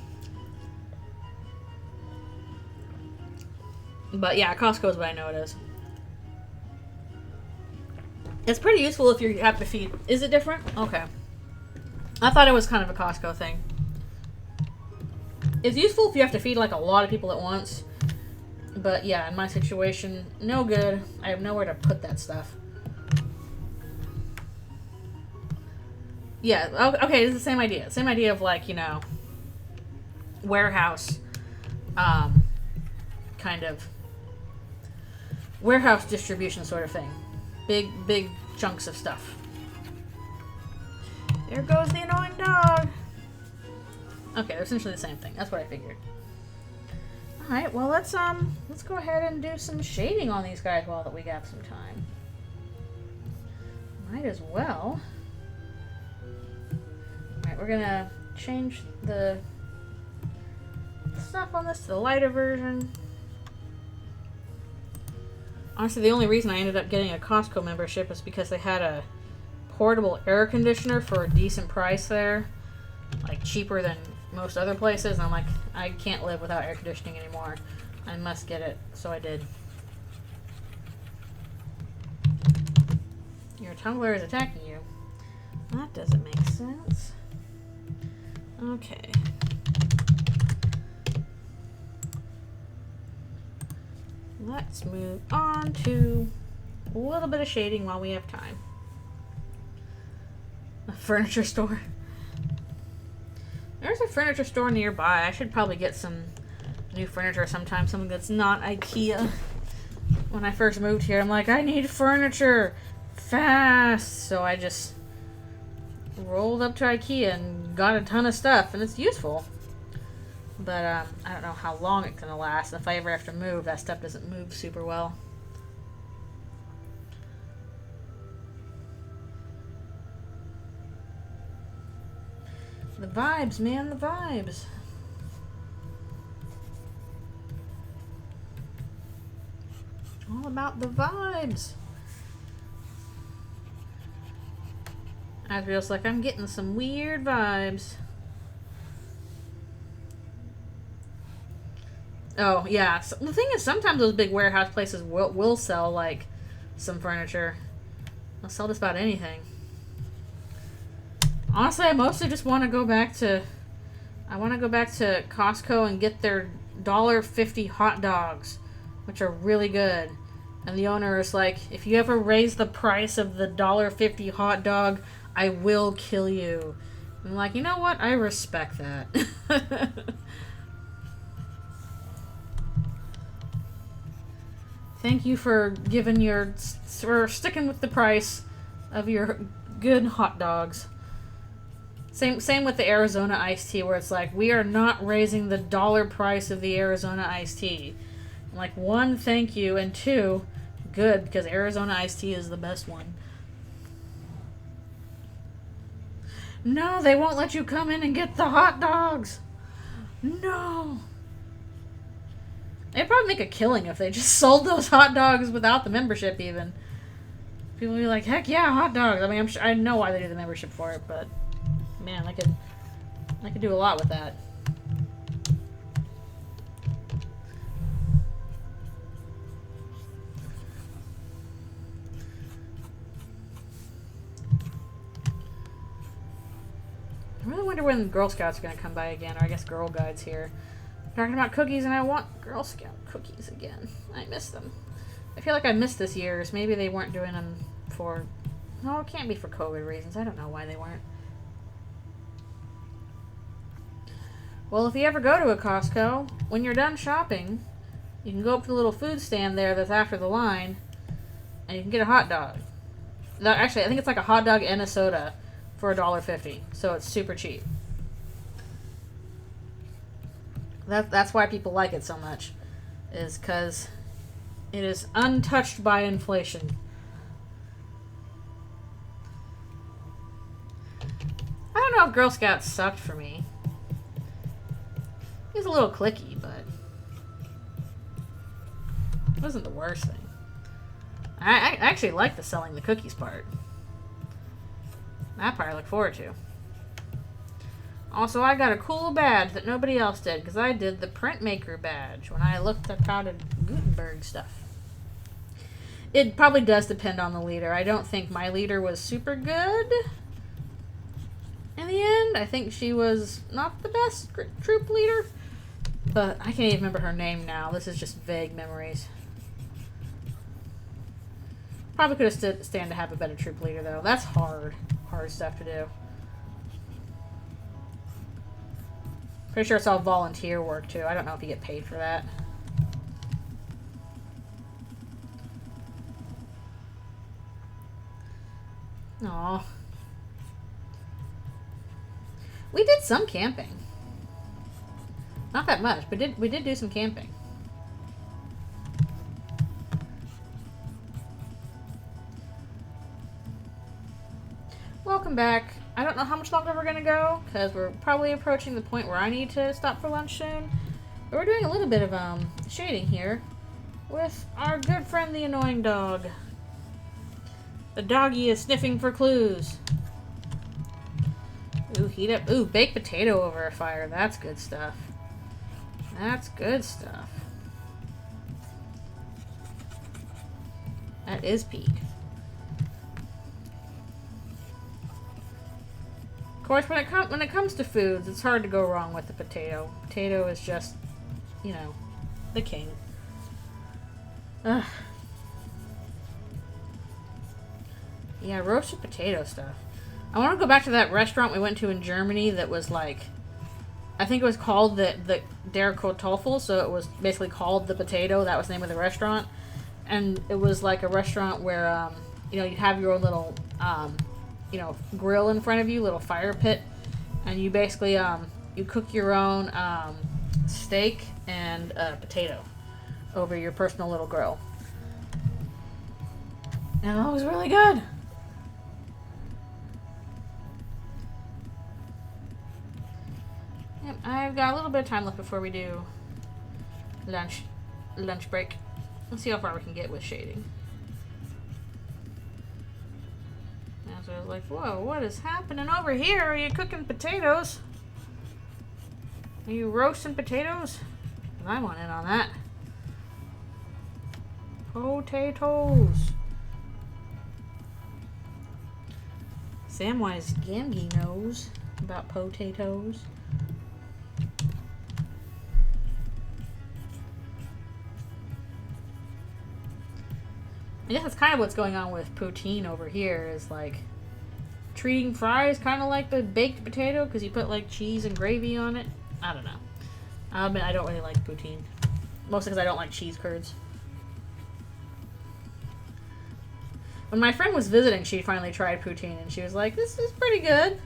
But yeah, Costco is what I know it is. It's pretty useful if you have to feed. Is it different? Okay. I thought it was kind of a Costco thing. It's useful if you have to feed like a lot of people at once. But yeah, in my situation, no good. I have nowhere to put that stuff. Yeah, okay, it's the same idea. Same idea of like, warehouse, kind of warehouse distribution sort of thing. Big chunks of stuff. There goes the annoying dog. Okay, they're essentially the same thing. That's what I figured. Alright, well let's go ahead and do some shading on these guys while that we got some time. Might as well. Alright, we're gonna change the stuff on this to the lighter version. Honestly, the only reason I ended up getting a Costco membership is because they had a portable air conditioner for a decent price there. Like, cheaper than most other places. And I'm like, I can't live without air conditioning anymore. I must get it. So I did. Your tumbler is attacking you. That doesn't make sense. Okay. Let's move on to a little bit of shading while we have time. A furniture store. There's a furniture store nearby. I should probably get some new furniture sometime. Something that's not IKEA. When I first moved here, I'm like, I need furniture fast. So I just rolled up to IKEA and got a ton of stuff. And it's useful. But I don't know how long it's going to last. If I ever have to move, that stuff doesn't move super well. The vibes, man, the vibes. All about the vibes. Asriel's like, I'm getting some weird vibes. Oh, yeah. So, the thing is, sometimes those big warehouse places will sell, like, some furniture. They'll sell just about anything. Honestly, I mostly just want to go back to... I want to go back to Costco and get their $1.50 hot dogs, which are really good. And the owner is like, if you ever raise the price of the $1.50 hot dog, I will kill you. I'm like, you know what? I respect that. Thank you for sticking with the price of your good hot dogs. Same with the Arizona iced tea, where it's like, we are not raising the dollar price of the Arizona iced tea. I'm like, one, thank you, and two, good, because Arizona iced tea is the best one. No, they won't let you come in and get the hot dogs. No. They'd probably make a killing if they just sold those hot dogs without the membership even. People would be like, heck yeah, hot dogs. I mean, I know why they do the membership for it, but man, I could do a lot with that. wonder when Girl Scouts are going to come by again, or I guess Girl Guides here. I'm talking about cookies, and I want Girl Scout cookies again. I miss them. I feel like I missed this year's. Maybe they weren't doing them for... No, it can't be for COVID reasons. I don't know why they weren't. Well, if you ever go to a Costco, when you're done shopping, you can go up to the little food stand there that's after the line, and you can get a hot dog. Actually, I think it's like a hot dog and a soda for $1.50, so it's super cheap. That's why people like it so much, is because it is untouched by inflation. I don't know if Girl Scouts sucked for me. It was a little clicky, but it wasn't the worst thing. I actually like the selling the cookies part. That part I look forward to. Also, I got a cool badge that nobody else did, because I did the printmaker badge when I looked up how to Gutenberg stuff. It probably does depend on the leader. I don't think my leader was super good in the end. I think she was not the best troop leader. But I can't even remember her name now. This is just vague memories. Probably could have stand to have a better troop leader, though. That's hard. Hard stuff to do. Pretty sure it's all volunteer work, too. I don't know if you get paid for that. Aw. We did some camping. Not that much, but we did do some camping. Welcome back. I don't know how much longer we're going to go, because we're probably approaching the point where I need to stop for lunch soon. But we're doing a little bit of shading here with our good friend the annoying dog. The doggy is sniffing for clues. Ooh, heat up. Ooh, baked potato over a fire. That's good stuff. That's good stuff. That is peak. Of course, when it comes to foods, it's hard to go wrong with the potato. Potato is just, you know, the king. Ugh. Yeah, roasted potato stuff. I want to go back to that restaurant we went to in Germany that was like, I think it was called the Der Kartoffel, so it was basically called the potato. That was the name of the restaurant. And it was like a restaurant where, you know, you have your own little, you know, grill in front of you, little fire pit. And you basically, you cook your own steak and potato over your personal little grill. And it was really good. Yep, I've got a little bit of time left before we do lunch break. Let's see how far we can get with shading. And so I was like, whoa, what is happening over here? Are you cooking potatoes? Are you roasting potatoes? I want in on that. Potatoes. Samwise Gamgee knows about potatoes. I guess that's kind of what's going on with poutine over here, is like treating fries kind of like the baked potato because you put like cheese and gravy on it. I don't know. I don't really like poutine. Mostly because I don't like cheese curds. When my friend was visiting, she finally tried poutine and she was like, this is pretty good.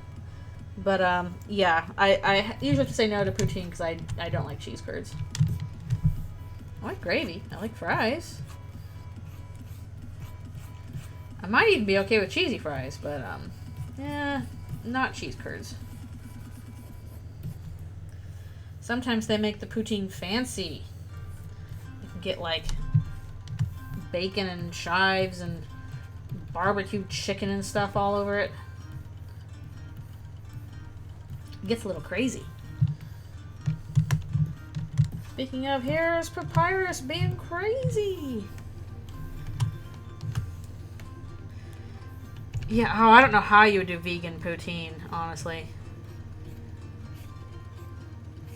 But yeah, I usually have to say no to poutine because I don't like cheese curds. I like gravy. I like fries. I might even be okay with cheesy fries, but, yeah, not cheese curds. Sometimes they make the poutine fancy. You can get, like, bacon and chives and barbecue chicken and stuff all over it. It gets a little crazy. Speaking of, here's Papyrus being crazy. Yeah, oh, I don't know how you would do vegan poutine, honestly.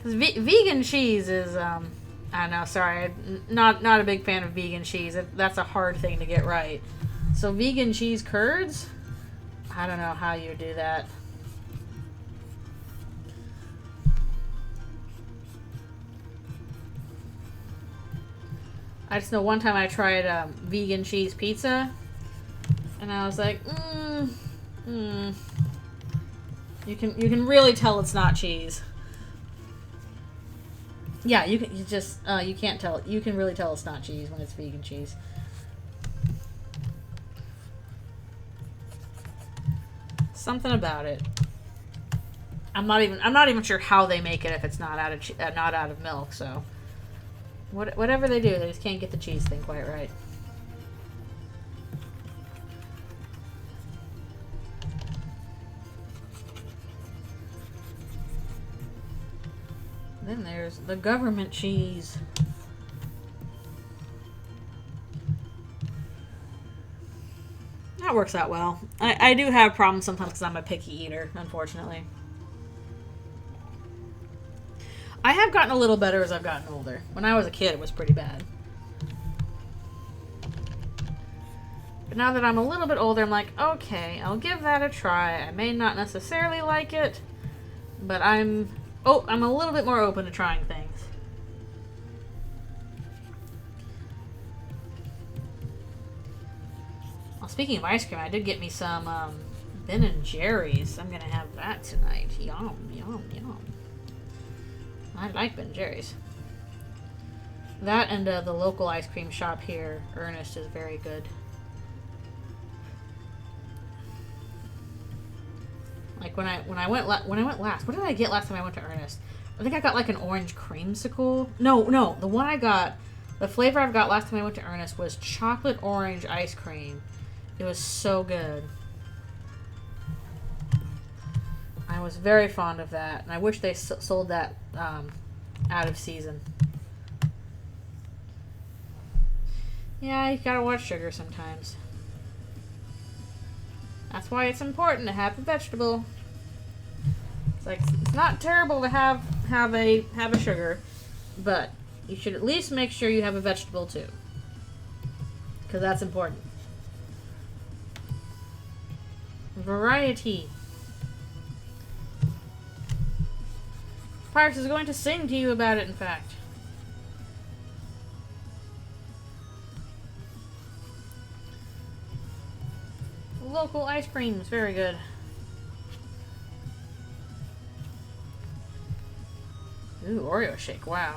Vegan cheese is, I don't know, sorry, not a big fan of vegan cheese. That's a hard thing to get right. So vegan cheese curds? I don't know how you do that. I just know one time I tried vegan cheese pizza, and I was like, You can really tell it's not cheese. Yeah, you can't tell. You can really tell it's not cheese when it's vegan cheese. Something about it. I'm not even sure how they make it if it's not out of milk. So whatever they do, they just can't get the cheese thing quite right. Then there's the government cheese. That works out well. I do have problems sometimes because I'm a picky eater, unfortunately. I have gotten a little better as I've gotten older. When I was a kid, it was pretty bad. But now that I'm a little bit older, I'm like, okay, I'll give that a try. I may not necessarily like it, but I'm a little bit more open to trying things. Well, speaking of ice cream, I did get me some Ben & Jerry's. I'm gonna have that tonight. Yum, yum, yum. I like Ben & Jerry's. That and the local ice cream shop here, Ernest, is very good. Like when I went last, what did I get last time I went to Ernest? I think I got like an orange creamsicle. No, the one I got, the flavor I've got last time I went to Ernest was chocolate orange ice cream. It was so good. I was very fond of that, and I wish they sold that out of season. Yeah, you gotta watch sugar sometimes. That's why it's important to have a vegetable. It's like, it's not terrible to have a sugar, but you should at least make sure you have a vegetable too, because that's important. Variety. Parks is going to sing to you about it, in fact. Local ice cream is very good. Ooh, Oreo shake, wow.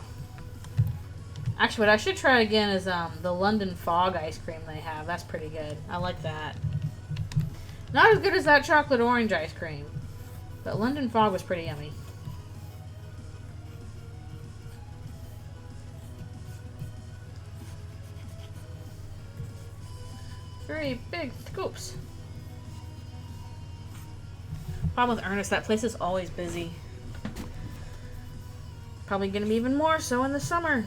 Actually, what I should try again is the London Fog ice cream they have. That's pretty good. I like that. Not as good as that chocolate orange ice cream, but London Fog was pretty yummy. Very big scoops. Problem with Ernest, that place is always busy. Probably gonna be even more so in the summer.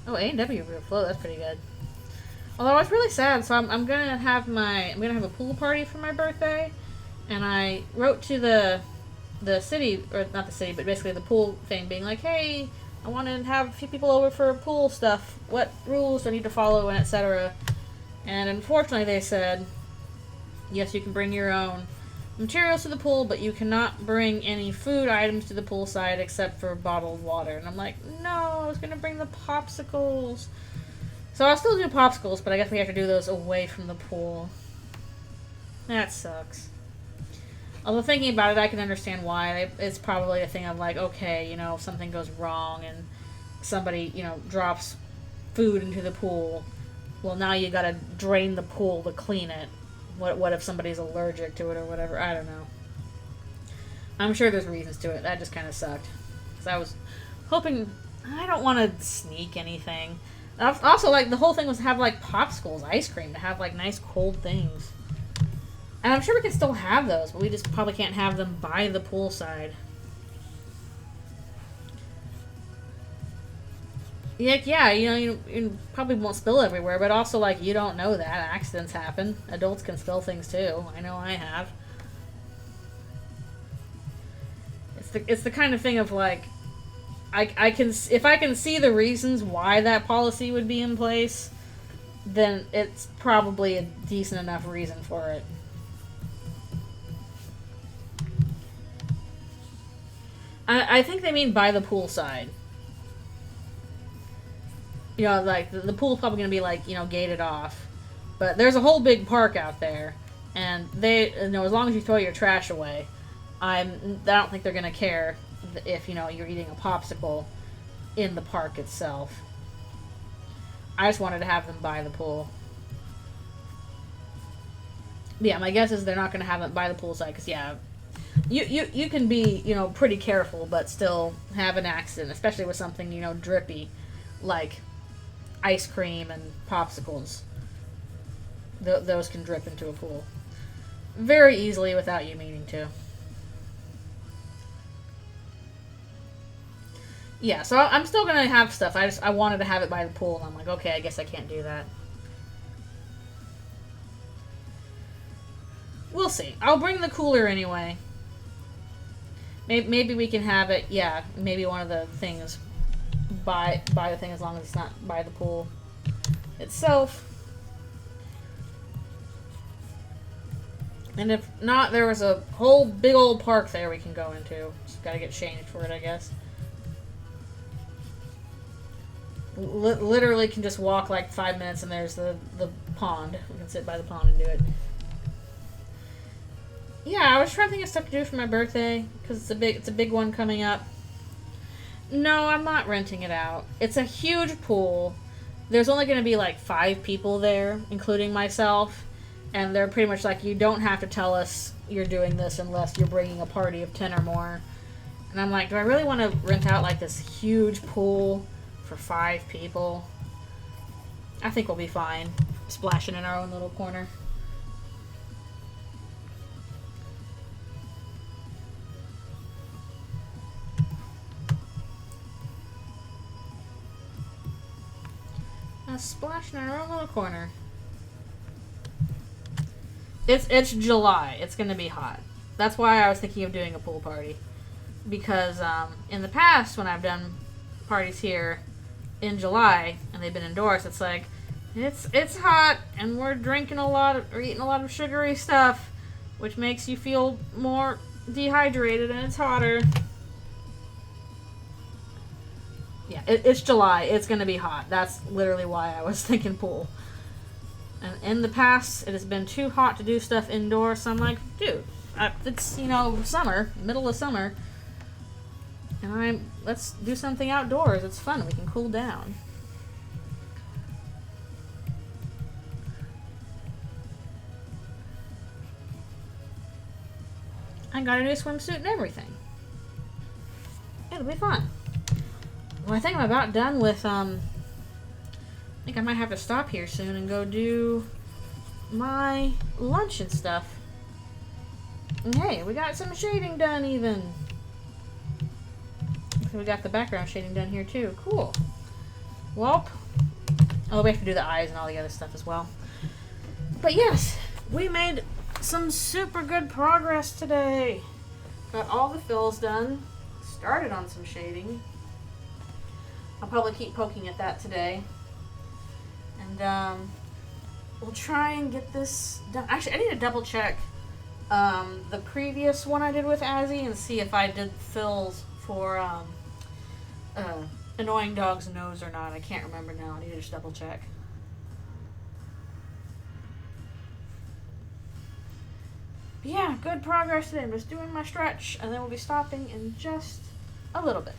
Oh, A&W flow, that's pretty good. Although I was really sad, so I'm gonna have a pool party for my birthday, and I wrote to the city, or not the city, but basically the pool thing, being like, hey, I want to have a few people over for pool stuff. What rules do I need to follow, and etc. And unfortunately, they said, yes, you can bring your own materials to the pool, but you cannot bring any food items to the poolside except for bottled water. And I'm like, no, I was gonna bring the popsicles. So I'll still do popsicles, but I guess we have to do those away from the pool. That sucks. Although thinking about it, I can understand why. It's probably a thing of like, okay, you know, if something goes wrong and somebody, you know, drops food into the pool, well, now you gotta drain the pool to clean it. What if somebody's allergic to it or whatever? I don't know. I'm sure there's reasons to it. That just kind of sucked. Because I was hoping... I don't want to sneak anything. Also, like, the whole thing was to have, like, popsicles, ice cream, to have, like, nice cold things. And I'm sure we can still have those, but we just probably can't have them by the poolside. Yeah, you know, you probably won't spill everywhere, but also, like, you don't know that. Accidents happen. Adults can spill things, too. I know I have. it's the kind of thing of like, I can, if I can see the reasons why that policy would be in place, then it's probably a decent enough reason for it. I think they mean by the pool side. You know, like, the pool's probably going to be, like, you know, gated off. But there's a whole big park out there. And they, you know, as long as you throw your trash away, I don't think they're going to care if, you know, you're eating a popsicle in the park itself. I just wanted to have them by the pool. But yeah, my guess is they're not going to have it by the pool side, because, yeah, you can be, you know, pretty careful, but still have an accident, especially with something, you know, drippy, like ice cream and popsicles. Those can drip into a pool very easily without you meaning to. Yeah, so I'm still going to have stuff. I wanted to have it by the pool, and I'm like, okay, I guess I can't do that. We'll see. I'll bring the cooler anyway. Maybe we can have it, yeah, maybe one of the things by the thing, as long as it's not by the pool itself. And if not, there was a whole big old park there we can go into. Just gotta get changed for it, I guess. Literally can just walk like 5 minutes and there's the pond. We can sit by the pond and do it. Yeah, I was trying to think of stuff to do for my birthday, because it's a big one coming up. No, I'm not renting it out. It's a huge pool. There's only going to be like 5 people there, including myself. And they're pretty much like, you don't have to tell us you're doing this unless you're bringing a party of 10 or more. And I'm like, do I really want to rent out like this huge pool for 5 people? I think we'll be fine splashing in our own little corner. Splashing in our own little corner. It's July. It's gonna be hot. That's why I was thinking of doing a pool party. Because in the past, when I've done parties here in July and they've been indoors, it's like it's hot and we're drinking a lot or eating a lot of sugary stuff, which makes you feel more dehydrated, and it's hotter. Yeah, it's July. It's going to be hot. That's literally why I was thinking pool. And in the past, it has been too hot to do stuff indoors, so I'm like, dude, it's, you know, summer, middle of summer, and let's do something outdoors. It's fun. We can cool down. I got a new swimsuit and everything. It'll be fun. Well, I think I'm about done with, I think I might have to stop here soon and go do my lunch and stuff. And hey, we got some shading done even. So we got the background shading done here too. Cool. Well, oh, we have to do the eyes and all the other stuff as well. But yes, we made some super good progress today. Got all the fills done. Started on some shading. I'll probably keep poking at that today. And we'll try and get this done. Actually, I need to double check the previous one I did with Azzy and see if I did fills for Annoying Dog's Nose or not. I can't remember now. I need to just double check. But yeah, good progress today. I'm just doing my stretch, and then we'll be stopping in just a little bit.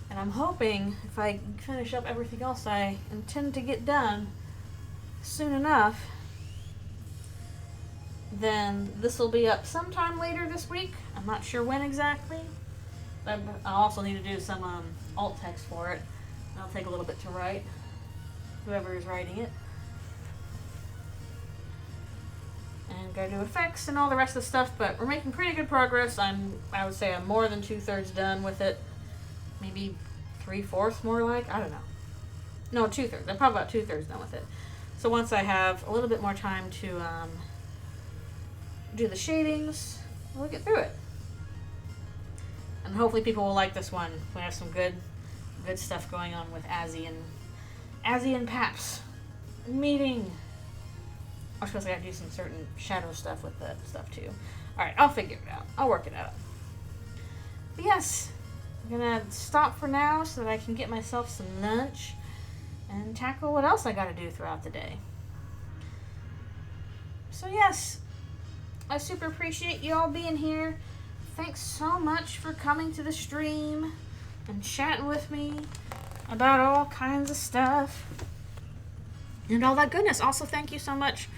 And I'm hoping if I finish up everything else I intend to get done soon enough, then this will be up sometime later this week. I'm not sure when exactly. But I'll also need to do some alt text for it. It'll take a little bit to write, whoever is writing it. And gotta do effects and all the rest of the stuff, but we're making pretty good progress. I would say I'm more than 2/3 done with it. Maybe 3/4 more like, I don't know. No, 2/3. I'm probably about 2/3 done with it. So once I have a little bit more time to do the shadings, we'll get through it. And hopefully people will like this one. We have some good stuff going on with Azzy and Paps meeting. I suppose I gotta do some certain shadow stuff with that stuff too. Alright, I'll figure it out. I'll work it out. But yes, I'm gonna stop for now so that I can get myself some lunch and tackle what else I gotta do throughout the day. So yes, I super appreciate you all being here. Thanks so much for coming to the stream and chatting with me about all kinds of stuff and all that goodness. Also, thank you so much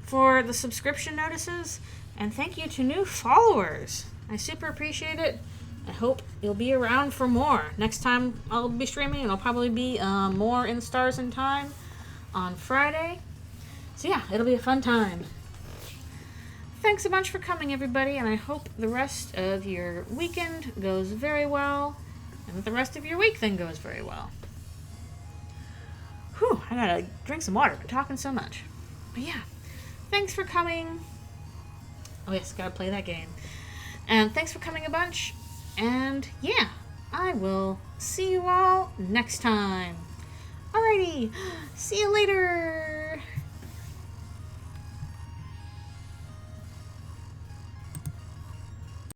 for the subscription notices, and thank you to new followers. I super appreciate it. I hope you'll be around for more. Next time I'll be streaming, it'll probably be more in Stars in Time on Friday. So yeah, it'll be a fun time. Thanks a bunch for coming, everybody, and I hope the rest of your weekend goes very well, and that the rest of your week then goes very well. Whew, I gotta drink some water. I've been talking so much. But yeah, thanks for coming. Oh yes, gotta play that game. And thanks for coming a bunch. And yeah, I will see you all next time. Alrighty, see you later.